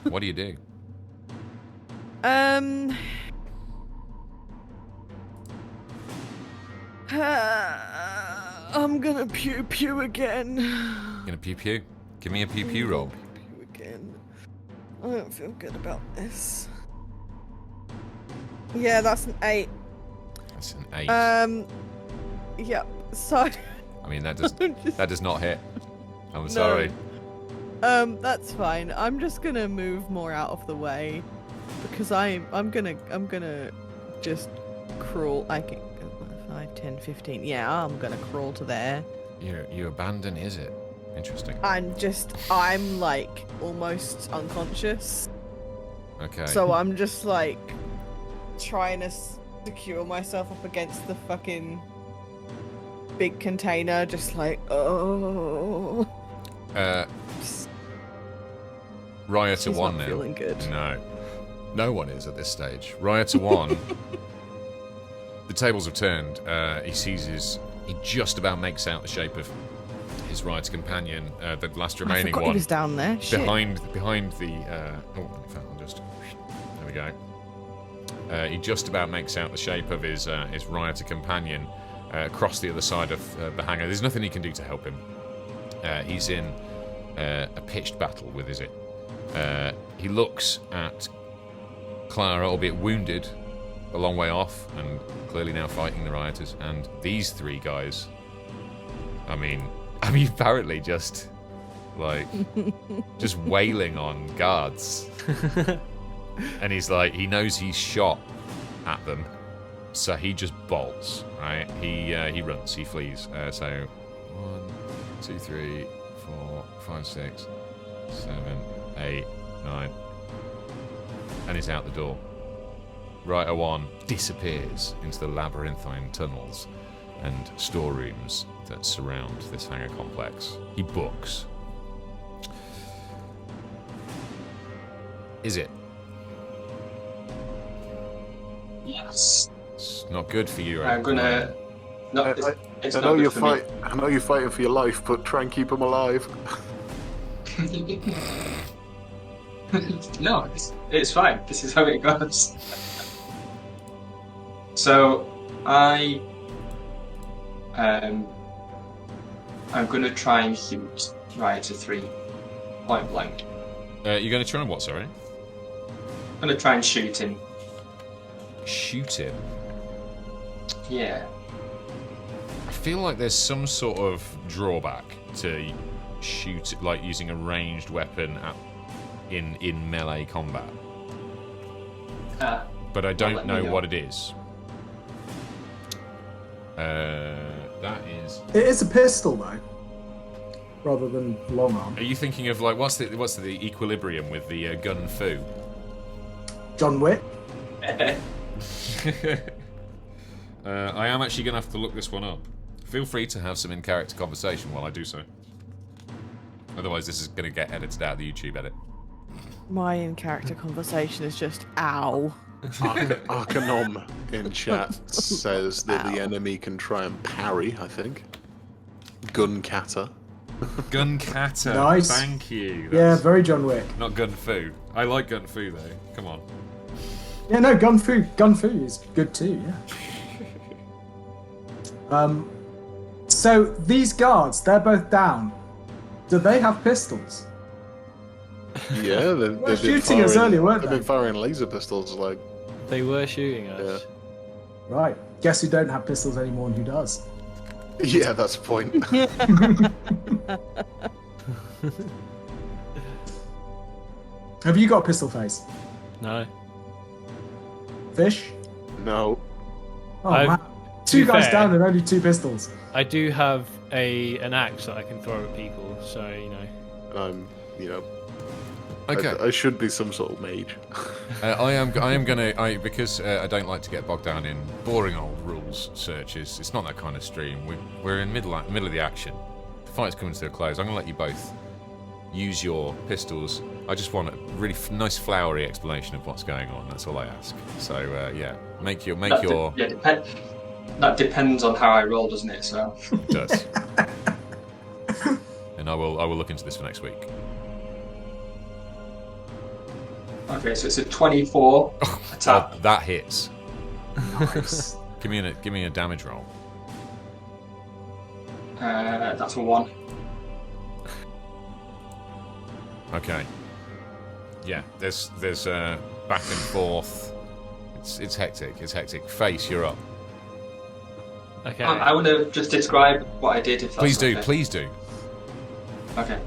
What do you do? I'm gonna pew again. You gonna pew pew? Give me a pew pew roll. Pew again. I don't feel good about this. Yeah, that's an 8. That's an 8. Yep. So. I mean, that does not hit. I'm sorry. That's fine. I'm just gonna move more out of the way because I'm gonna just crawl. I can 5, 10, 15. Yeah, I'm gonna crawl to there. You abandon, is it? Interesting. I'm like almost unconscious. Okay. So I'm just like trying to secure myself up against the fucking big container, just like Rioter She's 1 not now. feeling good. No one is at this stage. Rioter 1. The tables have turned. He just about makes out the shape of his Rioter companion, the last I remaining forgot one. he was down there. Shit. Behind the. In fact, I'll just. There we go. He just about makes out the shape of his Rioter companion across the other side of the hangar. There's nothing he can do to help him. He's in a pitched battle with Izit. He looks at Clara, albeit wounded, a long way off, and clearly now fighting the Rioters. And these three guys, I mean, apparently just wailing on guards. And he's like, he knows he's shot at them, so he just bolts. Right? He runs, he flees. So 1, 2, 3, 4, 5, 6, 7, 8, 9, and he's out the door. Rioter 1 disappears into the labyrinthine tunnels and storerooms that surround this hangar complex. He books. Is it? Yes. It's not good for you. I'm gonna. No, it's I not know good you're for me. I know you're fighting for your life, but try and keep him alive. No, it's fine. This is how it goes. So, I'm gonna try and shoot Rioter 3 point blank. You're going to try and what, sorry? I'm gonna try and shoot him. Shoot him? Yeah. I feel like there's some sort of drawback to shoot, like using a ranged weapon in melee combat. But I don't know what it is. That is. It is a pistol though, rather than long arm. Are you thinking of like what's the equilibrium with the gun fu? John Wick. I am actually going to have to look this one up. Feel free to have some in-character conversation while I do so. Otherwise, this is going to get edited out of the YouTube edit. My in-character conversation is just ow. Arcanom in chat says that the enemy can try and parry, I think. Gun-catter. Gun kata. Nice. Thank you. Yeah, very John Wick. Not gun fu. I like gun fu though. Come on. Yeah, no, gun fu is good too. Yeah. So these guards, they're both down. Do they have pistols? Yeah, they've been shooting us firing- earlier, weren't They've they? been firing laser pistols, like. They were shooting us. Right. Guess who don't have pistols anymore and who does? Yeah, that's the point. Have you got a pistol face? No. Fish? No. Oh, I've- man. to Two be guys fair- down and only two pistols. I do have an axe that I can throw at people, so you know. And I'm, Okay. I should be some sort of mage. I am gonna because I don't like to get bogged down in boring old rules searches. It's not that kind of stream. We're in middle of the action. The fight's coming to a close. I'm gonna let you both use your pistols. I just want a really nice flowery explanation of what's going on. That's all I ask. So yeah, make your That depends on how I roll, doesn't it? So. It does. And I will look into this for next week. Okay, so it's a 24 attack. Oh, that hits. Nice. Give me a damage roll. That's a 1. Okay. Yeah, there's back and forth. It's hectic. It's hectic. Face, you're up. Okay. I want to just describe what I did. If that's Please do. okay. Please do. Okay.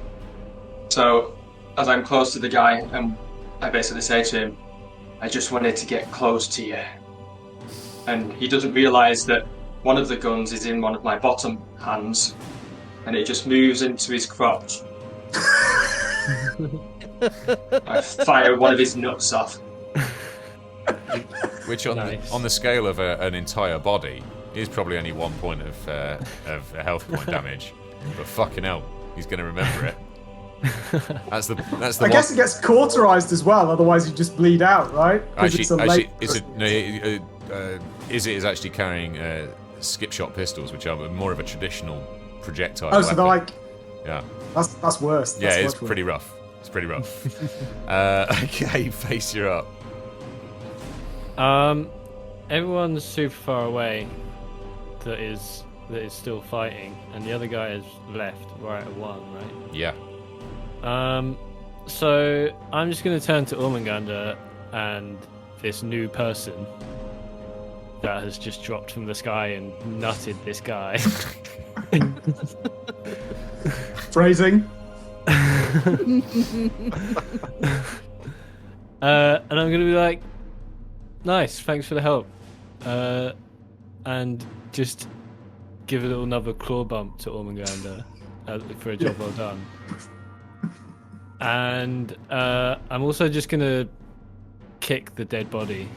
So, as I'm close to the guy, I basically say to him, I just wanted to get close to you. And he doesn't realise that one of the guns is in one of my bottom hands, and it just moves into his crotch. I fire one of his nuts off. Which on Nice. on the scale of an entire body is probably only 1 point of health point damage. But fucking hell, he's going to remember it. That's the I one. guess it gets cauterized as well, otherwise you just bleed out, right? 'Cause it's a late- Izit is actually carrying skip shot pistols, which are more of a traditional projectile. Oh, so they're weapon. like, Yeah. that's worse. That's Yeah, it's much worse. pretty rough. It's pretty rough. Okay, Face, you're up. Everyone's super far away that is still fighting, and the other guy is left, right at 1, right? Yeah. So I'm just gonna turn to Ormungandr and this new person that has just dropped from the sky and nutted this guy. Phrasing. And I'm gonna be like, nice, thanks for the help, and just give a little another claw bump to Ormungandr for a job well done. And I'm also just gonna kick the dead body.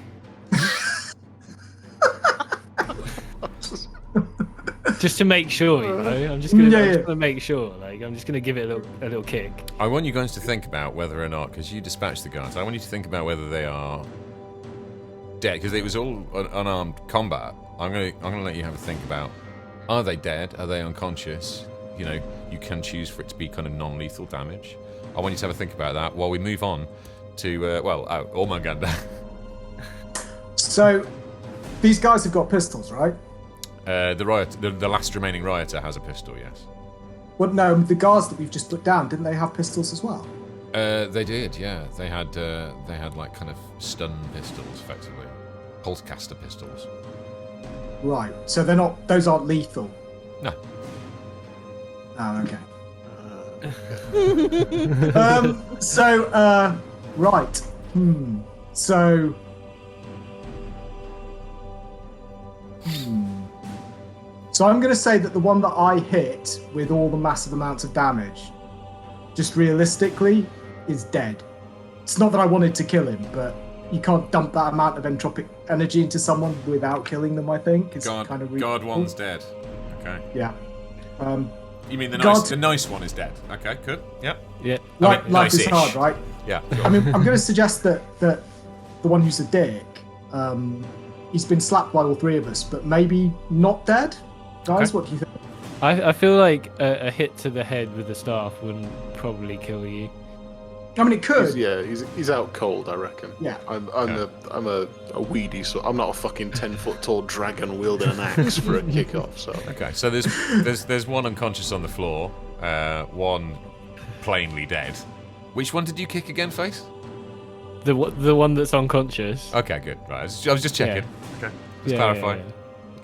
Just to make sure, you know. I'm just gonna make sure. Like, I'm just gonna give it a little kick. I want you guys to think about whether or not, because you dispatched the guards, I want you to think about whether they are dead, because it was all unarmed combat. I'm gonna let you have a think about, are they dead? Are they unconscious? You know, you can choose for it to be kind of non-lethal damage. I want you to have a think about that while we move on to Ormungandr. So, these guys have got pistols, right? The last remaining rioter has a pistol, yes. Well, no, the guards that we've just put down, didn't they have pistols as well? They did, yeah. They had like kind of stun pistols, effectively, pulsecaster pistols. Right. So they're not; those aren't lethal. No. Oh, okay. Right. So. So I'm going to say that the one that I hit with all the massive amounts of damage, just realistically, is dead. It's not that I wanted to kill him, but you can't dump that amount of entropic energy into someone without killing them, I think. It's kind of Guard 1's dead. Okay. Yeah. You mean the Guard- nice one is dead? Okay, good. Yep. Yeah. Life is nice-ish. hard, right? Yeah. I mean, I'm going to suggest that the one who's a dick, he's been slapped by all three of us, but maybe not dead? Guys, Okay. what do you think? I feel like a hit to the head with the staff wouldn't probably kill you. I mean, it could. He's out cold, I reckon. Yeah. I'm a weedy, so I'm not a fucking 10-foot tall dragon wielding an axe for a kickoff. So Okay, so there's one unconscious on the floor, one plainly dead. Which one did you kick again, Face? The one that's unconscious. Okay, good. Right, I was just checking. Yeah. Okay, just clarifying.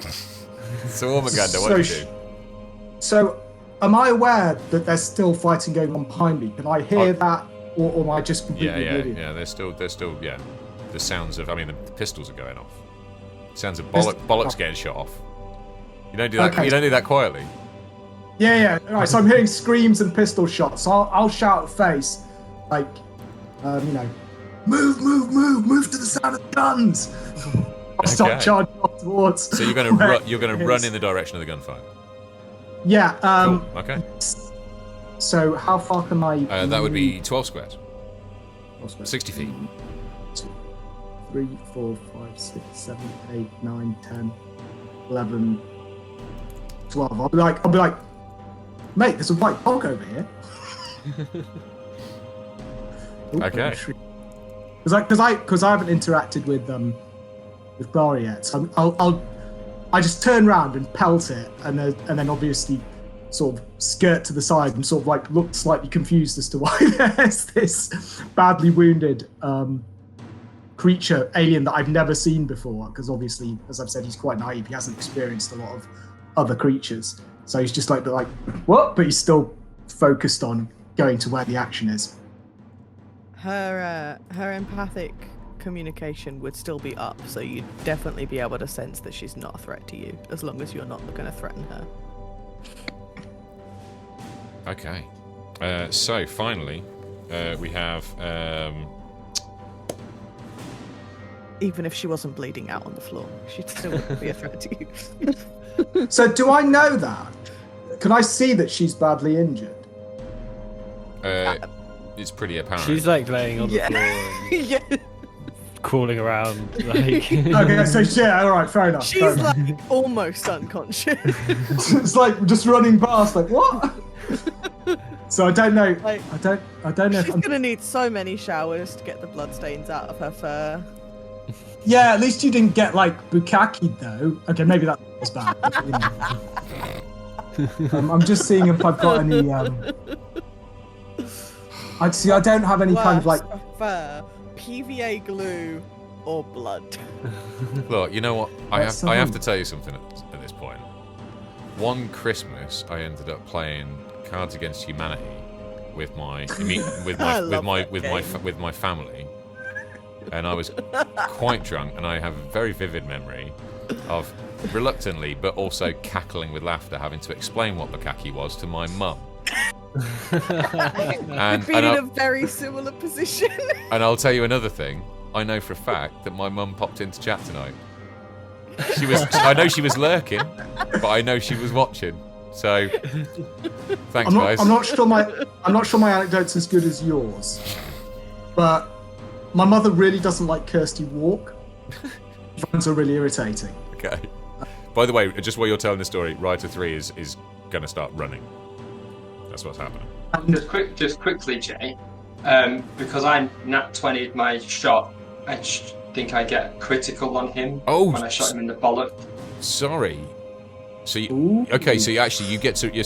Yeah. So Ormungandr, what do you do? So, am I aware that there's still fighting going on behind me? Can I hear that, or am I just completely oblivious? Yeah. There's still the sounds of. I mean, the pistols are going off. Sounds of bollocks getting shot off. You don't do that. Okay. You don't do that quietly. Yeah. All right. So I'm hearing screams and pistol shots. So I'll shout at Face, like, move to the sound of the guns. I'll start Okay. charging off towards. So you're going to run in the direction of the gunfire. Yeah. Cool. Okay. So how far can I? That would be 12 squares, 12 squares. 60 feet. 2, 3, 4, 5, 6, 7, 8, 9, 10, 11, 12. I'll be like, mate, there's a white dog over here. Okay. Because I haven't interacted with Clara yet, so I just turn around and pelt it, and then obviously sort of skirt to the side and sort of like look slightly confused as to why there's this badly wounded creature alien that I've never seen before. Because obviously, as I've said, he's quite naive. He hasn't experienced a lot of other creatures, so he's just like what? But he's still focused on going to where the action is. Her empathic communication would still be up, so you'd definitely be able to sense that she's not a threat to you, as long as you're not going to threaten her. Okay. So finally, we have. Even if she wasn't bleeding out on the floor, she'd still wouldn't be a threat to you. So do I know that? Can I see that she's badly injured? It's pretty apparent. She's like laying on the Yeah. floor and Yeah. crawling around. Like... Okay, so yeah, all right, fair enough. She's fair enough. like almost unconscious. It's like just running past, like what? So I don't know. Like, I don't know. She's If I'm... gonna need so many showers to get the bloodstains out of her fur. Yeah, at least you didn't get like bukkake though. Okay, maybe that was bad. But, I'm just seeing if I've got any. I see. I don't have any kind of like. Worse for fur, PVA glue, or blood. Look, you know what? I That's have to something. tell you something at this point. One Christmas, I ended up playing Cards Against Humanity with my family, and I was quite drunk, and I have a very vivid memory of reluctantly but also cackling with laughter having to explain what bukkake was to my mum. I've been in a very similar position. And I'll tell you another thing. I know for a fact that my mum popped into chat tonight. I know she was lurking, but I know she was watching. So, thanks, guys. I'm not sure my anecdote's as good as yours, but my mother really doesn't like Kirsty Walk. She finds her really irritating. Okay. By the way, just while you're telling the story, Rioter 3 is going to start running. That's what's happening. Just quickly, Jay, because I nat 20'd my shot, I think I get critical on him when I shot him in the bollock. Sorry. So you get to. Do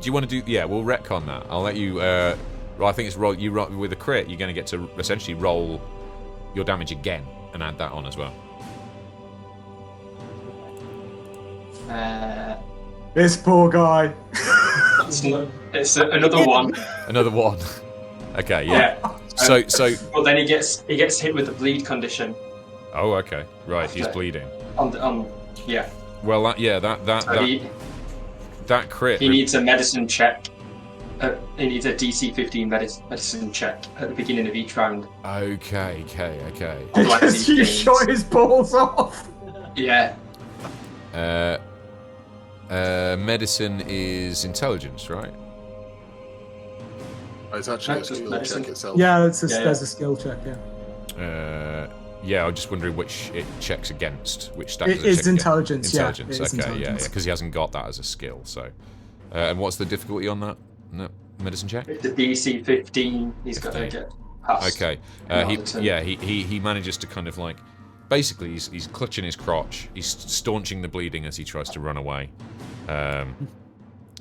you want to do? Yeah, we'll retcon that. I'll let you. I think it's roll. You roll with a crit. You're going to get to essentially roll your damage again and add that on as well. This poor guy. It's another one. Another one. Okay, yeah. So. Well, then he gets hit with the bleed condition. Oh, okay. Right, he's bleeding. Yeah. Well, that crit. He needs a medicine check. He needs a DC 15 medicine check at the beginning of each round. Okay. Because you shot his balls off. Yeah. Medicine is intelligence, right? It's actually a skill medicine. check itself. Yeah, there's a skill check. Yeah. Yeah, I'm just wondering which it checks against. Which stat It does it is check intelligence. against? Yeah, Intelligence. it is Okay, intelligence. yeah, because he hasn't got that as a skill. So, and what's the difficulty on that? No, medicine check. It's a DC 15. He's got to get past. Okay. He manages to kind of like, basically he's clutching his crotch. He's staunching the bleeding as he tries to run away.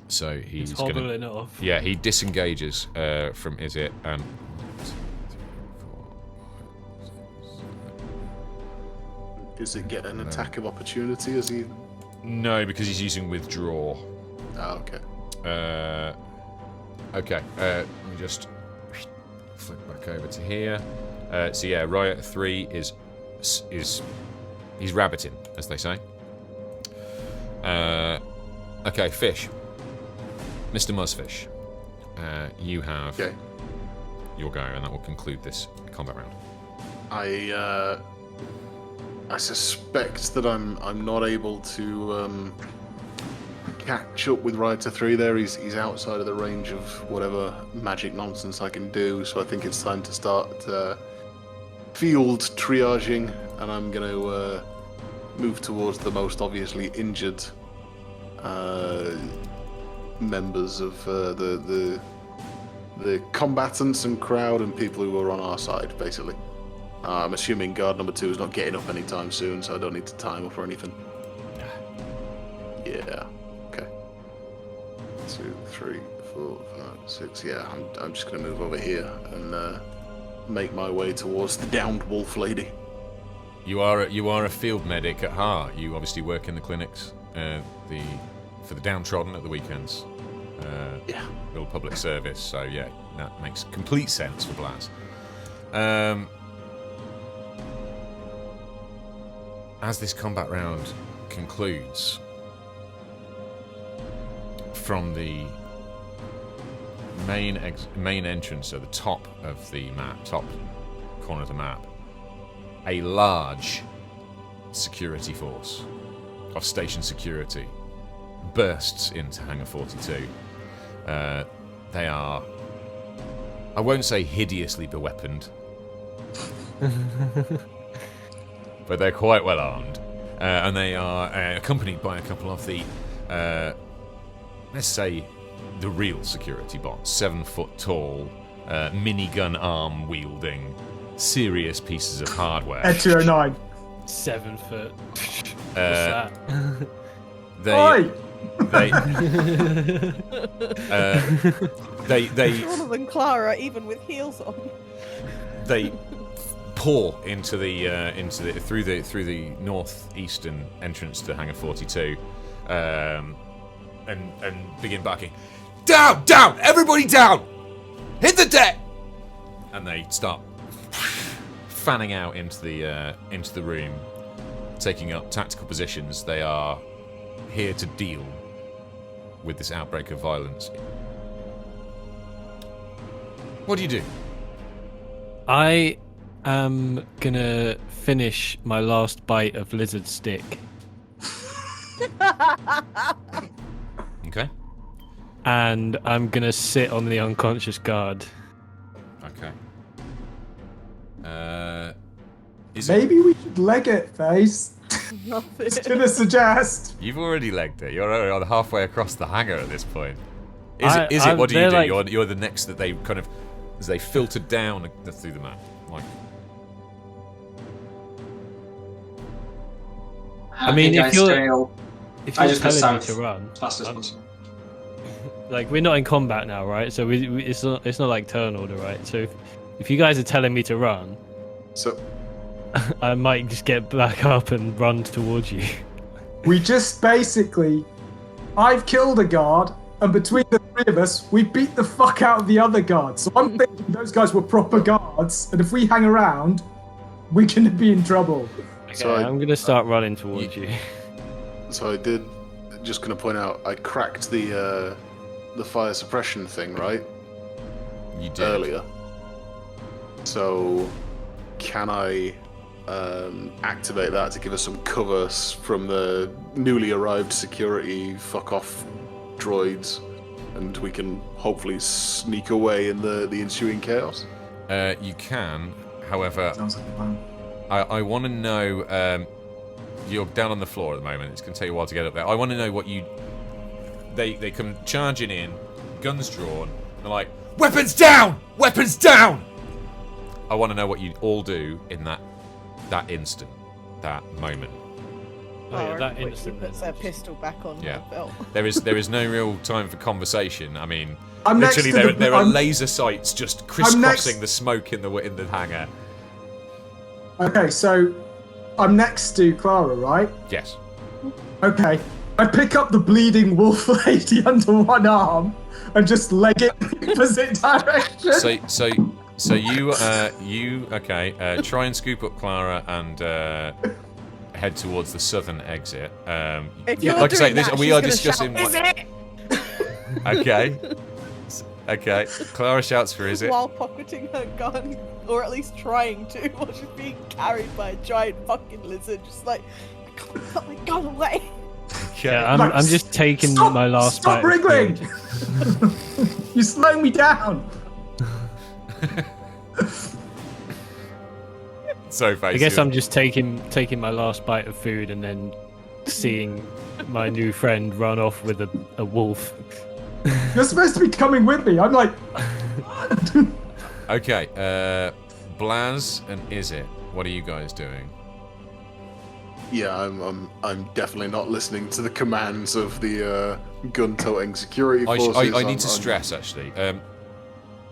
So he's hobbling gonna. off. Yeah, he disengages from Izit and. Does it get an attack of opportunity as he? No, because he's using withdraw. Oh, okay. Okay. Let me just flip back over to here. So yeah, Riot 3 is he's rabbiting, as they say. Okay, Fish. Mr. Muzzfish. You have your go, and that will conclude this combat round. I suspect that I'm not able to catch up with Rioter 3 there. He's outside of the range of whatever magic nonsense I can do, so I think it's time to start field triaging, and I'm going to move towards the most obviously injured members of the combatants and crowd and people who are on our side, basically. I'm assuming guard number 2 is not getting up anytime soon, so I don't need to time up or anything. Yeah. Okay. 2, 3, 4, 5, 6. Yeah, I'm just gonna move over here and make my way towards the downed wolf lady. You are a field medic at heart. You obviously work in the clinics, for the downtrodden at the weekends. Yeah. Little public service. So yeah, that makes complete sense for Blaz. As this combat round concludes, from the main entrance at the top of the map, top corner of the map, a large security force of station security bursts into Hangar 42. They are I won't say hideously beweaponed, but they're quite well armed. And they are accompanied by a couple of the, let's say, the real security bots. 7 foot tall, minigun arm wielding, serious pieces of hardware. Ed 209. 7 foot. What's Uh, that? Oi! They Taller than Clara, even with heels on. they pour into the through the northeastern entrance to Hangar 42, and begin barking, "Down, down, everybody down, hit the deck!" And they start fanning out into the room, taking up tactical positions. They are here to deal with this outbreak of violence. What do you do? I am gonna finish my last bite of lizard stick. Okay. And I'm gonna sit on the unconscious guard. Okay. Is Maybe we should leg it, Face. Nothing. Just gonna suggest. You've already legged it. You're already halfway across the hangar at this point. Is I- it? I- What do you they're do? like- You're the next that they kind of, as they filter down through the map. Like, I mean, think if you're- scale If I you're just go telling me south to run, as fast as I'm- possible. like we're not in combat now, right? So it's not like turn order, right? So if you guys are telling me to run, So I might just get back up and run towards you. We just basically, I've killed a guard, and between the three of us, we beat the fuck out of the other guards. So I'm thinking those guys were proper guards, and if we hang around, we're gonna be in trouble. Okay, So I'm gonna start running towards you. So I did. Just gonna point out, I cracked the fire suppression thing, right? you did. Earlier. So can I activate that to give us some cover from the newly arrived security fuck off droids, and we can hopefully sneak away in the ensuing chaos? You can, however, Sounds like a plan. I want to know. You're down on the floor at the moment. It's going to take you a while to get up there. I want to know what you. They come charging in, guns drawn. They're like, "Weapons down! Weapons down!" I want to know what you all do in that instant, that moment. Oh, yeah, Clara that quickly instant puts then. her pistol back on Yeah. her belt. There is no real time for conversation. I mean, I'm next literally, to there are I'm- laser sights just next- crisscrossing the smoke in the hangar. Okay, so I'm next to Clara, right? Yes. Okay. I pick up the bleeding wolf lady under one arm and just leg it in the opposite direction. So you okay? Try and scoop up Clara and head towards the southern exit. If you're Like I say, doing this, that, we she's are gonna discussing. shout, Okay. Okay. Clara shouts for is it? while pocketing her gun, or at least trying to, while she's being carried by a giant fucking lizard, just like, I can't put my gun away. Okay. Yeah, I'm just taking Stop- my last Stop bite. of wriggling! food. You're slowing me down. So face. I guess I'm just taking my last bite of food and then seeing my new friend run off with a wolf. You're supposed to be coming with me. I'm like, Okay. Blaz and Izit, what are you guys doing? Yeah, I'm definitely not listening to the commands of the gun-toting security forces. I need to stress actually.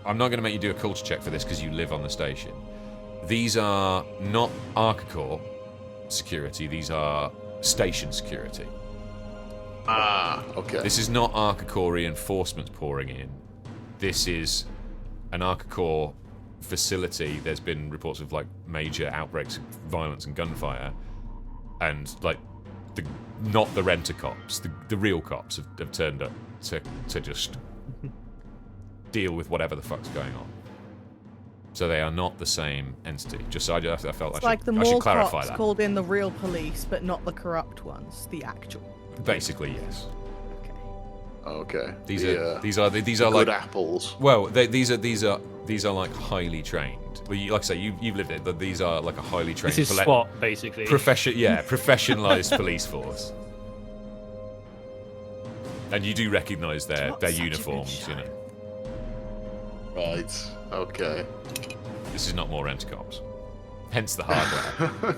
I'm not going to make you do a culture check for this because you live on the station. These are not Arcacore security. These are station security. Okay. This is not Arcacore reinforcements pouring in. This is an Arcacore facility. There's been reports of like major outbreaks of violence and gunfire, and like not the renter cops, the real cops have turned up to just deal with whatever the fuck's going on. So they are not the same entity. Just so I felt It's I like the should mall clarify cops that. called in the real police, but not the corrupt ones, the actual. Basically, yes. Okay. Okay. These the, are good like apples. well, these are like highly trained. Well, like I say, you've lived it. But these are like a highly trained. This is SWAT, basically. Professionalized police force. And you do recognise their uniforms, you know. Right. Okay. This is not more Rent-A-Cops. Hence the hardware.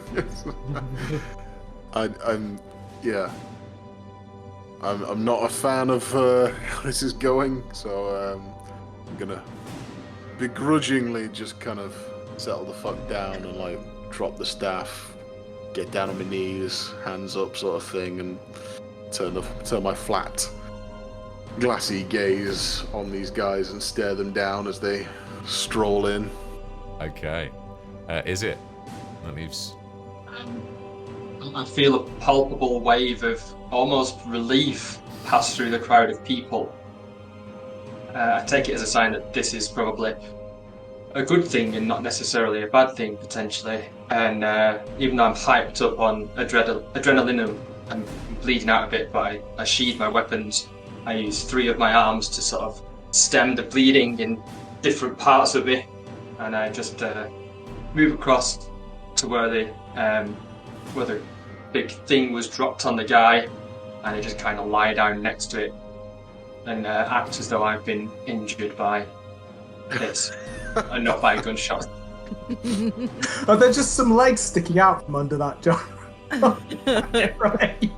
I'm not a fan of how this is going, so I'm gonna begrudgingly just kind of settle the fuck down and like drop the staff, get down on my knees, hands up, sort of thing, and turn my flat, glassy gaze on these guys and stare them down as they stroll in. Okay. Is it? That leaves. I feel a palpable wave of almost relief pass through the crowd of people. I take it as a sign that this is probably a good thing and not necessarily a bad thing, potentially. And even though I'm hyped up on adrenaline and I'm bleeding out a bit, but I sheathe my weapons. I use 3 of my arms to sort of stem the bleeding in different parts of me. And I just move across to where the big thing was dropped on the guy, and I just kind of lie down next to it and act as though I've been injured by this and not by a gunshot. Are there just some legs sticking out from under that, John? Right.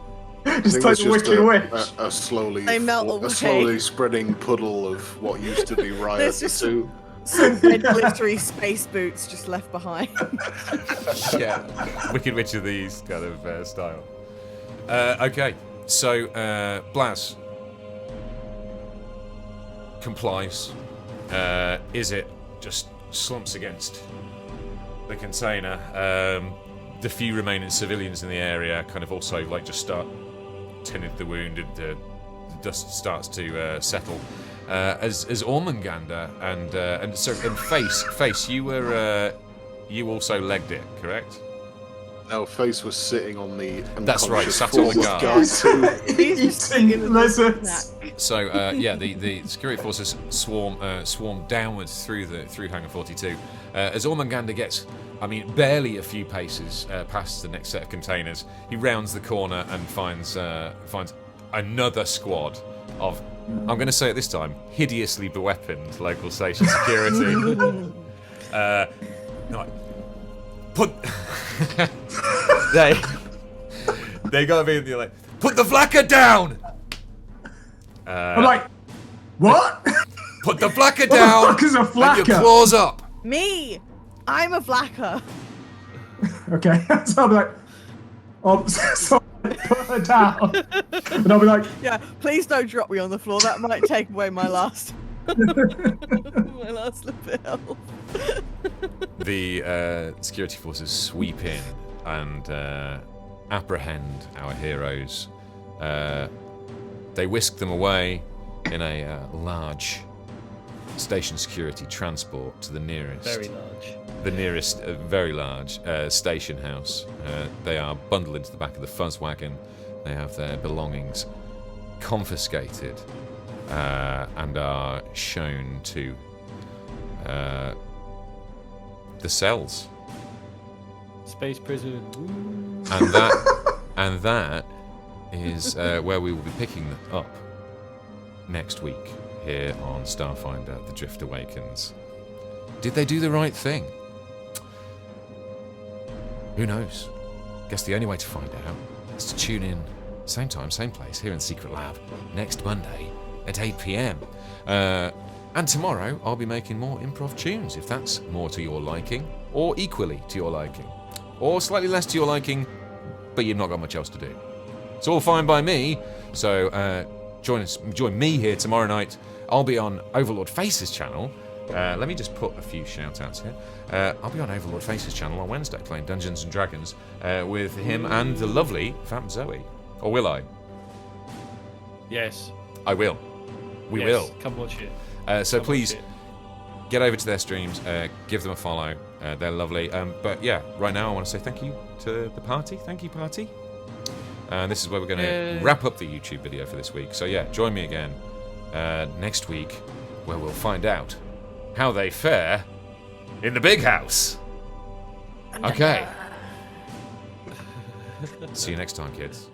Just like the Wicked Witch. A slowly, They melt away. a slowly spreading puddle of what used to be Riot just 2. Some red glittery space boots just left behind. Yeah. Wicked Witch of these kind of style. Okay. So, Blaz complies. Izit just slumps against the container. The few remaining civilians in the area kind of also like just start tending to the wound, and the dust starts to settle. As Ormungandr and Face, you also legged it, correct? No, Face was sitting on the. That's right, unconscious sat on the forward guard. Eating lizards. So the security forces swarm downwards through Hangar 42. As Ormungandr gets, barely a few paces past the next set of containers, he rounds the corner and finds another squad of, I'm going to say it this time, hideously beweaponed local station security. Put they got to be in the like, put the flakka down. I'm like, what? Put the flakka What down. the fuck is a And flakka? your claws up. Me! I'm a flacker. Okay, so I'll be like, so put her down. And I'll be like, Yeah, please don't drop me on the floor. That might take away my last my last little bit of health. The security forces sweep in and apprehend our heroes. They whisk them away in a large station security transport to the nearest. Very large. The nearest, very large station house. They are bundled into the back of the fuzz wagon. They have their belongings confiscated and are shown to the cells. Space prison. Woo. And that is where we will be picking up next week here on Starfinder: The Drift Awakens. Did they do the right thing? Who knows? Guess the only way to find out is to tune in, same time, same place, here in Secret Lab, next Monday at 8 p.m. And tomorrow I'll be making more improv tunes, if that's more to your liking, or equally to your liking, or slightly less to your liking, but you've not got much else to do. It's all fine by me, so join me here tomorrow night. I'll be on OverlordFace's channel. Let me just put a few shout-outs here. I'll be on OverlordFace's channel on Wednesday playing Dungeons & Dragons with him and the lovely VampZoe. Or will I? Yes. I will. We will. Come watch it. So Come please watch it. get over to their streams, give them a follow. They're lovely. But yeah, right now I want to say thank you to the party. Thank you, party. And this is where we're going to wrap up the YouTube video for this week. So yeah, join me again next week, where we'll find out how they fare in the big house. Okay. See you next time, kids.